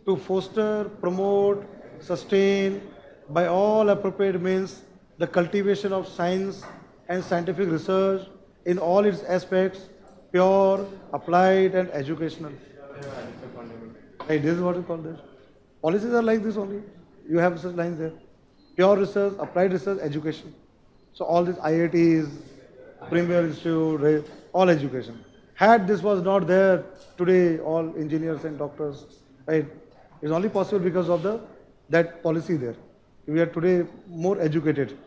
To foster, promote, sustain by all appropriate means the cultivation of science and scientific research in all its aspects, pure, applied and educational. Hey, this is what we call this. Policies are like this only. You have such lines there. Pure research, applied research, education. So all these IITs, Premier Institute, all education. Had this was not there, today all engineers and doctors, right? It's only possible because of that policy there. We are today more educated,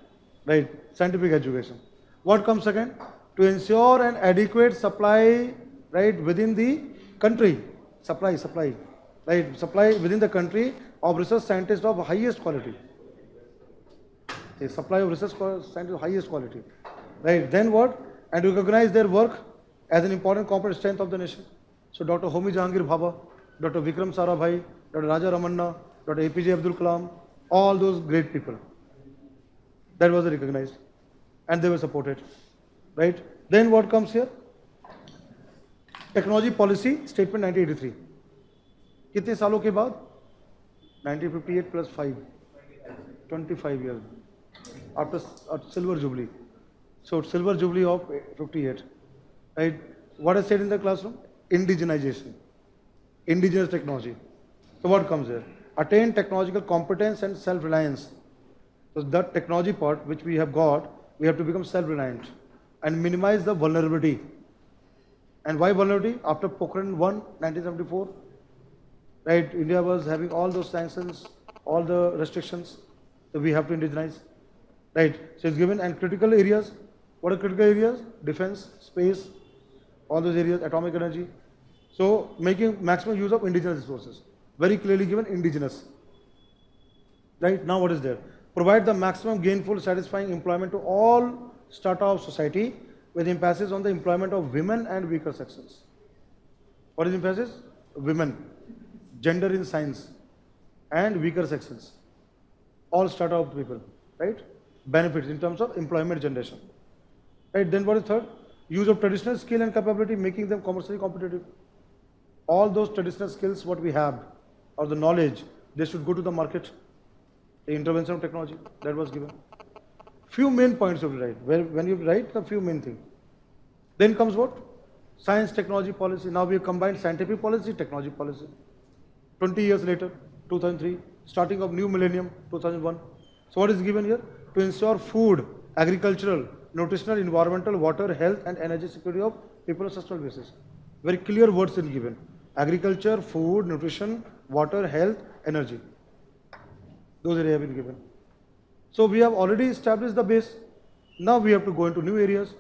right? Scientific education. What comes second? To ensure an adequate supply, right, within the country. Supply, right? Supply within the country of research scientists of highest quality. A supply of research scientists of highest quality, right? Then what? And recognize their work as an important component strength of the nation. So Dr. Homi Jahangir Bhabha, Dr. Vikram Sarabhai, Dr. Raja Ramanna, Dr. APJ Abdul Kalam, all those great people. That was recognized and they were supported, right? Then what comes here? Technology Policy Statement 1983. कितने सालों के बाद? 1958 plus 5, 25 years. After Silver Jubilee. So Silver Jubilee of 58, right? What I said in the classroom? Indigenization, indigenous technology. So what comes here? Attain technological competence and self-reliance. So that technology part which we have got, we have to become self-reliant and minimize the vulnerability. And why vulnerability? After Pokhran 1, 1974, right? India was having all those sanctions, all the restrictions. So we have to indigenize, right? So it's given and critical areas. What are critical areas? Defense, space, all those areas, atomic energy. So making maximum use of indigenous resources. Very clearly given indigenous. Right, now what is there? Provide the maximum gainful, satisfying employment to all strata of society with emphasis on the employment of women and weaker sexes. What is emphasis? Women, gender in science, and weaker sexes. All strata of people, right? Benefits in terms of employment generation. Right, then what is third? Use of traditional skill and capability, making them commercially competitive. All those traditional skills what we have, or the knowledge, they should go to the market. The intervention of technology, that was given. Few main points you have to write. When you write, the few main things. Then comes what? Science, technology, policy. Now we have combined scientific policy, technology policy. 20 years later, 2003, starting of new millennium, 2001. So what is given here? To ensure food, agricultural, nutritional, environmental, water, health and energy security of people on a sustainable basis. Very clear words in given. Agriculture, food, nutrition, water, health, energy. Those areas have been given. So we have already established the base. Now we have to go into new areas,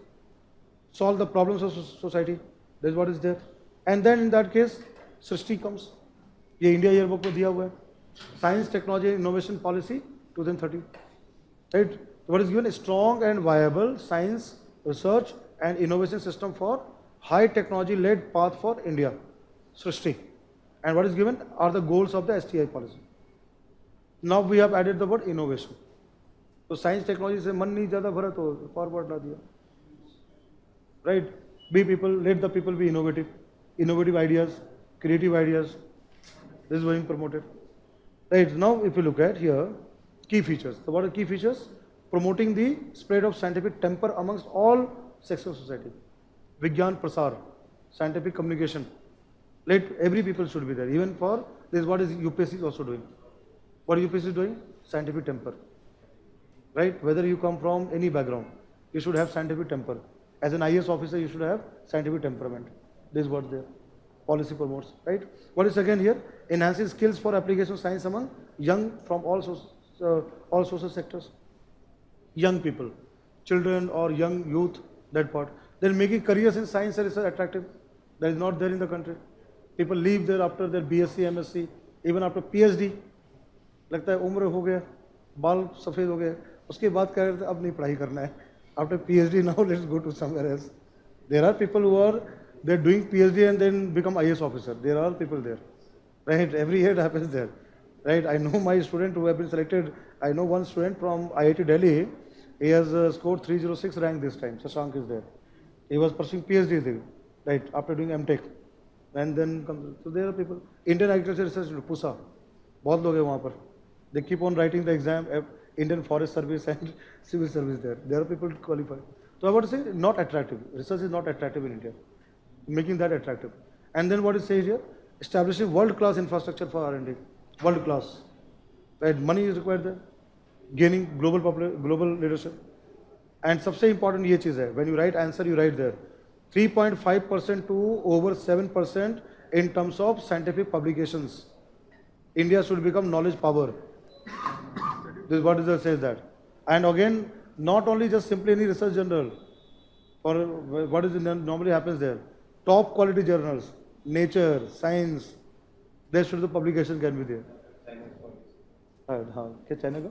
solve the problems of society. That is what is there. And then in that case, Srishti comes. ये India yearbook में दिया हुआ है. Science, Technology, Innovation Policy 2013. Right? So what is given? A strong and viable science, research and innovation system for high technology-led path for India. Srishti. And what is given are the goals of the STI policy. Now we have added the word innovation. So science technology से मन नहीं ज़्यादा भरा तो forward ला दिया. Right? Be people, let the people be innovative. Innovative ideas, creative ideas. This is being promoted. Right? Now if you look at here, key features. So what are key features? Promoting the spread of scientific temper amongst all sections of society. Vigyan Prasar, scientific communication. Let every people should be there. Even for this is what is UPSC is also doing. What UPSC is doing? Scientific temper. Right? Whether you come from any background, you should have scientific temper. As an IAS officer, you should have scientific temperament. This is what their policy promotes. Right? What is second here? Enhancing skills for application of science among young from all social sectors. Young people, children or young youth, that part. Then making careers in science and research attractive. That is not there in the country. People leave there after their BSc, MSc, even after PhD. लगता है उम्र हो गया, बाल सफ़ेद हो गए, उसके बाद कह रहे थे अब नहीं पढ़ाई करना है. After PhD now let's go to somewhere else. There are people who are they're doing PhD and then become IAS officer. There are people there, right? Every year it happens there, right? I know my student who have been selected. I know one student from IIT Delhi. He has scored 306 rank this time. Shashank is there. He was pursuing PhD there, right? After doing MTech, and then comes. So there are people. Indian Agriculture Research Pusa, बहुत लोग हैं वहाँ पर. They keep on writing the exam. Indian Forest Service and Civil Service there. There are people qualified. So I want to say not attractive. Research is not attractive in India. Making that attractive. And then what is said here? Establishing world-class infrastructure for R&D. World-class. Right? Money is required there. Gaining global leadership. And सबसे important ये चीज़ है. When you write answer, you write there. 3.5% to over 7% in terms of scientific publications. India should become knowledge power. This is what it says that. And again, not only just simply any research journal, or what is normally happens there. Top quality journals, Nature, Science, there should the publication can be there. क्या China का?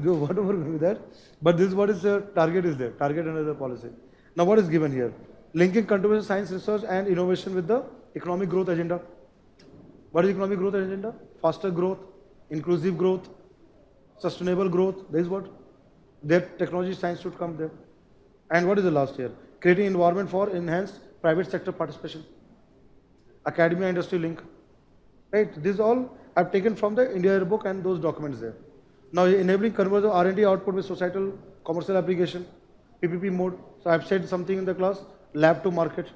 Whatever will be that. But this is what is target is there. Target and other policy. Now what is given here? Linking continuous science research and innovation with the economic growth agenda. What is economic growth agenda? Faster growth, inclusive growth, sustainable growth. This is what their technology science should come there. And what is the last year? Creating environment for enhanced private sector participation. Academia industry link. Right? This all I've taken from the India Yearbook and those documents there. Now enabling conversion of R&D output with societal commercial application, PPP mode. So I've said something in the class, lab to market.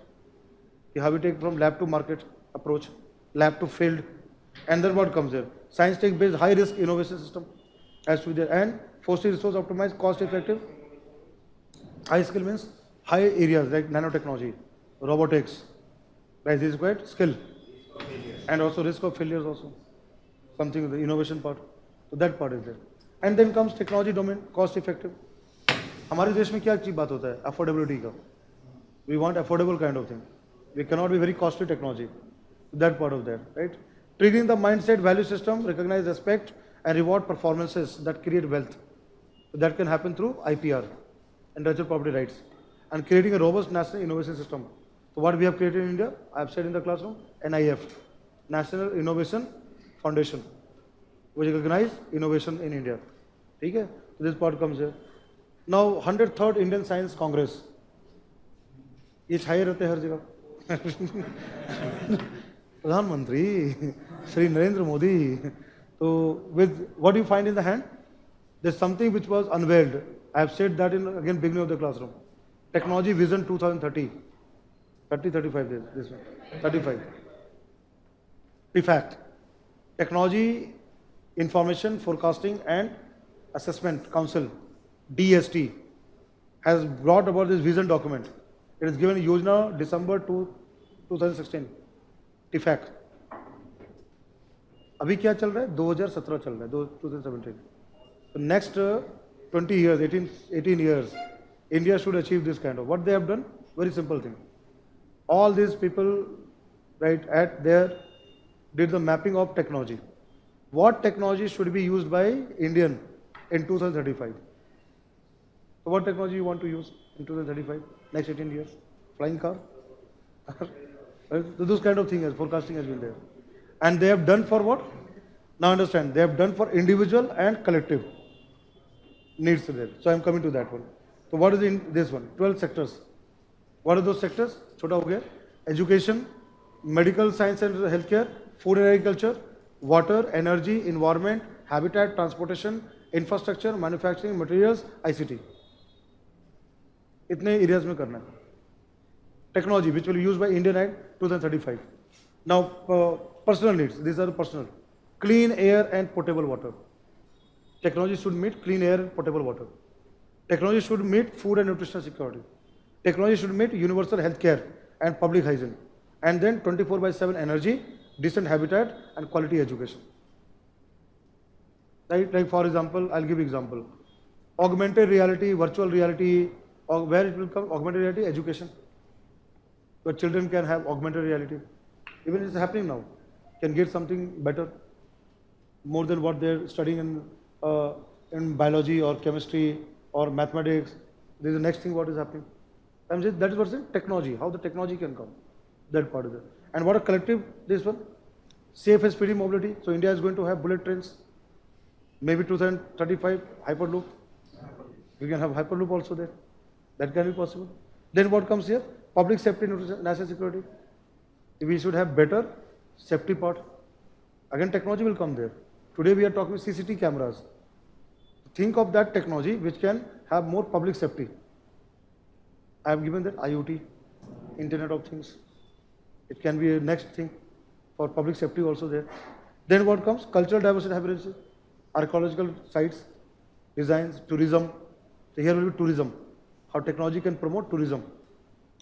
How we take from lab to market approach, lab to field. And then what comes there? Science tech based high risk innovation system has to be there. And fostering resource optimized, cost effective. High skill means high areas like nanotechnology, robotics. Right, this is quite skill. And also risk of failures also. Something with the innovation part. So that part is there. And then comes technology domain, cost effective. हमारे देश में क्या चीज बात होता है affordability का. We want affordable kind of thing. We cannot be very costly technology. That part of that, right? Triggering the mindset, value system, recognize, respect, and reward performances that create wealth. So that can happen through IPR, intellectual property rights, and creating a robust national innovation system. So what we have created in India, I have said in the classroom, NIF, National Innovation Foundation, which recognize innovation in India. Okay? So this part comes here. Now 103rd Indian Science Congress. ये छाए रहते हैं हर जगह. प्रधानमंत्री Shri Narendra Modi. So with what you find in the hand, there's something which was unveiled. I have said that in again beginning of the classroom. Technology Vision 2030. 35 days. This one. 35. TFACT. Technology Information Forecasting and Assessment Council, DST, has brought about this vision document. It is given in Yojana December 2016. TFACT. अभी क्या चल रहा है 2017 चल रहा है 2017. So next 20 years, 18 years, India should achieve this kind of. What they have done? Very simple thing. All these people, right, at there did the mapping of technology. What technology should be used by Indian in 2035? So what technology you want to use in 2035? Next 18 years? Flying car? So those kind of things, forecasting has been there. And they have done for what? Now understand, they have done for individual and collective needs there. So I am coming to that one. So what is in this one? 12 sectors. What are those sectors? Chota ho gaya. Education, medical science and healthcare, food and agriculture, water, energy, environment, habitat, transportation, infrastructure, manufacturing, materials, ICT. इतने areas में करना है. Technology which will be used by Indian Act 2035. Now personal needs. These are personal. Clean air and potable water. Technology should meet clean air and potable water. Technology should meet food and nutritional security. Technology should meet universal health care and public hygiene. And then 24/7 energy, decent habitat and quality education. Right? Like for example, I'll give example. Augmented reality, virtual reality, or where it will come, augmented reality, education. So children can have augmented reality. Even it's happening now. Can get something better, more than what they're studying in biology or chemistry or mathematics. This is the next thing what is happening. I'm saying that is what's in technology, how the technology can come. That part of it. And what a collective, this one, safe and speedy mobility. So India is going to have bullet trains. Maybe 2035, Hyperloop. We can have Hyperloop also there. That can be possible. Then what comes here? Public safety, national security. We should have better safety part. Again, technology will come there. Today we are talking CCTV cameras. Think of that technology which can have more public safety. I have given that IoT, Internet of Things. It can be a next thing for public safety also there. Then what comes? Cultural diversity, vibrancy, archaeological sites, designs, tourism. So here will be tourism. How technology can promote tourism.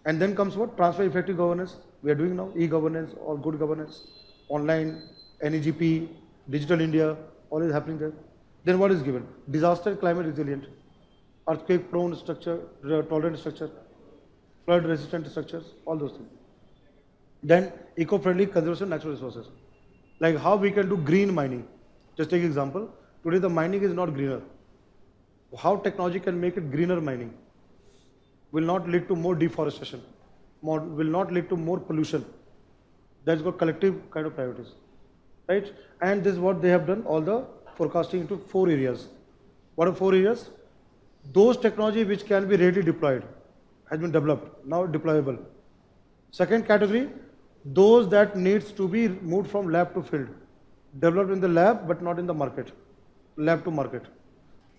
And then comes what? Transfer effective governance. We are doing now e-governance or good governance, online, NEGP, Digital India, all is happening there. Then what is given? Disaster, climate resilient, earthquake prone structure, tolerant structure, flood resistant structures, all those things. Then eco-friendly conservation natural resources. Like how we can do green mining. Just take example. Today the mining is not greener. How technology can make it greener mining will not lead to more deforestation, will not lead to more pollution. That's got collective kind of priorities, right? And this is what they have done, all the forecasting into 4 areas. What are 4 areas? Those technology which can be readily deployed has been developed, now deployable. Second category, those that needs to be moved from lab to field, developed in the lab but not in the market, lab to market.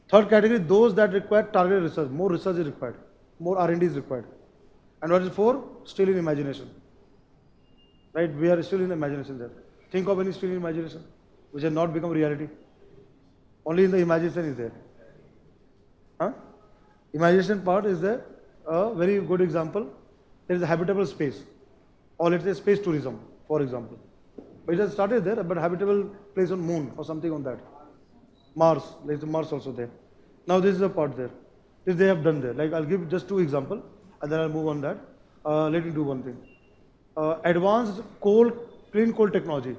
Third category, those that require targeted research, more research is required, more R&D is required. And what is 4? Still in imagination. Right? We are still in imagination there. Think of any still in imagination which has not become reality. Only in the imagination is there. Huh? Imagination part is there. A very good example. There is a habitable space, or let's say space tourism, for example. But it has started there, but habitable place on moon or something on that. Mars, there is Mars also there. Now this is a part there. This they have done there. Like I'll give just two examples, and then I'll move on that. Let me do one thing. Advanced clean coal technology.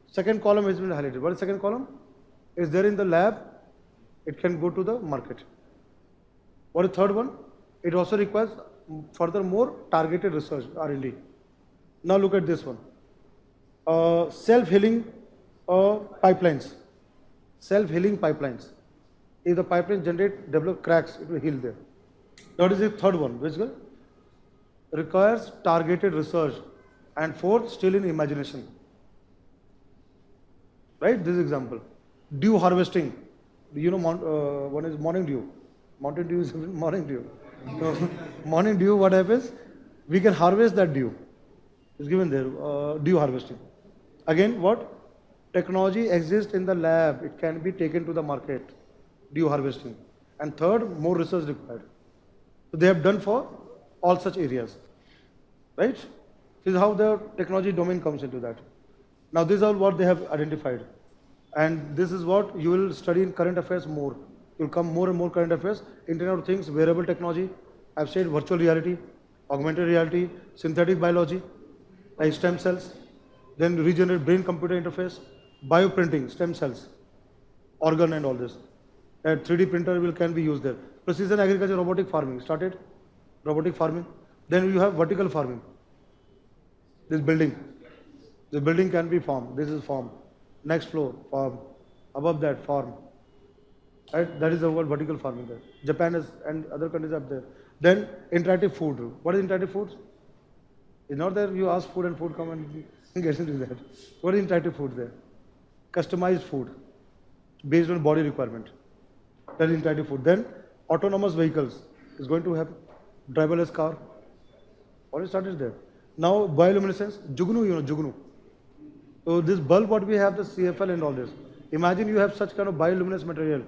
Second column has been highlighted. What is second column? Is there in the lab? It can go to the market. What is third one? It also requires furthermore targeted research, R&D. Now look at this one. Self-healing pipelines. Self-healing pipelines. If the pipeline develop cracks, it will heal there. That is the third one, which requires targeted research. And fourth, still in imagination. Right? This example. Dew harvesting. You know, one is morning dew. Mountain dew is morning dew. So, morning dew, what happens? We can harvest that dew. It's given there, dew harvesting. Again, what? Technology exists in the lab. It can be taken to the market. Dew harvesting. And third, more research required. So they have done for all such areas. Right? This is how the technology domain comes into that. Now, this is all what they have identified. And this is what you will study in current affairs more. You will come more and more current affairs, Internet of Things, wearable technology. I've said virtual reality, augmented reality, synthetic biology, like stem cells, then regenerate brain-computer interface, bioprinting, stem cells, organ and all this. That 3D printer can be used there. Precision agriculture, robotic farming, started, robotic farming. Then you have vertical farming. This building can be farm. This is farm. Next floor, farm. Above that, farm. Right? That is the word vertical farming there. Japan is, and other countries up there. Then interactive food. What is interactive food? It's not that you ask food and food come and get into that. What is interactive food there? Customized food based on body requirement. That is interactive food. Then autonomous vehicles is going to have driverless car. Already started there. Now bioluminescence, Jugnu, you know, Jugnu. So this bulb what we have, the CFL and all this. Imagine you have such kind of bioluminescent material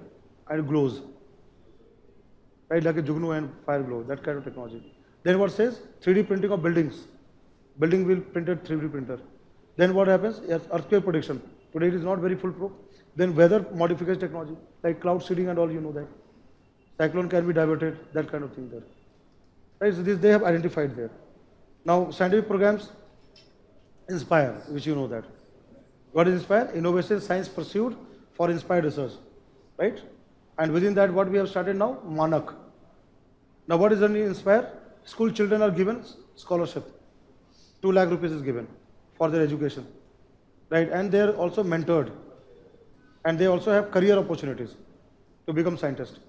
and it glows. Right, like a Jugnu and fire glow, that kind of technology. Then what says? 3D printing of buildings. Building will printed 3D printer. Then what happens? Yes, earthquake prediction. Today it is not very foolproof. Then weather modification technology, like cloud seeding and all, you know that. Cyclone can be diverted, that kind of thing there. Right, so this they have identified there. Now scientific programs, Inspire, which you know that. What is Inspire? Innovation science pursued for inspired research. Right? And within that, what we have started now? Manak. Now what is the Inspire? School children are given scholarship. 2 lakh rupees is given for their education. Right? And they are also mentored. And they also have career opportunities to become scientists.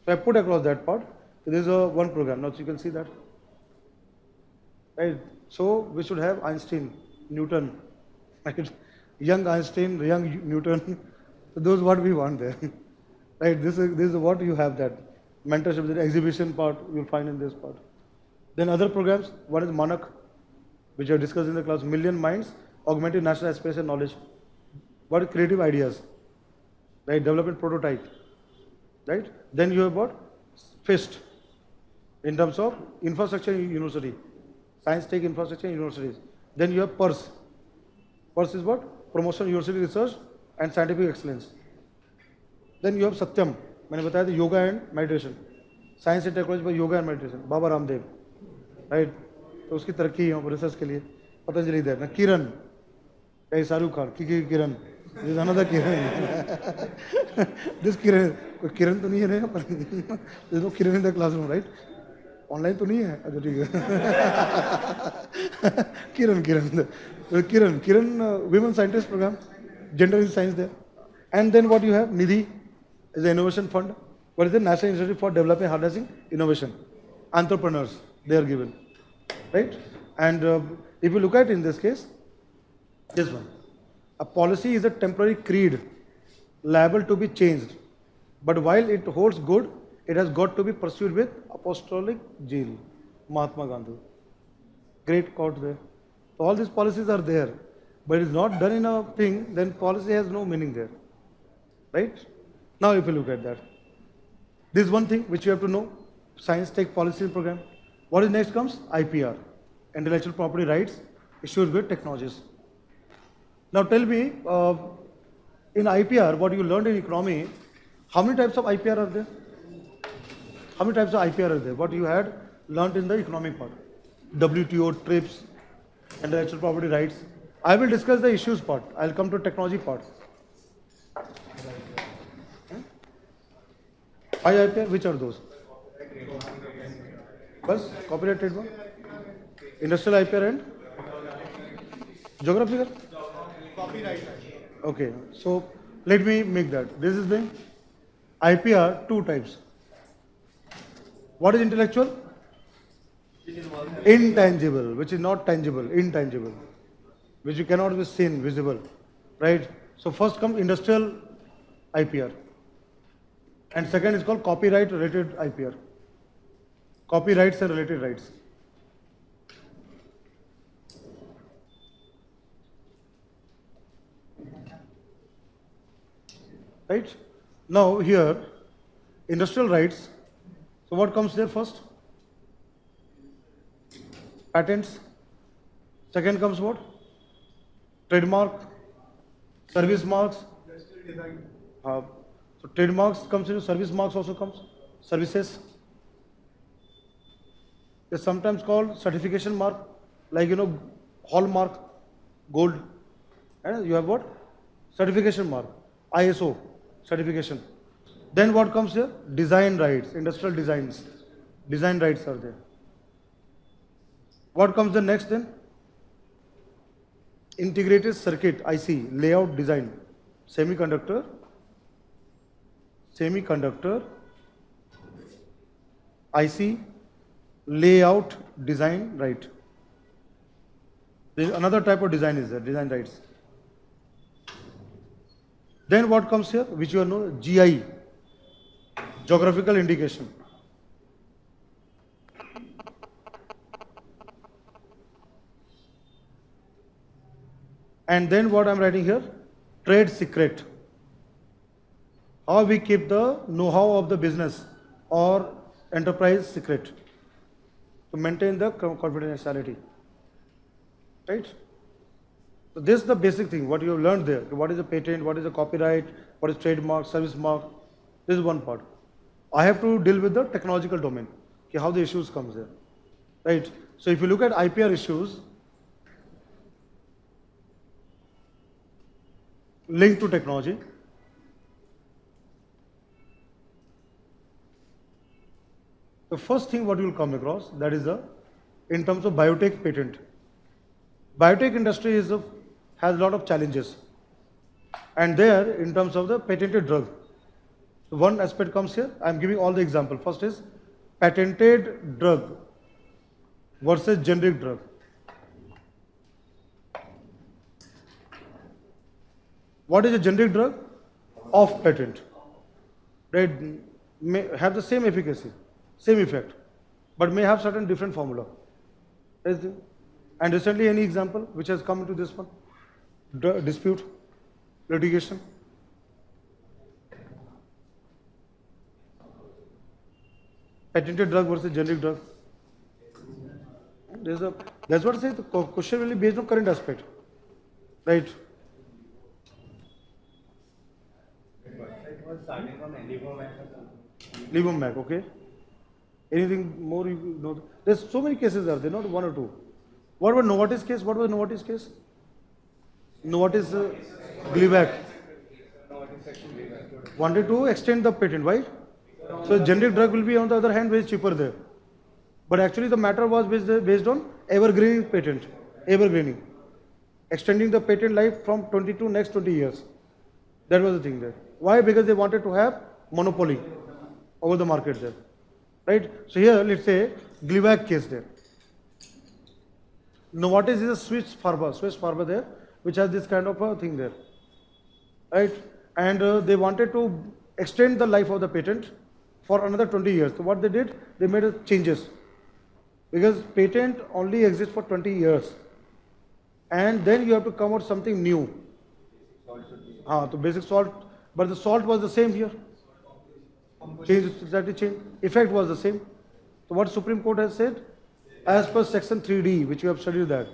So I put across that part. So this is one program. Now so you can see that. Right? So we should have Einstein, Newton, right? Young Einstein, young Newton. So those what we want there. Right? This is what you have that. Mentorship, the exhibition part you'll find in this part. Then other programs, one is Manak, which I discussed in the class, Million Minds, Augmented National Aspiration Knowledge. What is creative ideas? Right? Development prototype. Right? Then you have what? FIST, in terms of infrastructure in university. Science tech infrastructure in universities. Then you have PERS. PERS is what? Promotion University Research and Scientific Excellence. Then you have Satyam. मैंने बताया था yoga and meditation. Science and technology by yoga and meditation. Baba Ramdev. Right? तो उसकी तरक्की है यहाँ research के लिए. पतंजलि देव. ना किरण. कहीं शाहरुख खान. किरण. This is another Kiran. This Kiran. कोई किरण तो नहीं है ना यहाँ पर. There is no Kiran in the classroom, right? Online तो नहीं है. अच्छा ठीक है. किरण women scientist program, gender in science there. And then what you have? Nidhi is the innovation fund. What is the National Institute for Developing Harnessing Innovation? Entrepreneurs, they are given, right? And if you look at in this case, this one, a policy is a temporary creed liable to be changed, but while it holds good, it has got to be pursued with apostolic zeal. Mahatma Gandhi. Great quote there. So all these policies are there, but it is not done in a thing, then policy has no meaning there. Right? Now if you look at that. This is one thing which you have to know. Science Tech Policy Program. What is next comes? IPR. Intellectual Property Rights issued with technologies. Now tell me, in IPR, what you learned in economy, how many types of IPR are there? How many types of IPR are there? What you had learned in the economic part, WTO, TRIPS, intellectual property rights. I will discuss the issues part. I'll come to technology part. IPR, which are those? Bus, copyright trademark, industrial IPR and geographical? Copyright. Okay, so let me make that. This is the IPR, two types. What is intellectual? Intangible, which is not tangible, intangible, which you cannot be seen, visible, right? So first comes industrial IPR, and second is called copyright related IPR, copyrights and related rights. Right? Now here, industrial rights. So what comes there first? Patents. Second comes what? Trademark, service marks. So trademarks comes into service marks also comes. Services. They're sometimes called certification mark, like hallmark, gold. And you have what? Certification mark, ISO certification. Then what comes here? Design rights, industrial designs. Design rights are there. What comes the next then? Integrated circuit, IC, layout design, semiconductor, IC, layout design right. There is another type of design is there, design rights. Then what comes here, which you know, GI, geographical indication. And then what I'm writing here, trade secret. How we keep the know-how of the business or enterprise secret to maintain the confidentiality. Right? So this is the basic thing, what you have learned there. What is a patent, what is a copyright, what is trademark, service mark. This is one part. I have to deal with the technological domain, okay, how the issues comes there. Right? So if you look at IPR issues, linked to technology, the first thing what you will come across, that is in terms of biotech patent. Biotech industry has a lot of challenges, and there in terms of the patented drug, so one aspect comes here. I am giving all the example. First is patented drug versus generic drug. What is a generic drug? Off patent. Right? May have the same efficacy, same effect, but may have certain different formula. And recently, any example which has come into this one? Dispute, litigation. Patented drug versus generic drug. That's what I say. The question really based on current aspect, right? Levomac, okay. Anything more you know? There's so many cases are there, not one or two. What about Novartis case? What was Novartis case? Novartis Gleevec wanted to extend the patent. Why? So generic drug will be on the other hand very cheaper there. But actually the matter was based on evergreening patent, evergreening, extending the patent life from 20 to next 20 years. That was the thing there. Why? Because they wanted to have monopoly over the market there, right? So here, let's say Gleevec case there. Novartis is a Swiss pharma there, which has this kind of a thing there, right? And they wanted to extend the life of the patent for another 20 years. So what they did, they made changes, because patent only exists for 20 years, and then you have to come out something new. The basic salt, but the salt was the same here. Change, effect was the same. So what Supreme Court has said, as per section 3D, which you have studied that,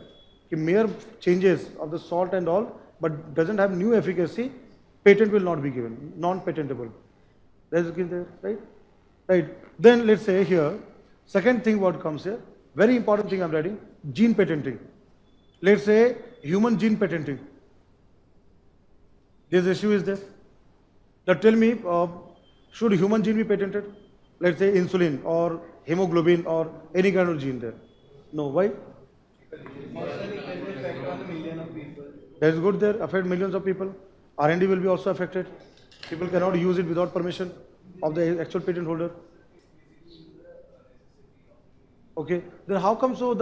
mere changes of the salt and all, but doesn't have new efficacy, patent will not be given, non-patentable. That's there, right? right? Then let's say here, second thing what comes here, very important thing I'm writing, gene patenting. Let's say human gene patenting. This issue is there. Now tell me, should human gene be patented? Let's say insulin or hemoglobin or any kind of gene there. No, why? That's good there, affect millions of people. R&D will be also affected. People cannot use it without permission of the actual patent holder. Okay, then how come so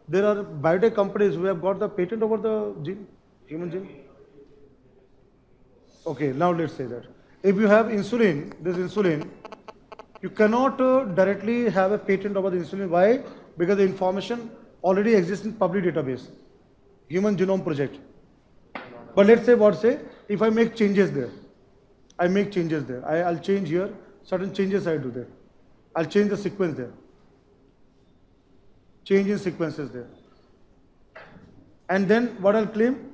there are biotech companies who have got the patent over the gene, human gene? Okay, now let's say that. If you have insulin, this insulin, you cannot directly have a patent over the insulin. Why? Because the information already exists in public database, Human Genome Project. But let's say what say, if I make changes there, I'll change here, certain changes I do there. I'll change the sequence there. Change in sequences there. And then what I'll claim,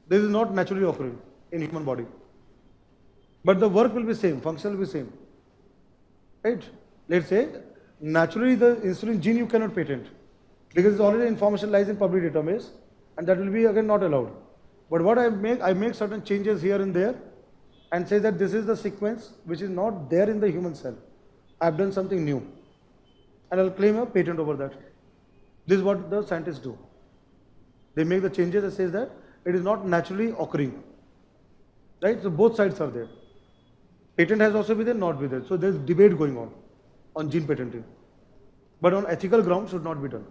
this is not naturally occurring in human body. But the work will be same, function will be same. Right? Let's say, naturally the insulin gene you cannot patent because already information lies in public database and that will be again not allowed. But what I make certain changes here and there and say that this is the sequence which is not there in the human cell. I've done something new and I'll claim a patent over that. This is what the scientists do. They make the changes that says that it is not naturally occurring. Right? So both sides are there. Patent has also been there, not be there. So there's debate going on gene patenting. But on ethical grounds should not be done.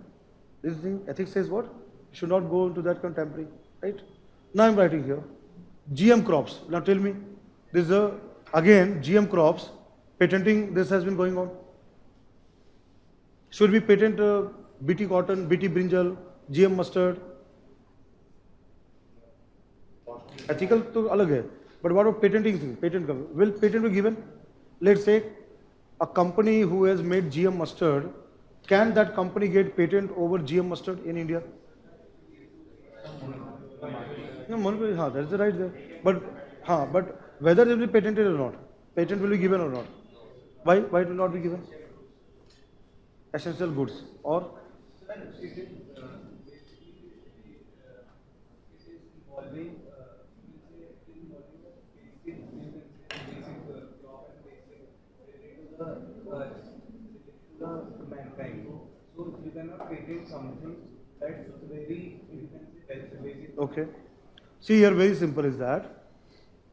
This thing, ethics says what? Should not go into that contemporary. Right? Now I'm writing here. GM crops. Now tell me, this is again GM crops, patenting this has been going on. Should we patent BT cotton, BT brinjal, GM mustard? Ethical to alag hai. But what about patenting thing? Will patent be given? Let's say a company who has made GM mustard, can that company get patent over GM mustard in India? No, that's the right there. But whether it will be patented or not, patent will be given or not. Why it will not be given? Essential goods or mankind. So you cannot patent something that's very basic. okay. See here, very simple is that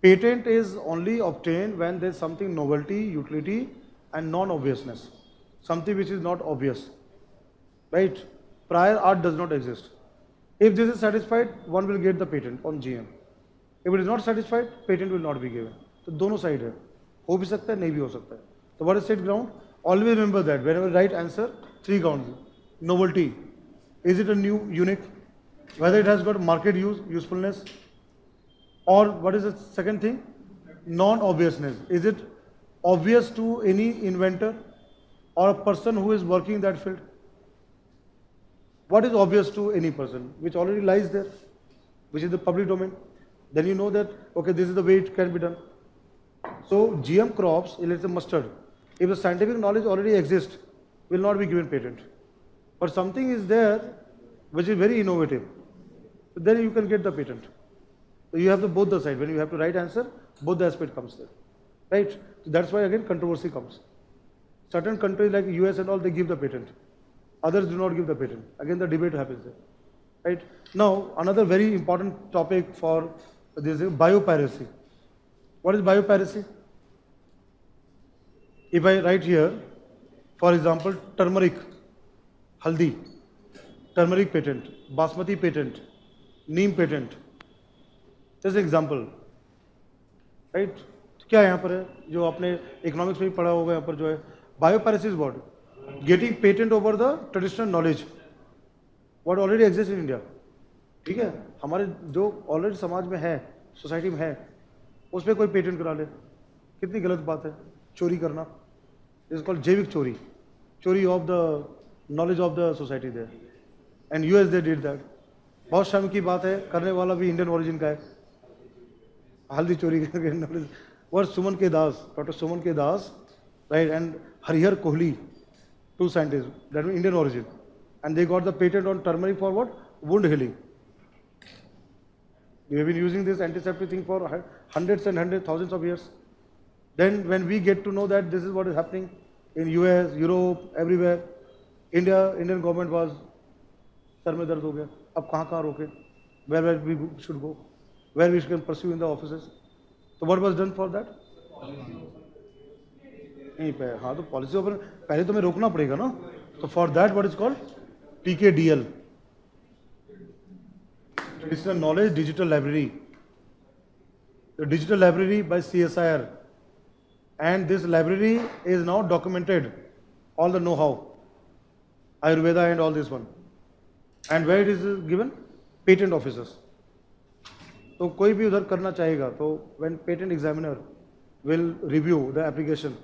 patent is only obtained when there is something novelty, utility, and non-obviousness. Something which is not obvious, right? Prior art does not exist. If this is satisfied, one will get the patent on GM. If it is not satisfied, patent will not be given. So दोनों side है, हो भी सकता है, नहीं भी हो सकता है. So what is set ground? Always remember that whenever right answer, 3 grounds. Novelty, is it a new, unique? Whether it has got market usefulness, or what is the second thing? Non-obviousness. Is it obvious to any inventor or a person who is working in that field? What is obvious to any person, which already lies there, which is the public domain? Then you know that, okay, this is the way it can be done. So GM crops, let's say mustard, if the scientific knowledge already exists, will not be given patent. But something is there which is very innovative, then you can get the patent. So you have both the side. When you have to right answer, both the aspect comes there, right? So that's why again controversy comes. Certain countries like US and all, they give the patent. Others do not give the patent. Again, the debate happens there, right? Now, another very important topic for this is biopiracy. What is biopiracy? If I write here, for example, turmeric, haldi, turmeric patent, basmati patent, neem patent. Just an example, right? क्या है यहाँ पर है जो आपने economics में भी पढ़ा होगा यहाँ पर जो है biopiracy is what getting patent over the traditional knowledge what already exist in India. ठीक है, हमारे जो ऑलरेडी समाज में है, सोसाइटी में है, उस पर कोई पेटेंट करा ले, कितनी गलत बात है. चोरी करना इज कॉल्ड जैविक चोरी, चोरी of the knowledge of the society there, and US they did that. बहुत शर्म की बात है, करने वाला भी इंडियन ओरिजिन का है, हल्दी चोरी करके नॉलेज. और सुमन के दास, डॉक्टर सुमन के दास, right? And Harihar Kohli, two scientists that were Indian origin, and they got the patent on turmeric for what? Wound healing. We have been using this antiseptic thing for hundreds and hundreds, thousands of years. Then when we get to know that this is what is happening in US, Europe, everywhere, Indian government was sir में दर्द हो गया, अब कहाँ रोके, where we should go, where we can pursue in the offices. So what was done for that? नहीं पे, हाँ तो पॉलिसी ओपन पहले तो हमें रोकना पड़ेगा ना. तो for that what is called TKDL, Traditional Knowledge Digital Library. The digital library by CSIR, and this library is now documented all the know-how, Ayurveda and all this one. And where it is given? Patent offices. तो कोई भी उधर करना चाहेगा तो when patent examiner will review the application,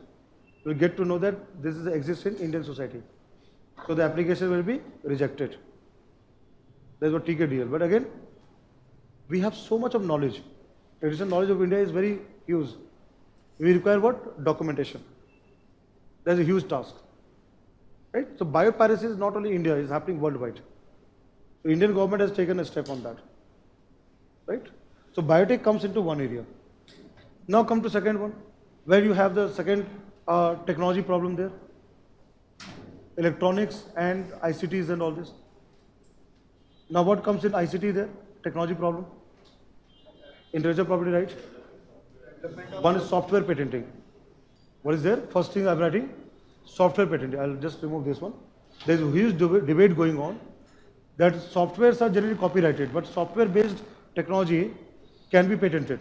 will get to know that this is exists in Indian society. So the application will be rejected. That's what TKDL. But again, we have so much of knowledge. Traditional knowledge of India is very huge. We require what? Documentation. That's a huge task. Right? So biopiracy is not only India, it's happening worldwide. So Indian government has taken a step on that. Right? So biotech comes into one area. Now come to second one, where you have the second technology problem there. Electronics and ICTs and all this. Now what comes in ICT there? Technology problem. Intellectual property right. One is software patenting. What is there? First thing I'm writing, software patenting. I'll just remove this one. There's a huge debate going on that softwares are generally copyrighted, but software-based technology can be patented.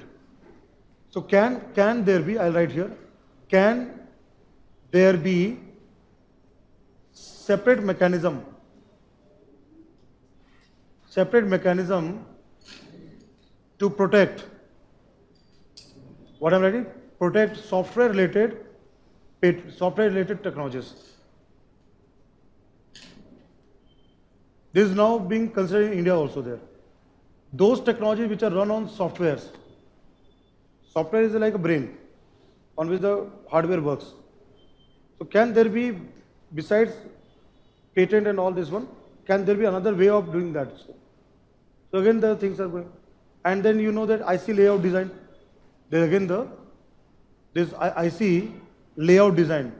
So can there be, I'll write here, can there be separate mechanism to protect, what I'm writing? Protect software-related technologies. This is now being considered in India also there. Those technologies which are run on softwares. Software is like a brain on which the hardware works. So can there be, besides patent and all this one, can there be another way of doing that? So again the things are going. And then you know that IC layout design. There again this IC layout design.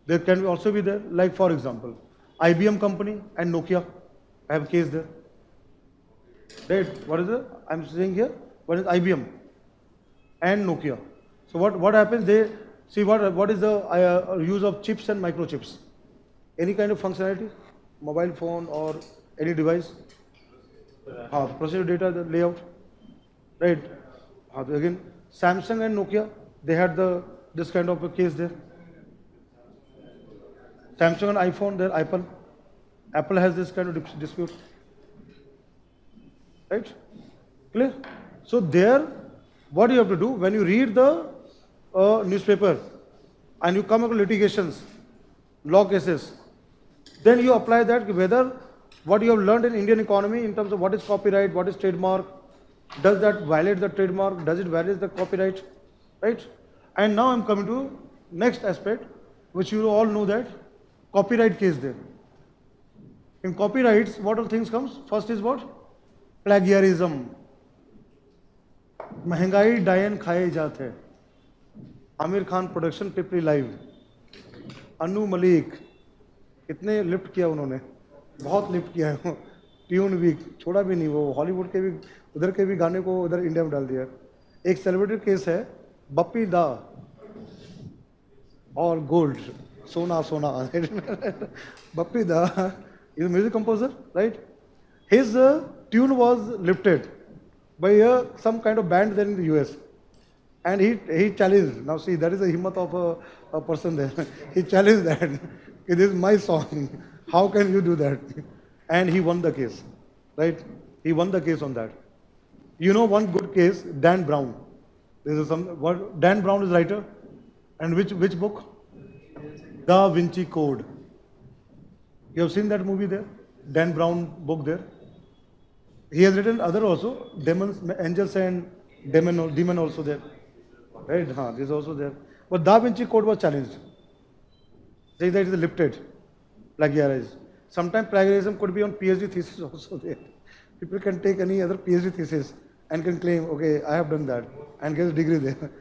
There can also be there, like for example, IBM company and Nokia. I have a case there. Right? What is it? I'm saying here, what is IBM and Nokia? So what happens? They see what is the use of chips and microchips. Any kind of functionality, mobile phone or any device. Processor data, the layout. Right? Again, Samsung and Nokia, they had this kind of a case there. Samsung and iPhone, there Apple has this kind of dispute. Right? Clear? So there, what you have to do when you read the newspaper and you come across litigations, law cases, then you apply that whether what you have learned in Indian economy in terms of what is copyright, what is trademark, does that violate the trademark, does it violate the copyright, right? And now I'm coming to next aspect, which you all know that, copyright case there. In copyrights, what all things comes? First is what? Plagiarism. महंगाई डायन खाए जाते. Aamir Khan production पिपली live. Anu Malik कितने lift किया उन्होंने, बहुत lift किया है. ट्यून भी छोड़ा भी नहीं, वो हॉलीवुड के भी उधर के भी गाने को उधर इंडिया में डाल दिया. एक सेलिब्रिटी केस है बप्पी दा और गोल्ड सोना सोना. बप्पी दा is a music composer, right? His tune was lifted by some kind of band there in the US, and he challenged. Now see, that is the himmat of a person there. He challenged that. This is my song. How can you do that? And he won the case, right? He won the case on that. You know one good case, Dan Brown. This is Dan Brown is writer, and which book? Da Vinci Code. You have seen that movie there? Dan Brown book there. He has written other also, demons, angels and demon also there. Right? This is also there. But Da Vinci Code was challenged. saying that it is lifted, plagiarized. Sometimes plagiarism could be on PhD thesis also there. People can take any other PhD thesis and can claim, okay, I have done that, and get a degree there.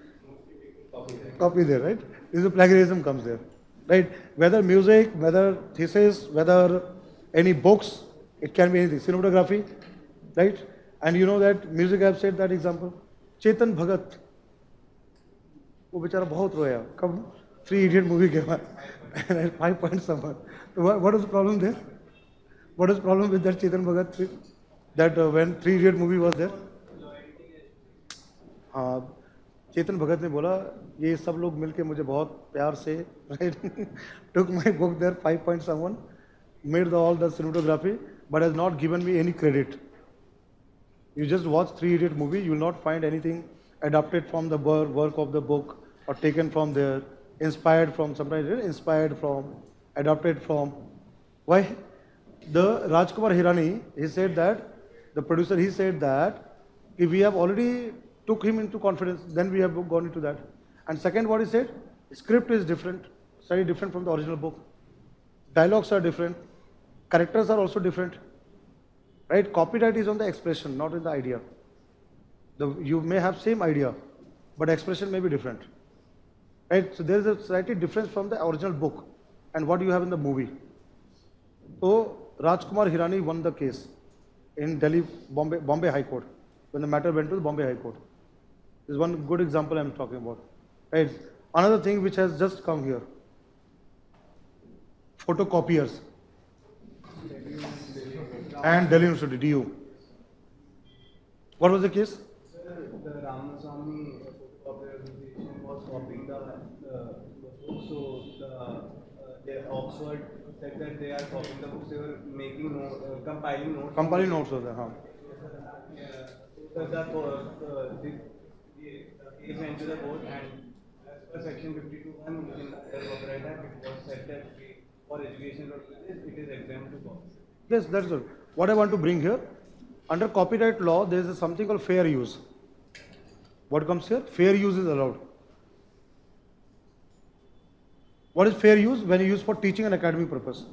Copy there, right? This is plagiarism comes there, right? Whether music, whether thesis, whether any books, it can be anything. Cinematography, right? And you know that music, I have said that example. Chetan Bhagat, वो बेचारा बहुत रोया कब 3 Idiot movie के बाद and 5 point somewhere. So what was the problem there? What is the problem with that Chetan Bhagat? That when 3 Idiot movie was there? हाँ, चेतन भगत ने बोला ये सब लोग मिलके मुझे बहुत प्यार से took my book there 5 point someone, made all the cinematography, but has not given me any credit. You just watch 3 Idiot movie, you will not find anything adapted from the work of the book or taken from there, inspired from, sometimes inspired from, adapted from. Why? The Rajkumar Hirani, he said that, the producer, he said that if we have already took him into confidence, then we have gone into that. And second, what he said, script is different, slightly different from the original book. Dialogues are different, characters are also different. Right? Copyright is on the expression, not in the idea. You may have same idea, but expression may be different. Right? So there is a slightly difference from the original book and what you have in the movie. So Rajkumar Hirani won the case in Delhi, Bombay High Court, when the matter went to the Bombay High Court. This is one good example I am talking about. Right? Another thing which has just come here, photocopiers and Delhi University, DU. What was the case? The Ramaswamy Photocopy Association was copying the books, so the Oxford said that they are copying the books, they were making compiling notes. Compiling notes was there, huh? The case went to the court, and as per section 52(1) in the Copyright Act, it was said that for educational purposes it is exempt to copy. Yes, that's it. What I want to bring here, under copyright law, there is something called fair use. What comes here? Fair use is allowed. What is fair use? When you use for teaching and academic purpose,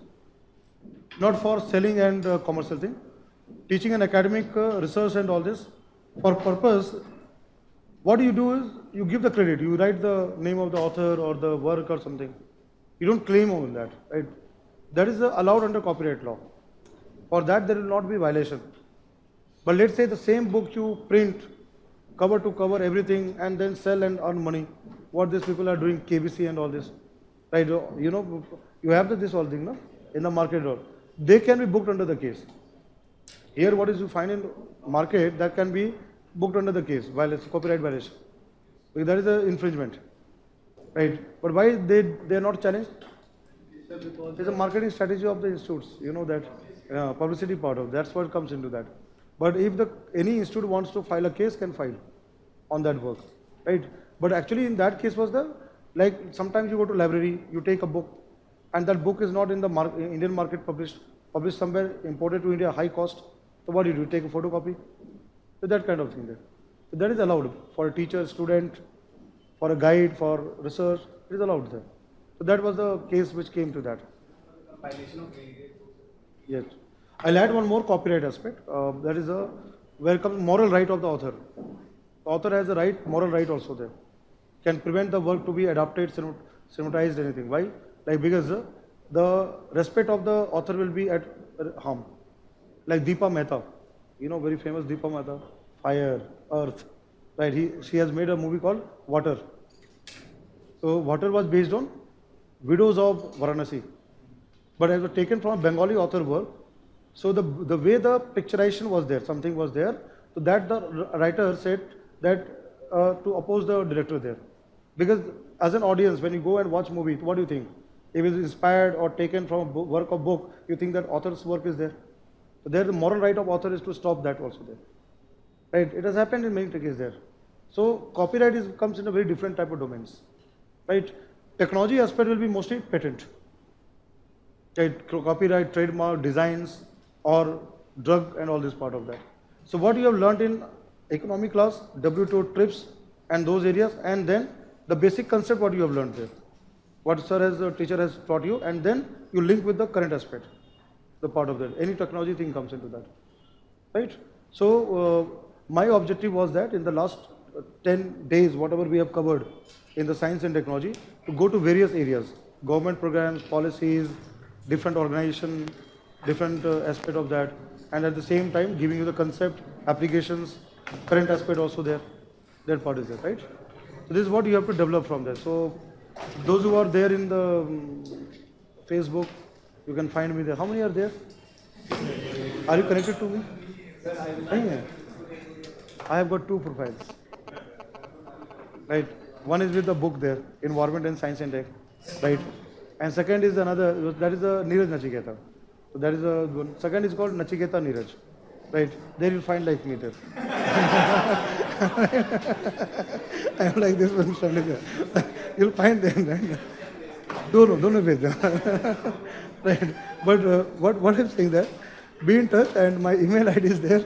not for selling and commercial thing. Teaching and academic research and all this, for purpose, what you do is you give the credit. You write the name of the author or the work or something. You don't claim on that, right? That is allowed under copyright law. For that, there will not be violation. But let's say the same book you print, cover to cover, everything, and then sell and earn money. What these people are doing, KBC and all this, right? You know, you have this all thing, no? In the market law. They can be booked under the case. Here, what is you find in market, that can be booked under the case, violation, copyright violation. Because that is an infringement, right? But why they are not challenged? It's a marketing strategy of the institutes. You know that publicity part of that's what comes into that. But if any institute wants to file a case, can file on that work, right? But actually, in that case was like sometimes you go to library, you take a book, and that book is not in the Indian market published somewhere, imported to India, high cost. So what do? You take a photocopy? So that kind of thing there. So that is allowed for a teacher, student, for a guide, for research. It is allowed there. So that was the case which came to that. Compilation of various books. Yes. I'll add one more copyright aspect. That is where comes moral right of the author. The author has a right, moral right also there. Can prevent the work to be adapted, cinematized, anything. Why? Like because the respect of the author will be at harm. Like Deepa Mehta, you know, very famous Deepa Mehta, fire, earth, right? She has made a movie called Water. So Water was based on widows of Varanasi, but it was taken from a Bengali author work. So the way the picturization was there, something was there, so that the writer said that to oppose the director there. Because as an audience, when you go and watch movie, what do you think? If it is inspired or taken from a work of book, you think that author's work is there. So there the moral right of author is to stop that also there. Right? It has happened in many cases there. So copyright comes in a very different type of domains. Right? Technology aspect will be mostly patent. Right? Copyright, trademark, designs, or drug and all this part of that. So what you have learned in economy class, WTO, TRIPS and those areas, and then the basic concept what you have learned there. what sir has, teacher has taught you, and then you link with the current aspect, the part of that. Any technology thing comes into that, right? So my objective was that in the last 10 days, whatever we have covered in the science and technology, to go to various areas, government programs, policies, different organization, different aspect of that, and at the same time giving you the concept, applications, current aspect also there. That part is there, right? So this is what you have to develop from there. So those who are there in the Facebook, you can find me there. How many are there? Are you connected to me? I have got 2 profiles. Right? One is with the book there, Environment and Science and Tech. Right? And second is another, that is a Neeraj Nachiketa. So that is a one. Second is called Nachiketa Neeraj. Right? There you'll find like me there. I am like this one standing there. You'll find them, right? Don't page. Right? But what I'm saying that, be in touch, and my email ID is there.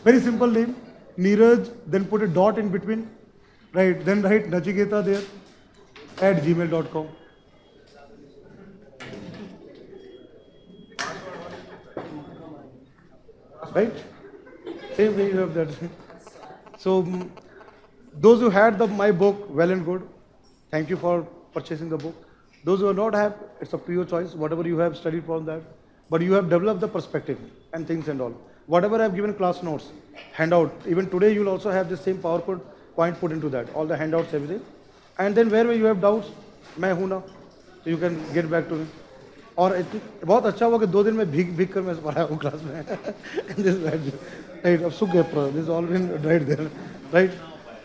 Very simple name, Neeraj, then put a dot in between, right? Then write Nachiketa there at gmail.com. Right? Same way you have that. So those who had my book, well and good. Thank you for purchasing the book. Those who do not have, it's up to your choice, whatever you have studied from that. But you have developed the perspective and things and all. Whatever I have given class notes, handout, even today you will also have the same PowerPoint point put into that, all the handouts, everything. And then wherever you have doubts, मैं हूँ ना, so you can get back to me. और बहुत अच्छा हुआ कि 2 दिन में भीग कर मैं पढ़ाया हूँ क्लास में. This right, अब सूख गए, this is all been right there, right?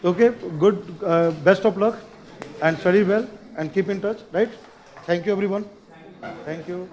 Okay, good, best of luck and study well and keep in touch, right? Thank you everyone. Thank you.